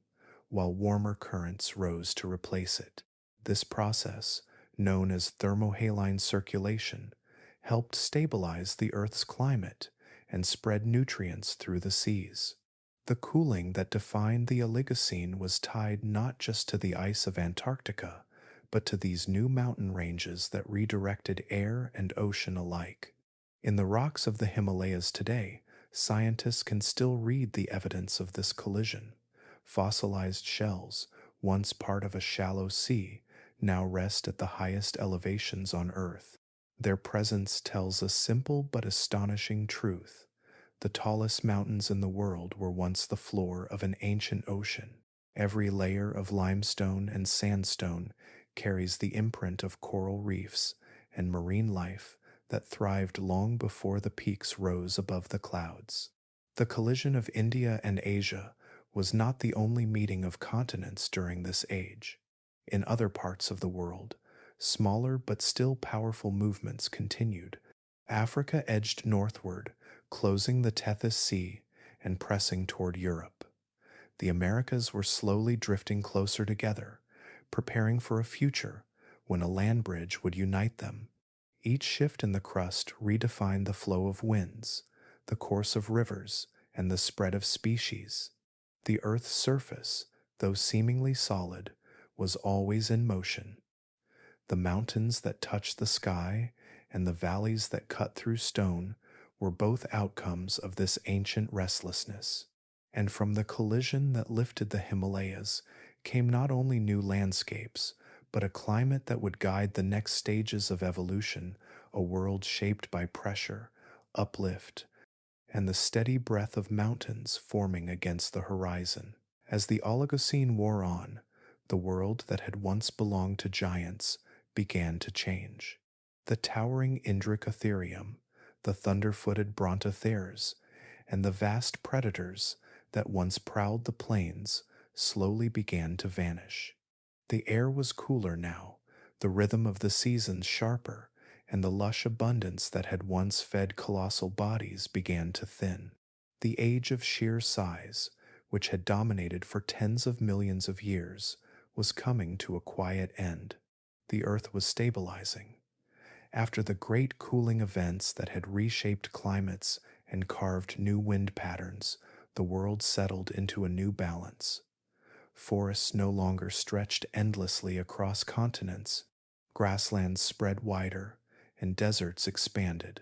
while warmer currents rose to replace it. This process, known as thermohaline circulation, helped stabilize the Earth's climate and spread nutrients through the seas. The cooling that defined the Oligocene was tied not just to the ice of Antarctica, but to these new mountain ranges that redirected air and ocean alike. In the rocks of the Himalayas today, scientists can still read the evidence of this collision. Fossilized shells, once part of a shallow sea, now rest at the highest elevations on Earth. Their presence tells a simple but astonishing truth. The tallest mountains in the world were once the floor of an ancient ocean. Every layer of limestone and sandstone carries the imprint of coral reefs and marine life that thrived long before the peaks rose above the clouds. The collision of India and Asia was not the only meeting of continents during this age. In other parts of the world, smaller but still powerful movements continued. Africa edged northward, closing the Tethys Sea and pressing toward Europe. The Americas were slowly drifting closer together, preparing for a future when a land bridge would unite them. Each shift in the crust redefined the flow of winds, the course of rivers, and the spread of species. The Earth's surface, though seemingly solid, was always in motion. The mountains that touched the sky and the valleys that cut through stone were both outcomes of this ancient restlessness. And from the collision that lifted the Himalayas came not only new landscapes, but a climate that would guide the next stages of evolution, a world shaped by pressure, uplift, and the steady breath of mountains forming against the horizon. As the Oligocene wore on, the world that had once belonged to giants began to change. The towering Indricotherium, the thunder-footed Brontotheres, and the vast predators that once prowled the plains slowly began to vanish. The air was cooler now, the rhythm of the seasons sharper, and the lush abundance that had once fed colossal bodies began to thin. The age of sheer size, which had dominated for tens of millions of years, was coming to a quiet end. The Earth was stabilizing. After the great cooling events that had reshaped climates and carved new wind patterns, the world settled into a new balance. Forests no longer stretched endlessly across continents. Grasslands spread wider, and deserts expanded.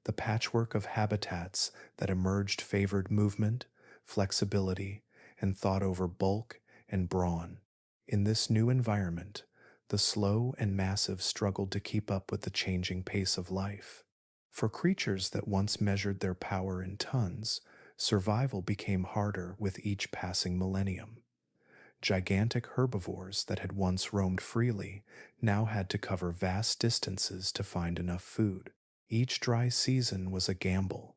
The patchwork of habitats that emerged favored movement, flexibility, and thought over bulk and brawn. In this new environment, the slow and massive struggled to keep up with the changing pace of life. For creatures that once measured their power in tons, survival became harder with each passing millennium. Gigantic herbivores that had once roamed freely now had to cover vast distances to find enough food. Each dry season was a gamble.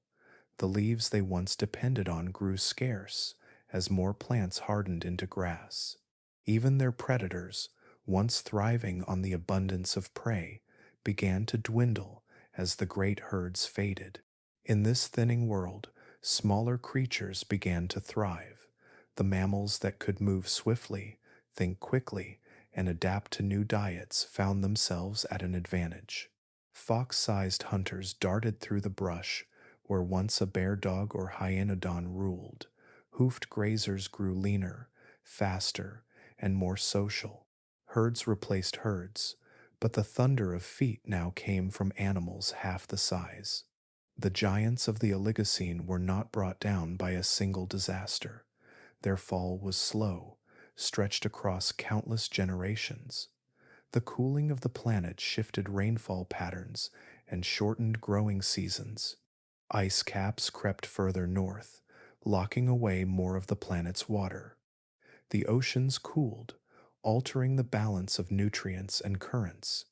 The leaves they once depended on grew scarce as more plants hardened into grass. Even their predators, once thriving on the abundance of prey, began to dwindle as the great herds faded. In this thinning world, smaller creatures began to thrive. The mammals that could move swiftly, think quickly, and adapt to new diets found themselves at an advantage. Fox-sized hunters darted through the brush where once a bear dog or hyaenodon ruled. Hoofed grazers grew leaner, faster, and more social. Herds replaced herds, but the thunder of feet now came from animals half the size. The giants of the Oligocene were not brought down by a single disaster. Their fall was slow, stretched across countless generations. The cooling of the planet shifted rainfall patterns and shortened growing seasons. Ice caps crept further north, locking away more of the planet's water. The oceans cooled, altering the balance of nutrients and currents.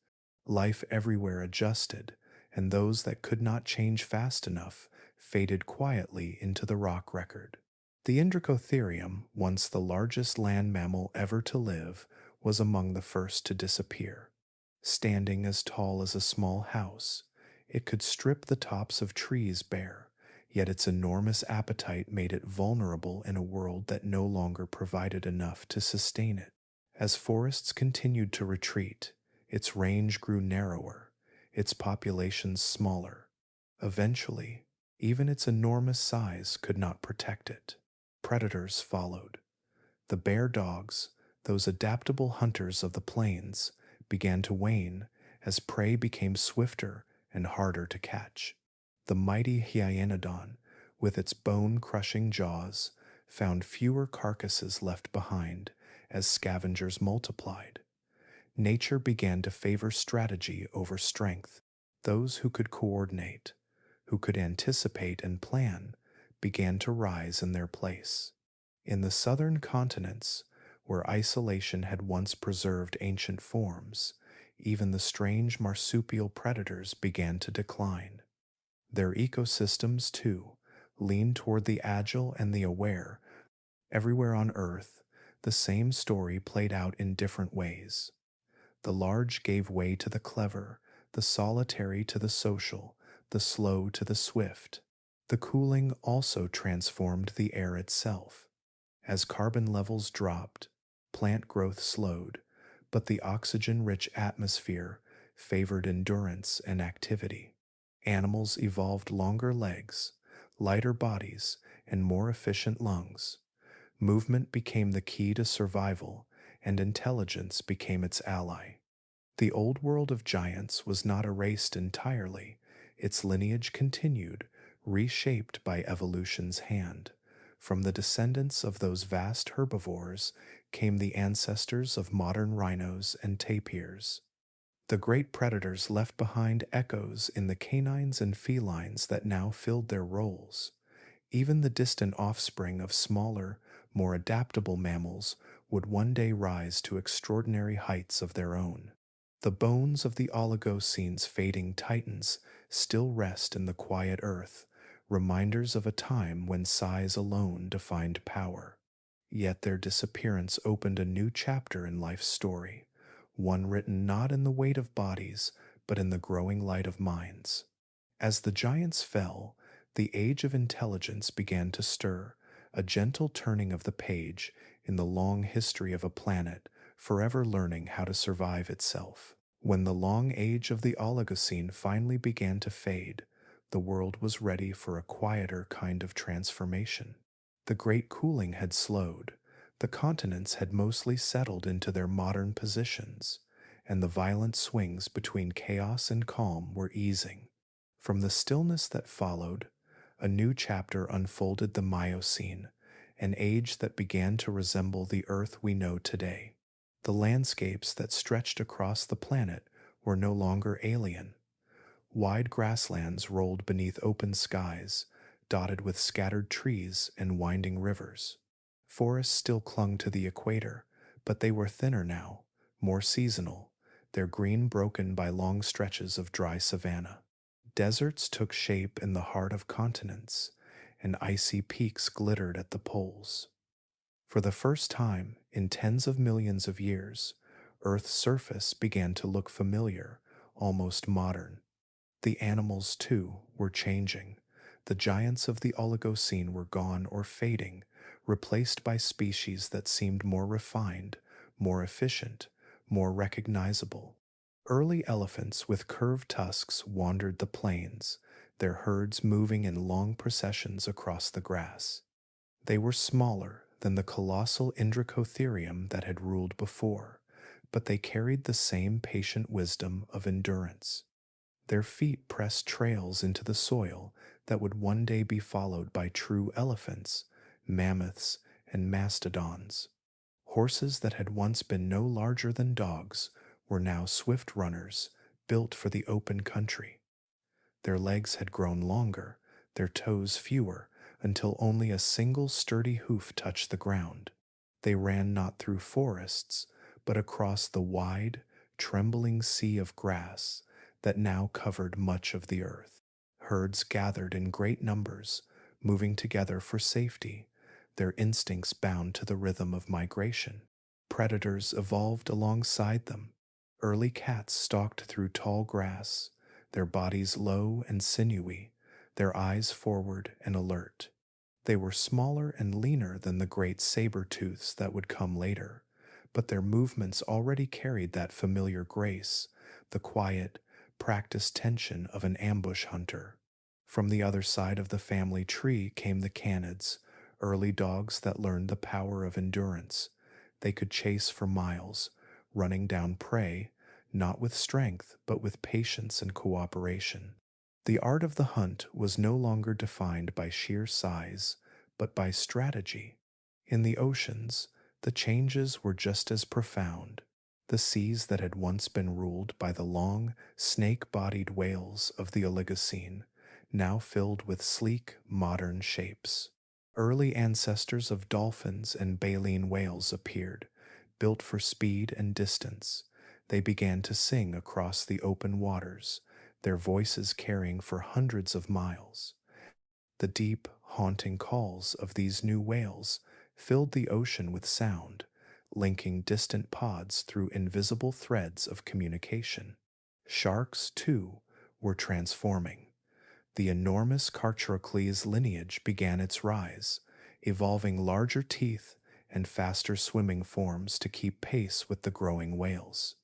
Life everywhere adjusted, and those that could not change fast enough faded quietly into the rock record. The Indricotherium, once the largest land mammal ever to live, was among the first to disappear. Standing as tall as a small house, it could strip the tops of trees bare, yet its enormous appetite made it vulnerable in a world that no longer provided enough to sustain it. As forests continued to retreat, its range grew narrower, its populations smaller. Eventually, even its enormous size could not protect it. Predators followed. The bear dogs, those adaptable hunters of the plains, began to wane as prey became swifter and harder to catch. The mighty Hyaenodon, with its bone-crushing jaws, found fewer carcasses left behind as scavengers multiplied. Nature began to favor strategy over strength. Those who could coordinate, who could anticipate and plan, began to rise in their place. In the southern continents, where isolation had once preserved ancient forms, even the strange marsupial predators began to decline. Their ecosystems, too, leaned toward the agile and the aware. Everywhere on Earth, the same story played out in different ways. The large gave way to the clever, the solitary to the social, the slow to the swift. The cooling also transformed the air itself. As carbon levels dropped, plant growth slowed, but the oxygen-rich atmosphere favored endurance and activity. Animals evolved longer legs, lighter bodies, and more efficient lungs. Movement became the key to survival, and intelligence became its ally. The old world of giants was not erased entirely. Its lineage continued, reshaped by evolution's hand. From the descendants of those vast herbivores came the ancestors of modern rhinos and tapirs. The great predators left behind echoes in the canines and felines that now filled their roles. Even the distant offspring of smaller, more adaptable mammals would one day rise to extraordinary heights of their own. The bones of the Oligocene's fading titans still rest in the quiet earth, reminders of a time when size alone defined power. Yet their disappearance opened a new chapter in life's story, one written not in the weight of bodies, but in the growing light of minds. As the giants fell, the age of intelligence began to stir, a gentle turning of the page in the long history of a planet forever learning how to survive itself. When the long age of the Oligocene finally began to fade, the world was ready for a quieter kind of transformation. The great cooling had slowed, the continents had mostly settled into their modern positions, and the violent swings between chaos and calm were easing. From the stillness that followed, a new chapter unfolded: the Miocene, an age that began to resemble the Earth we know today. The landscapes that stretched across the planet were no longer alien. Wide grasslands rolled beneath open skies, dotted with scattered trees and winding rivers. Forests still clung to the equator, but they were thinner now, more seasonal, their green broken by long stretches of dry savanna. Deserts took shape in the heart of continents, and icy peaks glittered at the poles. For the first time in tens of millions of years, Earth's surface began to look familiar, almost modern. The animals, too, were changing. The giants of the Oligocene were gone or fading, replaced by species that seemed more refined, more efficient, more recognizable. Early elephants with curved tusks wandered the plains, their herds moving in long processions across the grass. They were smaller than the colossal Indricotherium that had ruled before, but they carried the same patient wisdom of endurance. Their feet pressed trails into the soil that would one day be followed by true elephants, mammoths, and mastodons. Horses that had once been no larger than dogs were now swift runners, built for the open country. Their legs had grown longer, their toes fewer, until only a single sturdy hoof touched the ground. They ran not through forests, but across the wide, trembling sea of grass that now covered much of the earth. Herds gathered in great numbers, moving together for safety, their instincts bound to the rhythm of migration. Predators evolved alongside them. Early cats stalked through tall grass, their bodies low and sinewy, their eyes forward and alert. They were smaller and leaner than the great saber-tooths that would come later, but their movements already carried that familiar grace, the quiet, practiced tension of an ambush hunter. From the other side of the family tree came the canids, early dogs that learned the power of endurance. They could chase for miles, running down prey, not with strength, but with patience and cooperation. The art of the hunt was no longer defined by sheer size, but by strategy. In the oceans, the changes were just as profound. The The seas that had once been ruled by the long, snake-bodied whales of the Oligocene, now filled with sleek, modern shapes. Early ancestors of dolphins and baleen whales appeared, built for speed and distance. They began to sing across the open waters, their voices carrying for hundreds of miles. The deep, haunting calls of these new whales filled the ocean with sound, linking distant pods through invisible threads of communication. Sharks, too, were transforming. The enormous Carcharocles lineage began its rise, evolving larger teeth and faster swimming forms to keep pace with the growing whales.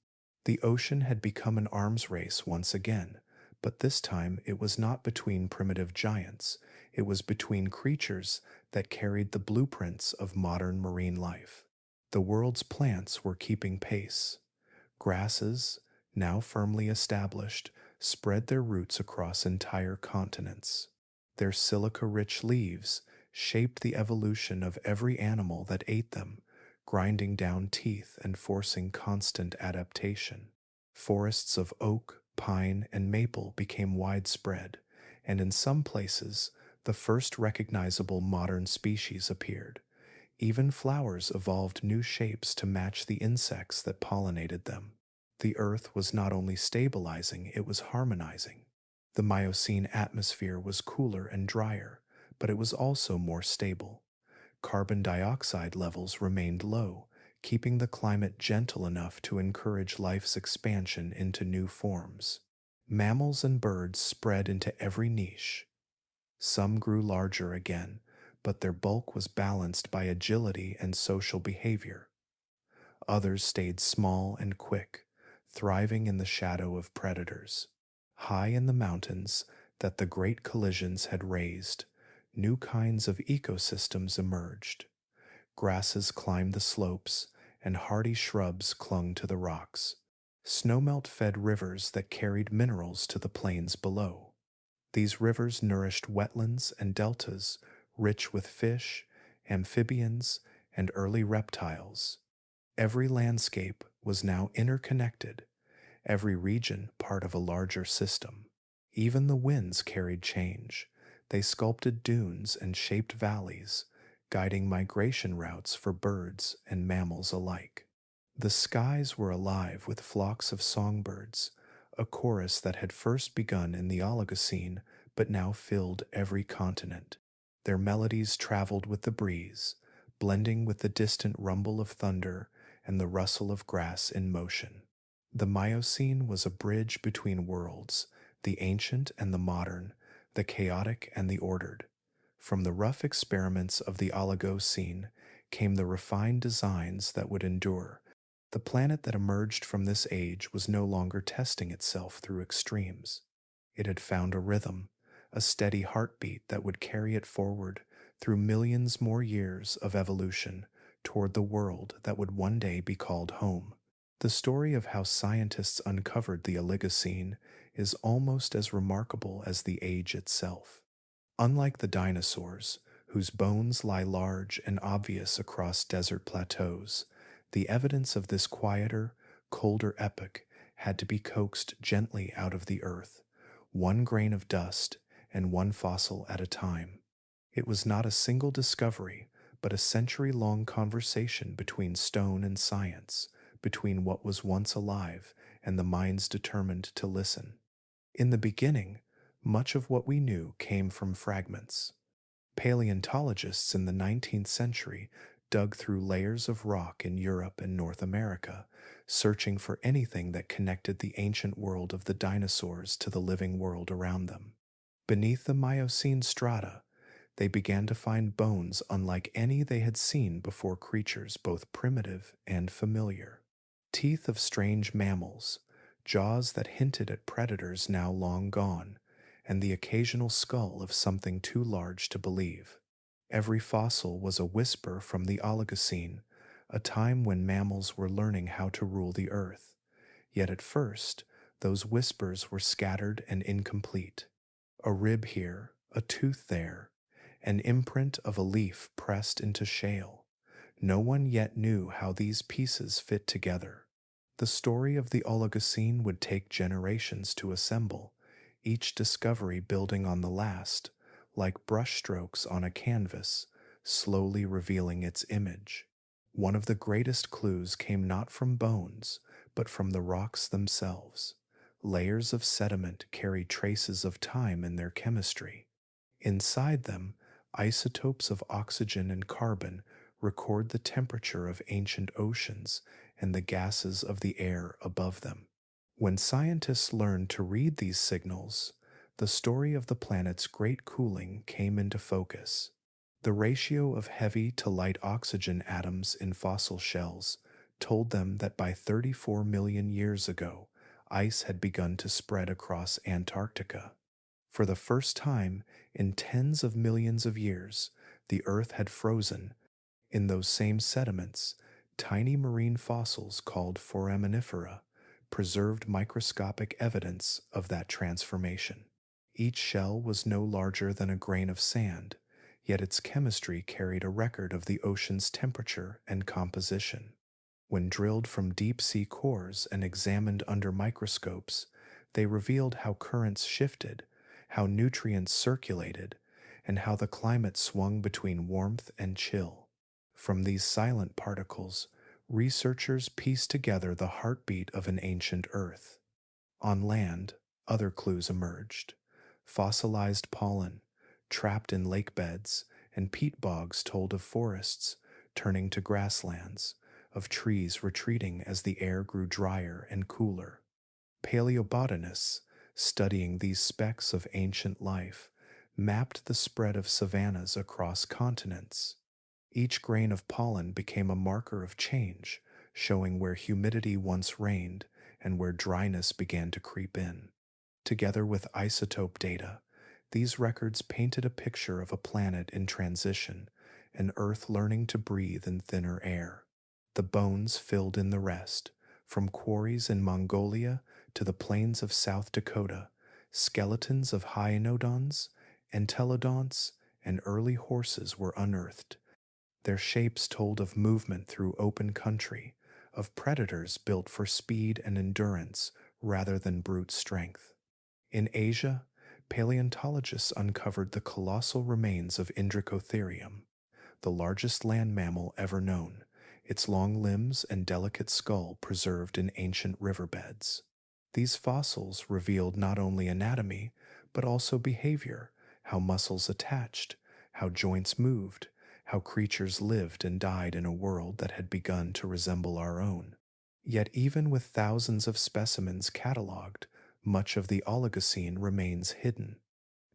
The ocean had become an arms race once again, but this time it was not between primitive giants, it was between creatures that carried the blueprints of modern marine life. The world's plants were keeping pace. Grasses, now firmly established, spread their roots across entire continents. Their silica-rich leaves shaped the evolution of every animal that ate them, grinding down teeth and forcing constant adaptation. Forests of oak, pine, and maple became widespread, and in some places, the first recognizable modern species appeared. Even flowers evolved new shapes to match the insects that pollinated them. The Earth was not only stabilizing, it was harmonizing. The Miocene atmosphere was cooler and drier, but it was also more stable. Carbon dioxide levels remained low, keeping the climate gentle enough to encourage life's expansion into new forms. Mammals and birds spread into every niche. Some grew larger again, but their bulk was balanced by agility and social behavior. Others stayed small and quick, thriving in the shadow of predators. High in the mountains that the great collisions had raised, new kinds of ecosystems emerged. Grasses climbed the slopes, and hardy shrubs clung to the rocks. Snowmelt fed rivers that carried minerals to the plains below. These rivers nourished wetlands and deltas, rich with fish, amphibians, and early reptiles. Every landscape was now interconnected, every region part of a larger system. Even the winds carried change. They sculpted dunes and shaped valleys, guiding migration routes for birds and mammals alike. The skies were alive with flocks of songbirds, a chorus that had first begun in the Oligocene but now filled every continent. Their melodies traveled with the breeze, blending with the distant rumble of thunder and the rustle of grass in motion. The Miocene was a bridge between worlds, the ancient and the modern, the chaotic and the ordered. From the rough experiments of the Oligocene came the refined designs that would endure. The planet that emerged from this age was no longer testing itself through extremes. It had found a rhythm, a steady heartbeat that would carry it forward through millions more years of evolution toward the world that would one day be called home. The story of how scientists uncovered the Oligocene is almost as remarkable as the age itself. Unlike the dinosaurs, whose bones lie large and obvious across desert plateaus, the evidence of this quieter, colder epoch had to be coaxed gently out of the earth, one grain of dust and one fossil at a time. It was not a single discovery, but a century-long conversation between stone and science, between what was once alive and the minds determined to listen. In the beginning, much of what we knew came from fragments. Paleontologists in the 19th century dug through layers of rock in Europe and North America, searching for anything that connected the ancient world of the dinosaurs to the living world around them. Beneath the Miocene strata, they began to find bones unlike any they had seen before, creatures both primitive and familiar. Teeth of strange mammals, jaws that hinted at predators now long gone, and the occasional skull of something too large to believe. Every fossil was a whisper from the Oligocene, a time when mammals were learning how to rule the earth. Yet at first, those whispers were scattered and incomplete. A rib here, a tooth there, an imprint of a leaf pressed into shale. No one yet knew how these pieces fit together. The story of the Oligocene would take generations to assemble, each discovery building on the last, like brushstrokes on a canvas, slowly revealing its image. One of the greatest clues came not from bones, but from the rocks themselves. Layers of sediment carry traces of time in their chemistry. Inside them, isotopes of oxygen and carbon record the temperature of ancient oceans and the gases of the air above them. When scientists learned to read these signals, the story of the planet's great cooling came into focus. The ratio of heavy to light oxygen atoms in fossil shells told them that by 34 million years ago, ice had begun to spread across Antarctica. For the first time in tens of millions of years, the Earth had frozen. In those same sediments, tiny marine fossils called foraminifera preserved microscopic evidence of that transformation. Each shell was no larger than a grain of sand, yet its chemistry carried a record of the ocean's temperature and composition. When drilled from deep-sea cores and examined under microscopes, they revealed how currents shifted, how nutrients circulated, and how the climate swung between warmth and chill. From these silent particles, researchers pieced together the heartbeat of an ancient Earth. On land, other clues emerged. Fossilized pollen, trapped in lake beds, and peat bogs told of forests turning to grasslands, of trees retreating as the air grew drier and cooler. Paleobotanists, studying these specks of ancient life, mapped the spread of savannas across continents. Each grain of pollen became a marker of change, showing where humidity once reigned and where dryness began to creep in. Together with isotope data, these records painted a picture of a planet in transition, an Earth learning to breathe in thinner air. The bones filled in the rest, from quarries in Mongolia to the plains of South Dakota. Skeletons of Hyaenodons, Entelodonts, and early horses were unearthed. Their shapes told of movement through open country, of predators built for speed and endurance rather than brute strength. In Asia, paleontologists uncovered the colossal remains of Indricotherium, the largest land mammal ever known, its long limbs and delicate skull preserved in ancient riverbeds. These fossils revealed not only anatomy, but also behavior, how muscles attached, how joints moved, how creatures lived and died in a world that had begun to resemble our own. Yet even with thousands of specimens cataloged, much of the Oligocene remains hidden.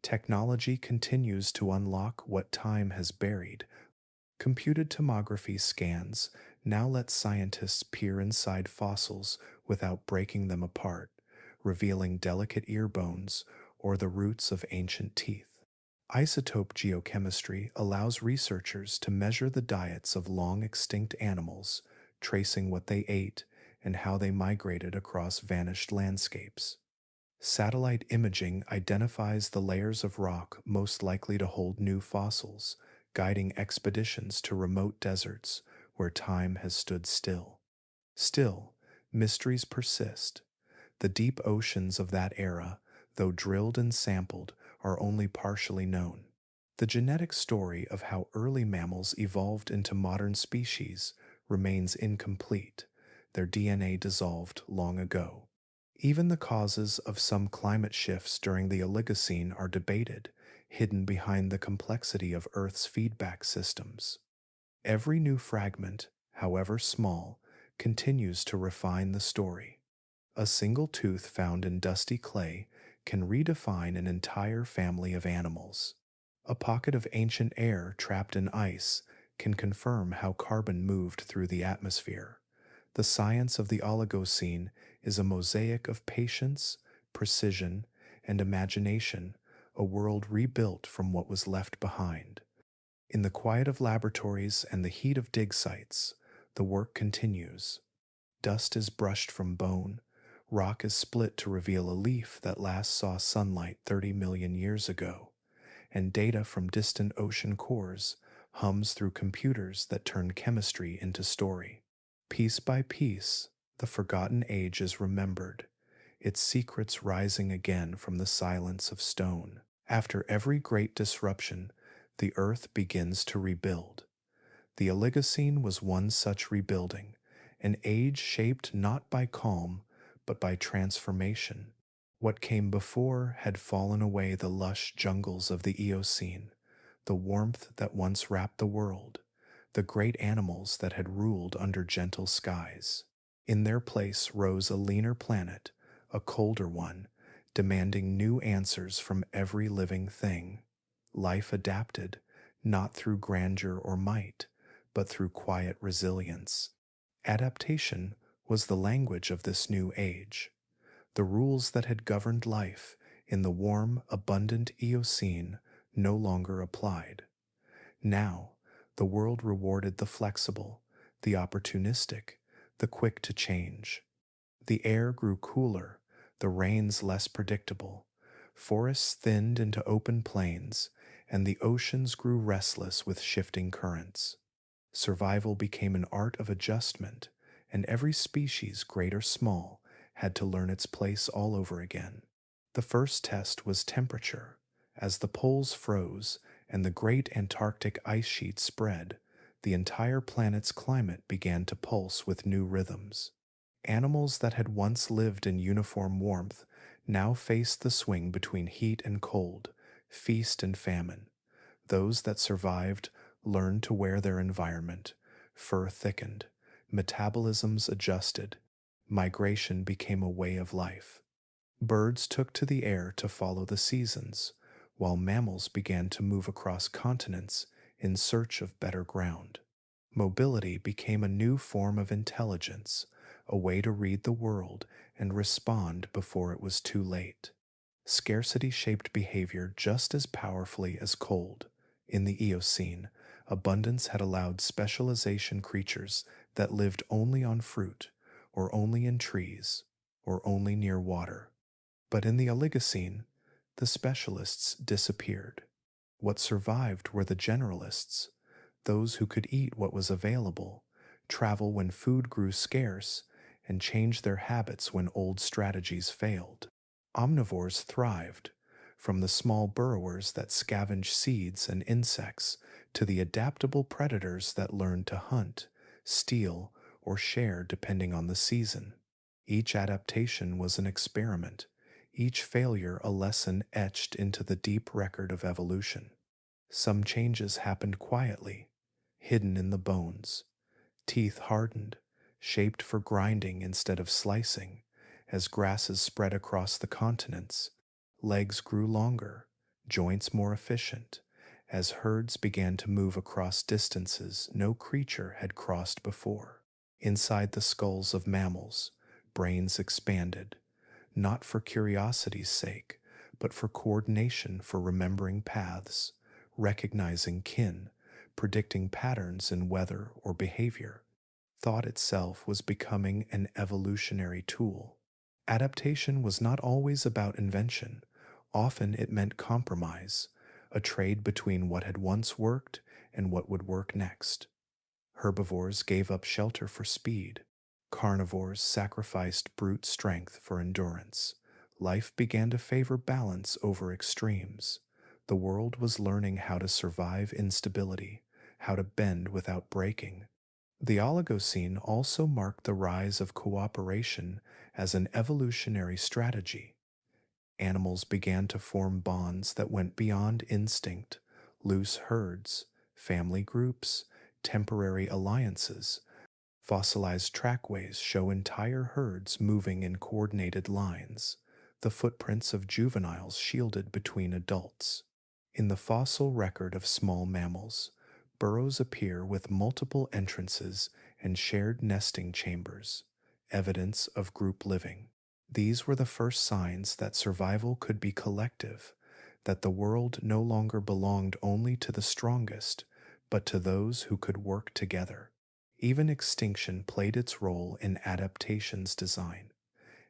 Technology continues to unlock what time has buried. Computed tomography scans now let scientists peer inside fossils without breaking them apart, revealing delicate ear bones or the roots of ancient teeth. Isotope geochemistry allows researchers to measure the diets of long-extinct animals, tracing what they ate and how they migrated across vanished landscapes. Satellite imaging identifies the layers of rock most likely to hold new fossils, guiding expeditions to remote deserts where time has stood still. Still, mysteries persist. The deep oceans of that era, though drilled and sampled, are only partially known. The genetic story of how early mammals evolved into modern species remains incomplete, their DNA dissolved long ago. Even the causes of some climate shifts during the Oligocene are debated, hidden behind the complexity of Earth's feedback systems. Every new fragment, however small, continues to refine the story. A single tooth found in dusty clay can redefine an entire family of animals. A pocket of ancient air trapped in ice can confirm how carbon moved through the atmosphere. The science of the Oligocene is a mosaic of patience, precision, and imagination, a world rebuilt from what was left behind. In the quiet of laboratories and the heat of dig sites, the work continues. Dust is brushed from bone, rock is split to reveal a leaf that last saw sunlight 30 million years ago, and data from distant ocean cores hums through computers that turn chemistry into story. Piece by piece, The forgotten age is remembered, its secrets rising again from the silence of stone. After every great disruption, the earth begins to rebuild. The Oligocene was one such rebuilding, an age shaped not by calm, but by transformation. What came before had fallen away the lush jungles of the Eocene, the warmth that once wrapped the world, the great animals that had ruled under gentle skies. In their place rose a leaner planet, a colder one, demanding new answers from every living thing. Life adapted, not through grandeur or might, but through quiet resilience. Adaptation was the language of this new age. The rules that had governed life in the warm, abundant Eocene no longer applied. Now, the world rewarded the flexible, the opportunistic, the quick to change. The air grew cooler, the rains less predictable. Forests thinned into open plains, and the oceans grew restless with shifting currents. Survival became an art of adjustment, and every species, great or small, had to learn its place all over again. The first test was temperature. As the poles froze and the great Antarctic ice sheet spread, the entire planet's climate began to pulse with new rhythms. Animals that had once lived in uniform warmth now faced the swing between heat and cold, feast and famine. Those that survived learned to wear their environment, fur thickened, metabolisms adjusted, migration became a way of life. Birds took to the air to follow the seasons, while mammals began to move across continents in search of better ground. Mobility became a new form of intelligence, a way to read the world and respond before it was too late. Scarcity shaped behavior just as powerfully as cold. In the Eocene, abundance had allowed specialization creatures that lived only on fruit, or only in trees, or only near water. But in the Oligocene, the specialists disappeared. What survived were the generalists, those who could eat what was available, travel when food grew scarce, and change their habits when old strategies failed. Omnivores thrived, from the small burrowers that scavenged seeds and insects to the adaptable predators that learned to hunt, steal, or share depending on the season. Each adaptation was an experiment, each failure a lesson etched into the deep record of evolution. Some changes happened quietly, hidden in the bones. Teeth hardened, shaped for grinding instead of slicing, as grasses spread across the continents. Legs grew longer, joints more efficient, as herds began to move across distances no creature had crossed before. Inside the skulls of mammals, brains expanded, not for curiosity's sake, but for coordination, for remembering paths, recognizing kin, predicting patterns in weather or behavior. Thought itself was becoming an evolutionary tool. Adaptation was not always about invention. Often it meant compromise, a trade between what had once worked and what would work next. Herbivores gave up shelter for speed. Carnivores sacrificed brute strength for endurance. Life began to favor balance over extremes. The world was learning how to survive instability, how to bend without breaking. The Oligocene also marked the rise of cooperation as an evolutionary strategy. Animals began to form bonds that went beyond instinct, loose herds, family groups, temporary alliances. Fossilized trackways show entire herds moving in coordinated lines, the footprints of juveniles shielded between adults. In the fossil record of small mammals, burrows appear with multiple entrances and shared nesting chambers, evidence of group living. These were the first signs that survival could be collective, that the world no longer belonged only to the strongest, but to those who could work together. Even extinction played its role in adaptation's design.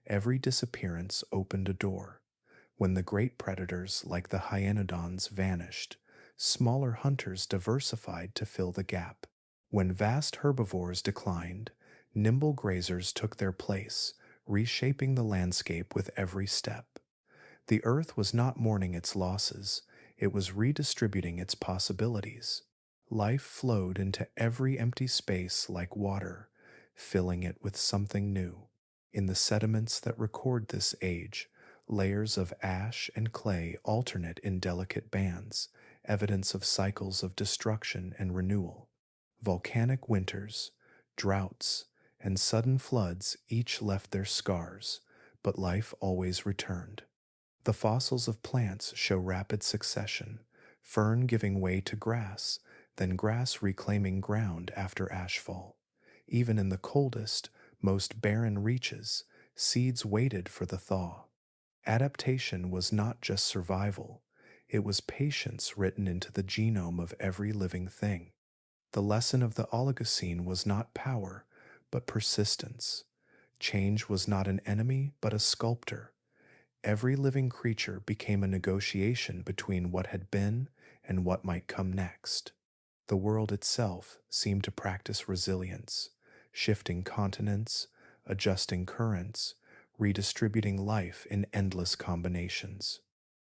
Every disappearance opened a door. When the great predators like the Hyaenodons vanished, smaller hunters diversified to fill the gap. When vast herbivores declined, Nimble grazers took their place, reshaping the landscape with every step. The earth was not mourning its losses, it was redistributing its possibilities. Life flowed into every empty space like water, filling it with something new. In the sediments that record this age, layers of ash and clay alternate in delicate bands, evidence of cycles of destruction and renewal. Volcanic winters, droughts, and sudden floods each left their scars, but life always returned. The fossils of plants show rapid succession, fern giving way to grass, then grass reclaiming ground after ashfall. Even in the coldest, most barren reaches, seeds waited for the thaw. Adaptation was not just survival, it was patience written into the genome of every living thing. The lesson of the Oligocene was not power, but persistence. Change was not an enemy, but a sculptor. Every living creature became a negotiation between what had been and what might come next. The world itself seemed to practice resilience, shifting continents, adjusting currents, redistributing life in endless combinations.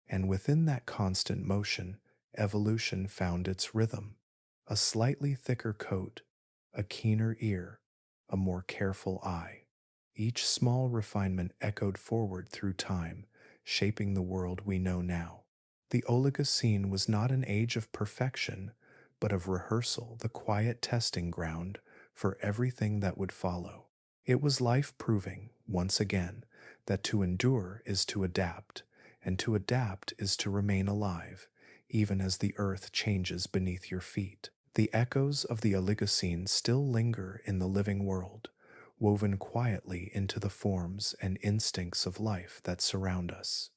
And within that constant motion, evolution found its rhythm. A slightly thicker coat, a keener ear, a more careful eye. Each small refinement echoed forward through time, shaping the world we know now. The Oligocene was not an age of perfection, but of rehearsal, the quiet testing ground for everything that would follow. It was life proving, once again, that to endure is to adapt, and to adapt is to remain alive, even as the earth changes beneath your feet. The echoes of the Oligocene still linger in the living world, woven quietly into the forms and instincts of life that surround us.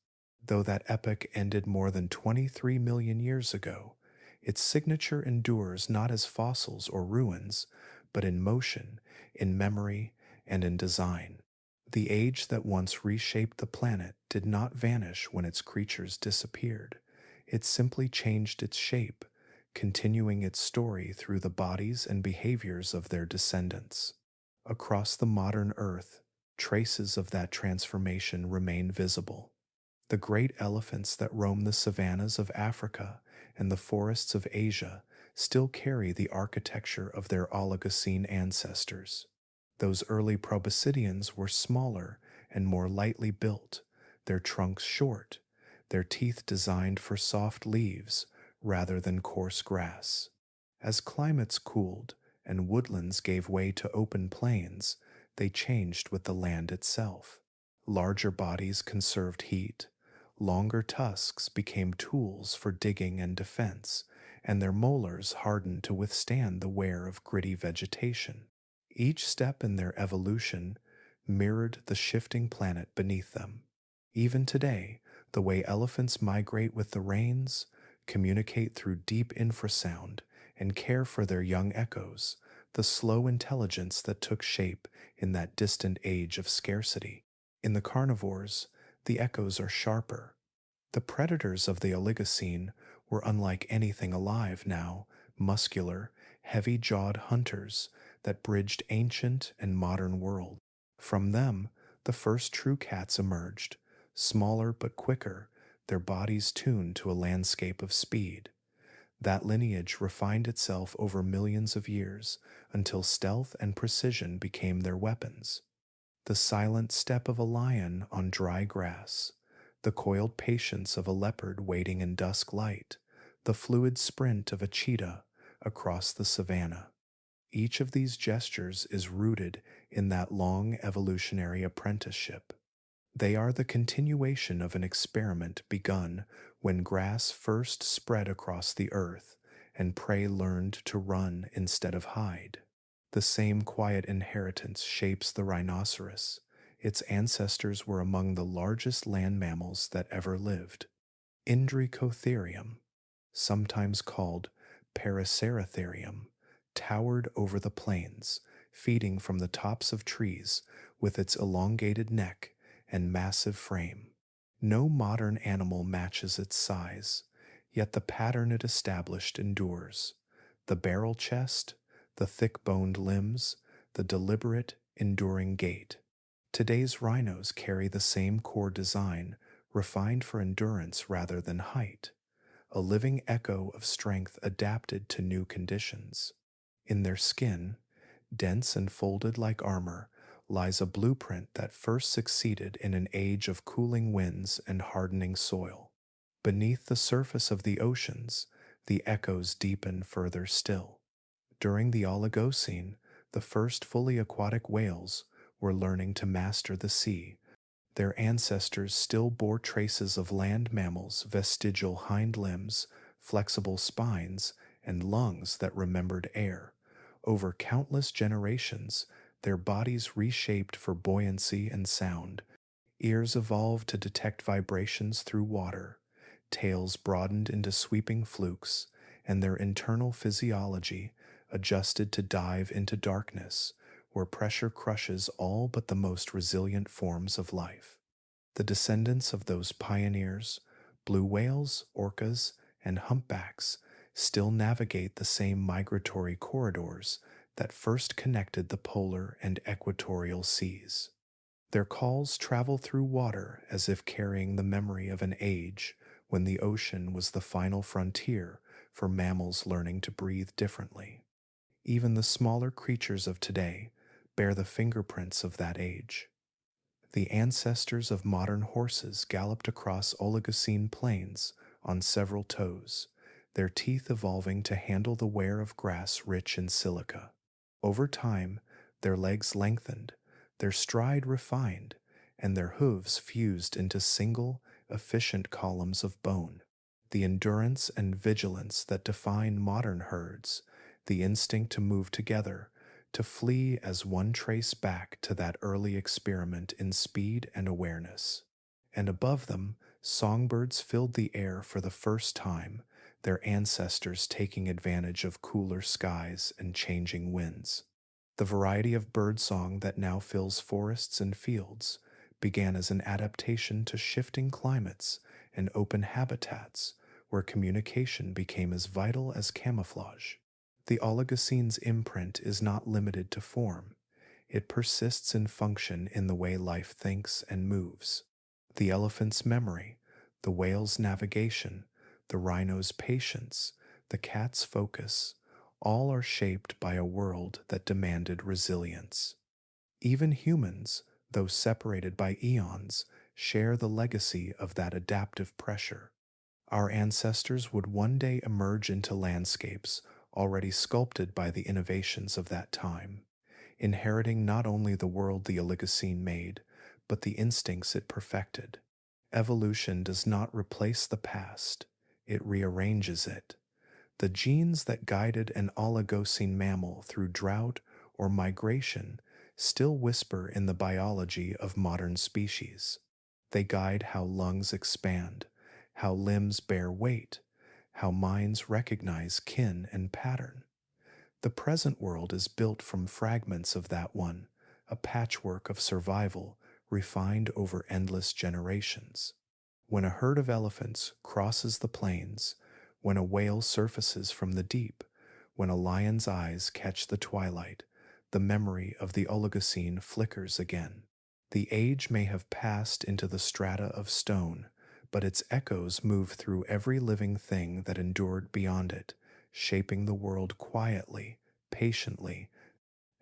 Though that epoch ended more than 23 million years ago, its signature endures not as fossils or ruins, but in motion, in memory, and in design. The age that once reshaped the planet did not vanish when its creatures disappeared. It simply changed its shape, continuing its story through the bodies and behaviors of their descendants. Across the modern Earth, traces of that transformation remain visible. The great elephants that roam the savannas of Africa and the forests of Asia still carry the architecture of their Oligocene ancestors. Those early proboscideans were smaller and more lightly built, their trunks short, their teeth designed for soft leaves rather than coarse grass. As climates cooled and woodlands gave way to open plains, they changed with the land itself. Larger bodies conserved heat, longer tusks became tools for digging and defense, and their molars hardened to withstand the wear of gritty vegetation. Each step in their evolution mirrored the shifting planet beneath them. Even today, the way elephants migrate with the rains, communicate through deep infrasound, and care for their young echoes, the slow intelligence that took shape in that distant age of scarcity. In the carnivores, the echoes are sharper. The predators of the Oligocene were unlike anything alive now, muscular, heavy-jawed hunters that bridged ancient and modern worlds. From them, the first true cats emerged, smaller but quicker, their bodies tuned to a landscape of speed. That lineage refined itself over millions of years until stealth and precision became their weapons. The silent step of a lion on dry grass, the coiled patience of a leopard waiting in dusk light, the fluid sprint of a cheetah across the savanna. Each of these gestures is rooted in that long evolutionary apprenticeship. They are the continuation of an experiment begun when grass first spread across the earth and prey learned to run instead of hide. The same quiet inheritance shapes the rhinoceros. Its ancestors were among the largest land mammals that ever lived. Indricotherium, sometimes called Paraceratherium, towered over the plains, feeding from the tops of trees with its elongated neck and massive frame. No modern animal matches its size, yet the pattern it established endures. The barrel chest, the thick-boned limbs, the deliberate, enduring gait. Today's rhinos carry the same core design, refined for endurance rather than height, a living echo of strength adapted to new conditions. In their skin, dense and folded like armor, lies a blueprint that first succeeded in an age of cooling winds and hardening soil. Beneath the surface of the oceans, the echoes deepen further still. During the Oligocene, the first fully aquatic whales were learning to master the sea. Their ancestors still bore traces of land mammals' vestigial hind limbs, flexible spines, and lungs that remembered air. Over countless generations, their bodies reshaped for buoyancy and sound. Ears evolved to detect vibrations through water, tails broadened into sweeping flukes, and their internal physiology adjusted to dive into darkness, where pressure crushes all but the most resilient forms of life. The descendants of those pioneers, blue whales, orcas, and humpbacks, still navigate the same migratory corridors that first connected the polar and equatorial seas. Their calls travel through water as if carrying the memory of an age when the ocean was the final frontier for mammals learning to breathe differently. Even the smaller creatures of today bear the fingerprints of that age. The ancestors of modern horses galloped across Oligocene plains on several toes, their teeth evolving to handle the wear of grass rich in silica. Over time, their legs lengthened, their stride refined, and their hooves fused into single, efficient columns of bone. The endurance and vigilance that define modern herds, the instinct to move together, to flee as one trace back to that early experiment in speed and awareness. And above them, songbirds filled the air for the first time, their ancestors taking advantage of cooler skies and changing winds. The variety of birdsong that now fills forests and fields began as an adaptation to shifting climates and open habitats where communication became as vital as camouflage. The Oligocene's imprint is not limited to form. It persists in function in the way life thinks and moves. The elephant's memory, the whale's navigation, the rhino's patience, the cat's focus, all are shaped by a world that demanded resilience. Even humans, though separated by eons, share the legacy of that adaptive pressure. Our ancestors would one day emerge into landscapes already sculpted by the innovations of that time, inheriting not only the world the Oligocene made, but the instincts it perfected. Evolution does not replace the past, it rearranges it. The genes that guided an Oligocene mammal through drought or migration still whisper in the biology of modern species. They guide how lungs expand, how limbs bear weight, how minds recognize kin and pattern. The present world is built from fragments of that one, a patchwork of survival refined over endless generations. When a herd of elephants crosses the plains, when a whale surfaces from the deep, when a lion's eyes catch the twilight, the memory of the Oligocene flickers again. The age may have passed into the strata of stone, but its echoes move through every living thing that endured beyond it, shaping the world quietly, patiently,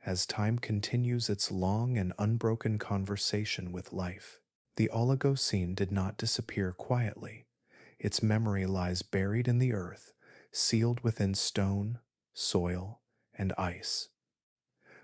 as time continues its long and unbroken conversation with life. The Oligocene did not disappear quietly. Its memory lies buried in the earth, sealed within stone, soil, and ice.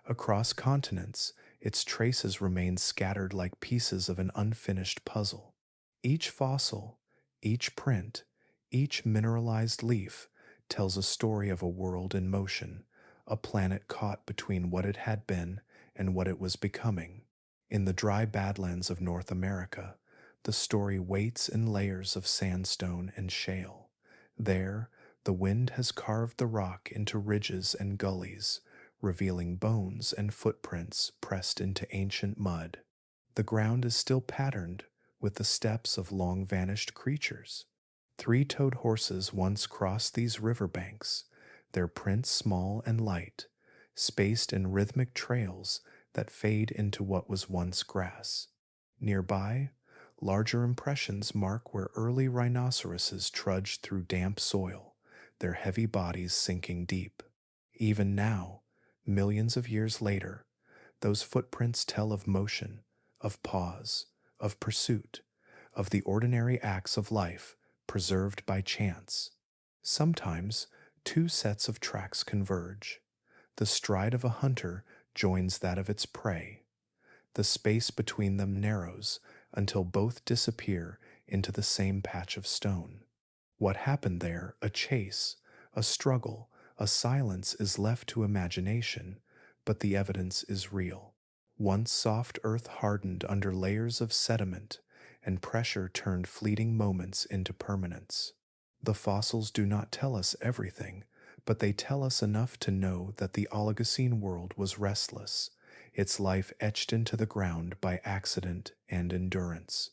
Across continents, its traces remain scattered like pieces of an unfinished puzzle. Each fossil, each print, each mineralized leaf tells a story of a world in motion, a planet caught between what it had been and what it was becoming. In the dry badlands of North America, the story waits in layers of sandstone and shale. There, the wind has carved the rock into ridges and gullies, revealing bones and footprints pressed into ancient mud. The ground is still patterned with the steps of long-vanished creatures. Three-toed horses once crossed these riverbanks, their prints small and light, spaced in rhythmic trails that fade into what was once grass. Nearby, larger impressions mark where early rhinoceroses trudged through damp soil, their heavy bodies sinking deep. Even now, millions of years later, those footprints tell of motion, of pause, of pursuit, of the ordinary acts of life preserved by chance. Sometimes, two sets of tracks converge. The stride of a hunter joins that of its prey. The space between them narrows until both disappear into the same patch of stone. What happened there, a chase, a struggle, a silence, is left to imagination, but the evidence is real. Once soft earth hardened under layers of sediment, and pressure turned fleeting moments into permanence. The fossils do not tell us everything, but they tell us enough to know that the Oligocene world was restless, its life etched into the ground by accident and endurance.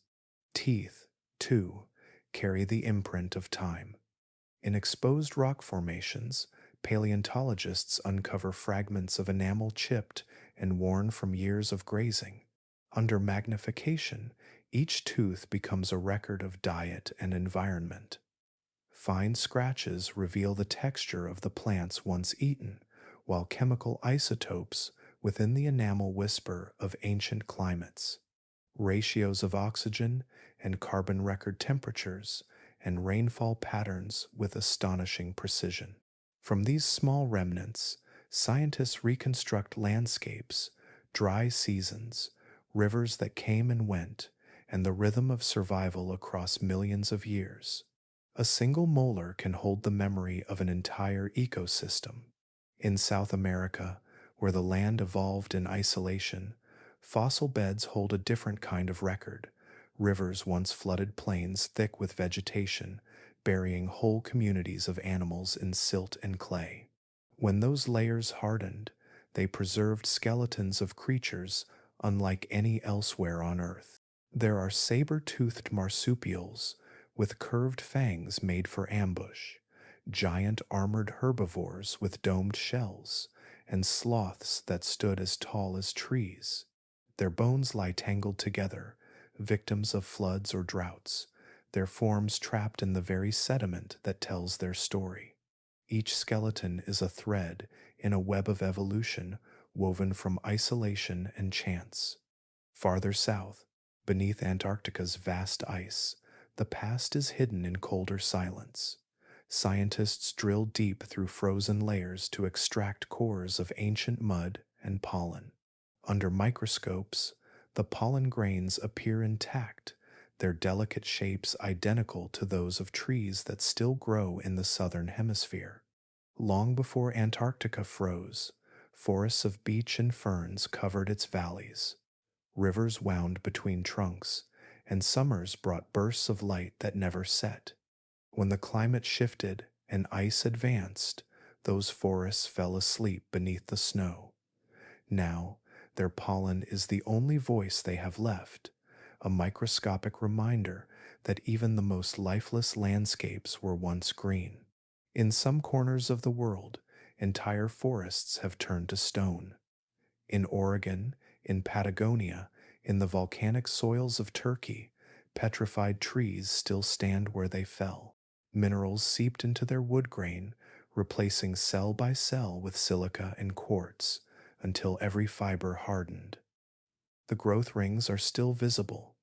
Teeth, too, carry the imprint of time. In exposed rock formations, paleontologists uncover fragments of enamel chipped and worn from years of grazing. Under magnification, each tooth becomes a record of diet and environment. Fine scratches reveal the texture of the plants once eaten, while chemical isotopes within the enamel whisper of ancient climates. Ratios of oxygen and carbon record temperatures, and rainfall patterns with astonishing precision. From these small remnants, scientists reconstruct landscapes, dry seasons, rivers that came and went, and the rhythm of survival across millions of years. A single molar can hold the memory of an entire ecosystem. In South America, where the land evolved in isolation, fossil beds hold a different kind of record. Rivers once flooded plains thick with vegetation, burying whole communities of animals in silt and clay. When those layers hardened, they preserved skeletons of creatures unlike any elsewhere on Earth. There are saber-toothed marsupials with curved fangs made for ambush, giant armored herbivores with domed shells, and sloths that stood as tall as trees. Their bones lie tangled together, victims of floods or droughts, their forms trapped in the very sediment that tells their story. Each skeleton is a thread in a web of evolution woven from isolation and chance. Farther south, beneath Antarctica's vast ice, the past is hidden in colder silence. Scientists drill deep through frozen layers to extract cores of ancient mud and pollen. Under microscopes, the pollen grains appear intact, their delicate shapes identical to those of trees that still grow in the southern hemisphere. Long before Antarctica froze, forests of beech and ferns covered its valleys. Rivers wound between trunks, and summers brought bursts of light that never set. When the climate shifted and ice advanced, those forests fell asleep beneath the snow. Now, their pollen is the only voice they have left, a microscopic reminder that even the most lifeless landscapes were once green. In some corners of the world, entire forests have turned to stone. In Oregon, in Patagonia, in the volcanic soils of Turkey, petrified trees still stand where they fell. Minerals seeped into their wood grain, replacing cell by cell with silica and quartz, until every fiber hardened. The growth rings are still visible,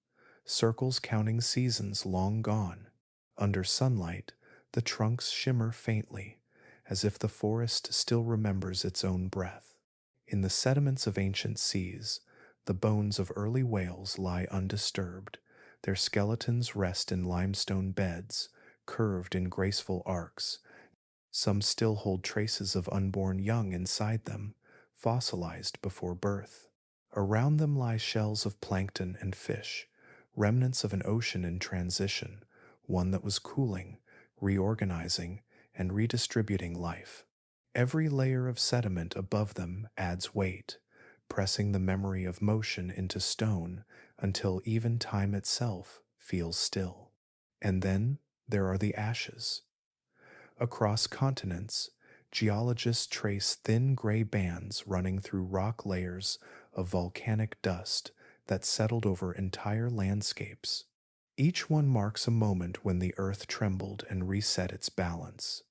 circles counting seasons long gone. Under sunlight, the trunks shimmer faintly, as if the forest still remembers its own breath. In the sediments of ancient seas, the bones of early whales lie undisturbed. Their skeletons rest in limestone beds, curved in graceful arcs. Some still hold traces of unborn young inside them, fossilized before birth. Around them lie shells of plankton and fish, remnants of an ocean in transition, one that was cooling, reorganizing, and redistributing life. Every layer of sediment above them adds weight, pressing the memory of motion into stone until even time itself feels still. And then there are the ashes. Across continents, Geologists trace thin gray bands running through rock layers of volcanic dust that settled over entire landscapes. Each one marks a moment when the earth trembled and reset its balance.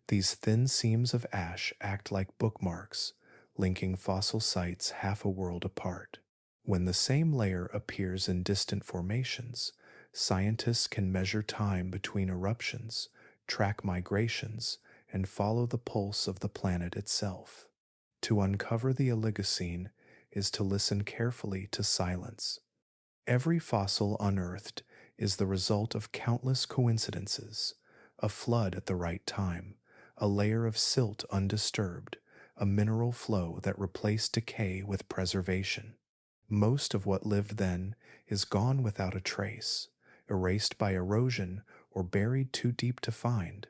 These thin seams of ash act like bookmarks, linking fossil sites half a world apart. When the same layer appears in distant formations, scientists can measure time between eruptions, track migrations, and follow the pulse of the planet itself. To uncover the Oligocene is to listen carefully to silence. Every fossil unearthed is the result of countless coincidences: a flood at the right time, a layer of silt undisturbed, a mineral flow that replaced decay with preservation. Most of what lived then is gone without a trace, erased by erosion or buried too deep to find,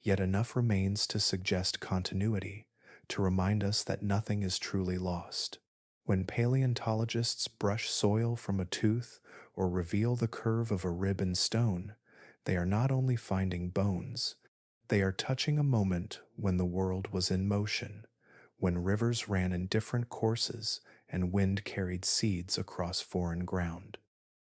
yet enough remains to suggest continuity, to remind us that nothing is truly lost. When paleontologists brush soil from a tooth or reveal the curve of a rib in stone, they are not only finding bones, they are touching a moment when the world was in motion, when rivers ran in different courses and wind carried seeds across foreign ground.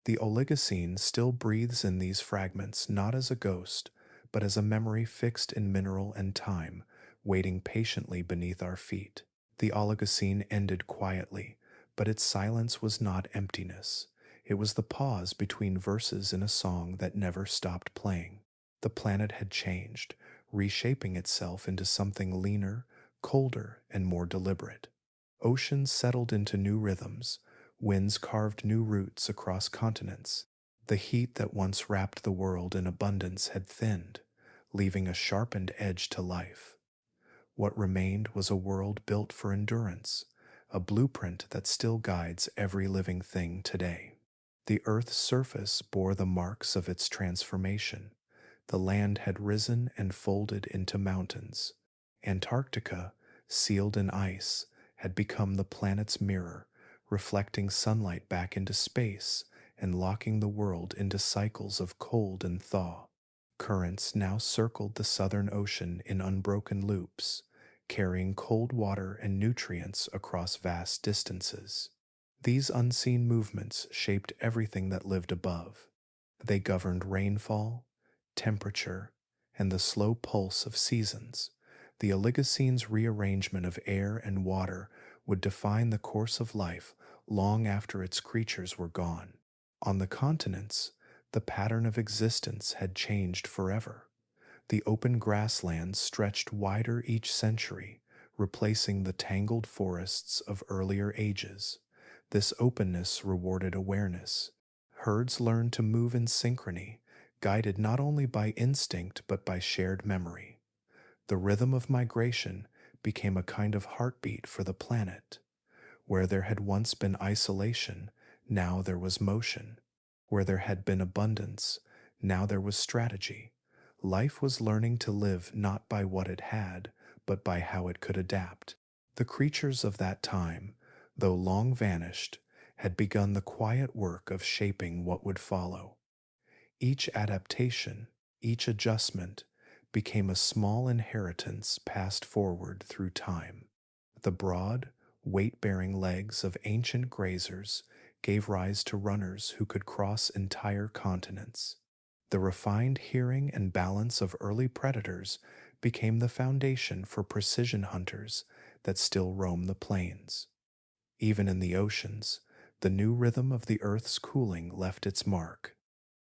The Oligocene still breathes in these fragments not as a ghost, but as a memory fixed in mineral and time, waiting patiently beneath our feet. The Oligocene ended quietly, but its silence was not emptiness. It was the pause between verses in a song that never stopped playing. The planet had changed, reshaping itself into something leaner, colder, and more deliberate. Oceans settled into new rhythms, winds carved new routes across continents. The heat that once wrapped the world in abundance had thinned, leaving a sharpened edge to life. What remained was a world built for endurance, a blueprint that still guides every living thing today. The Earth's surface bore the marks of its transformation. The land had risen and folded into mountains. Antarctica, sealed in ice, had become the planet's mirror, reflecting sunlight back into space and locking the world into cycles of cold and thaw. Currents now circled the Southern Ocean in unbroken loops, carrying cold water and nutrients across vast distances. These unseen movements shaped everything that lived above. They governed rainfall, temperature, and the slow pulse of seasons. The Oligocene's rearrangement of air and water would define the course of life long after its creatures were gone. On the continents, the pattern of existence had changed forever. The open grasslands stretched wider each century, replacing the tangled forests of earlier ages. This openness rewarded awareness. Herds learned to move in synchrony, guided not only by instinct but by shared memory. The rhythm of migration became a kind of heartbeat for the planet. Where there had once been isolation, now there was motion. Where there had been abundance, now there was strategy. Life was learning to live not by what it had, but by how it could adapt. The creatures of that time, though long vanished, had begun the quiet work of shaping what would follow. Each adaptation, each adjustment, became a small inheritance passed forward through time. The broad, weight-bearing legs of ancient grazers gave rise to runners who could cross entire continents. The refined hearing and balance of early predators became the foundation for precision hunters that still roam the plains. Even in the oceans, the new rhythm of the Earth's cooling left its mark.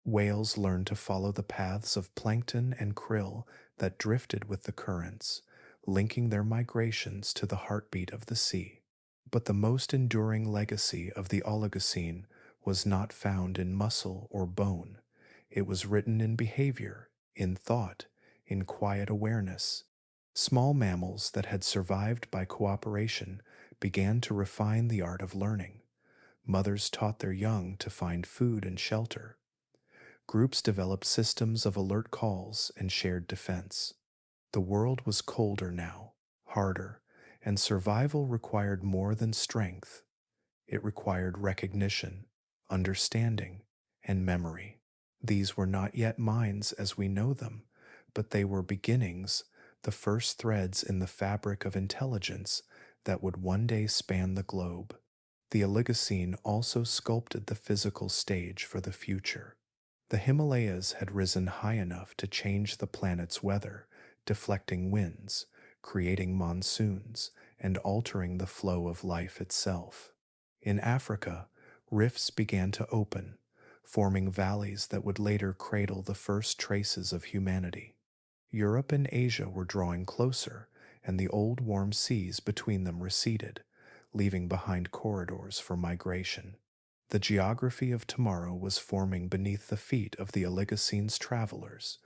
Whales learned to follow the paths of plankton and krill that drifted with the currents, linking their migrations to the heartbeat of the sea. But the most enduring legacy of the Oligocene was not found in muscle or bone. It was written in behavior, in thought, in quiet awareness. Small mammals that had survived by cooperation began to refine the art of learning. Mothers taught their young to find food and shelter. Groups developed systems of alert calls and shared defense. The world was colder now, harder, and survival required more than strength. It required recognition, understanding, and memory. These were not yet minds as we know them, but they were beginnings, the first threads in the fabric of intelligence that would one day span the globe. The Oligocene also sculpted the physical stage for the future. The Himalayas had risen high enough to change the planet's weather, deflecting winds, creating monsoons, and altering the flow of life itself. In Africa, rifts began to open, forming valleys that would later cradle the first traces of humanity. Europe and Asia were drawing closer, and the old warm seas between them receded, leaving behind corridors for migration. The geography of tomorrow was forming beneath the feet of the Oligocene's travelers.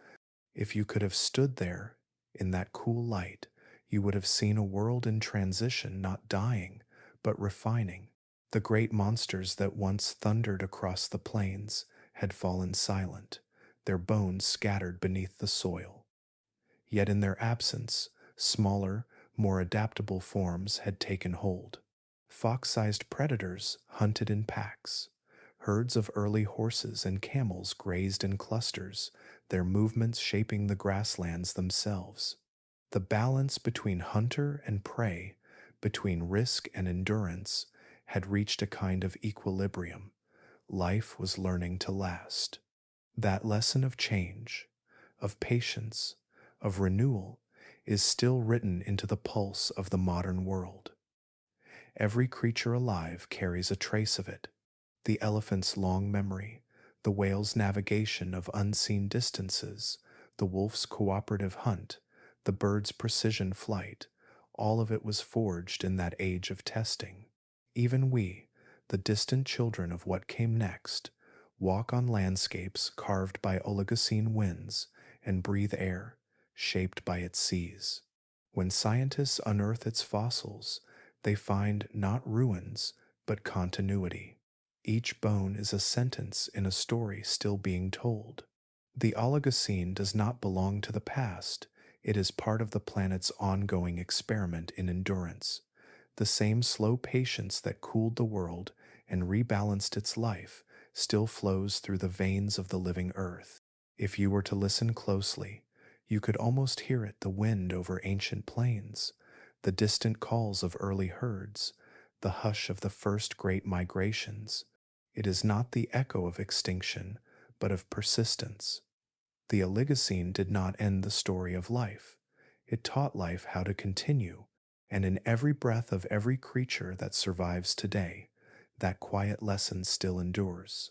If you could have stood there in that cool light, you would have seen a world in transition, not dying, but refining. The great monsters that once thundered across the plains had fallen silent, their bones scattered beneath the soil. Yet in their absence, smaller, more adaptable forms had taken hold. Fox-sized predators hunted in packs. Herds of early horses and camels grazed in clusters, their movements shaping the grasslands themselves. The balance between hunter and prey, between risk and endurance, had reached a kind of equilibrium. Life was learning to last. That lesson of change, of patience, of renewal is still written into the pulse of the modern world. Every creature alive carries a trace of it. The elephant's long memory, the whale's navigation of unseen distances, the wolf's cooperative hunt, the bird's precision flight, all of it was forged in that age of testing. Even we, the distant children of what came next, walk on landscapes carved by Oligocene winds and breathe air shaped by its seas. When scientists unearth its fossils, they find not ruins, but continuity. Each bone is a sentence in a story still being told. The Oligocene does not belong to the past, it is part of the planet's ongoing experiment in endurance. The same slow patience that cooled the world and rebalanced its life still flows through the veins of the living earth. If you were to listen closely, you could almost hear it, the wind over ancient plains, the distant calls of early herds, the hush of the first great migrations. It is not the echo of extinction, but of persistence. The Oligocene did not end the story of life. It taught life how to continue, and in every breath of every creature that survives today, that quiet lesson still endures.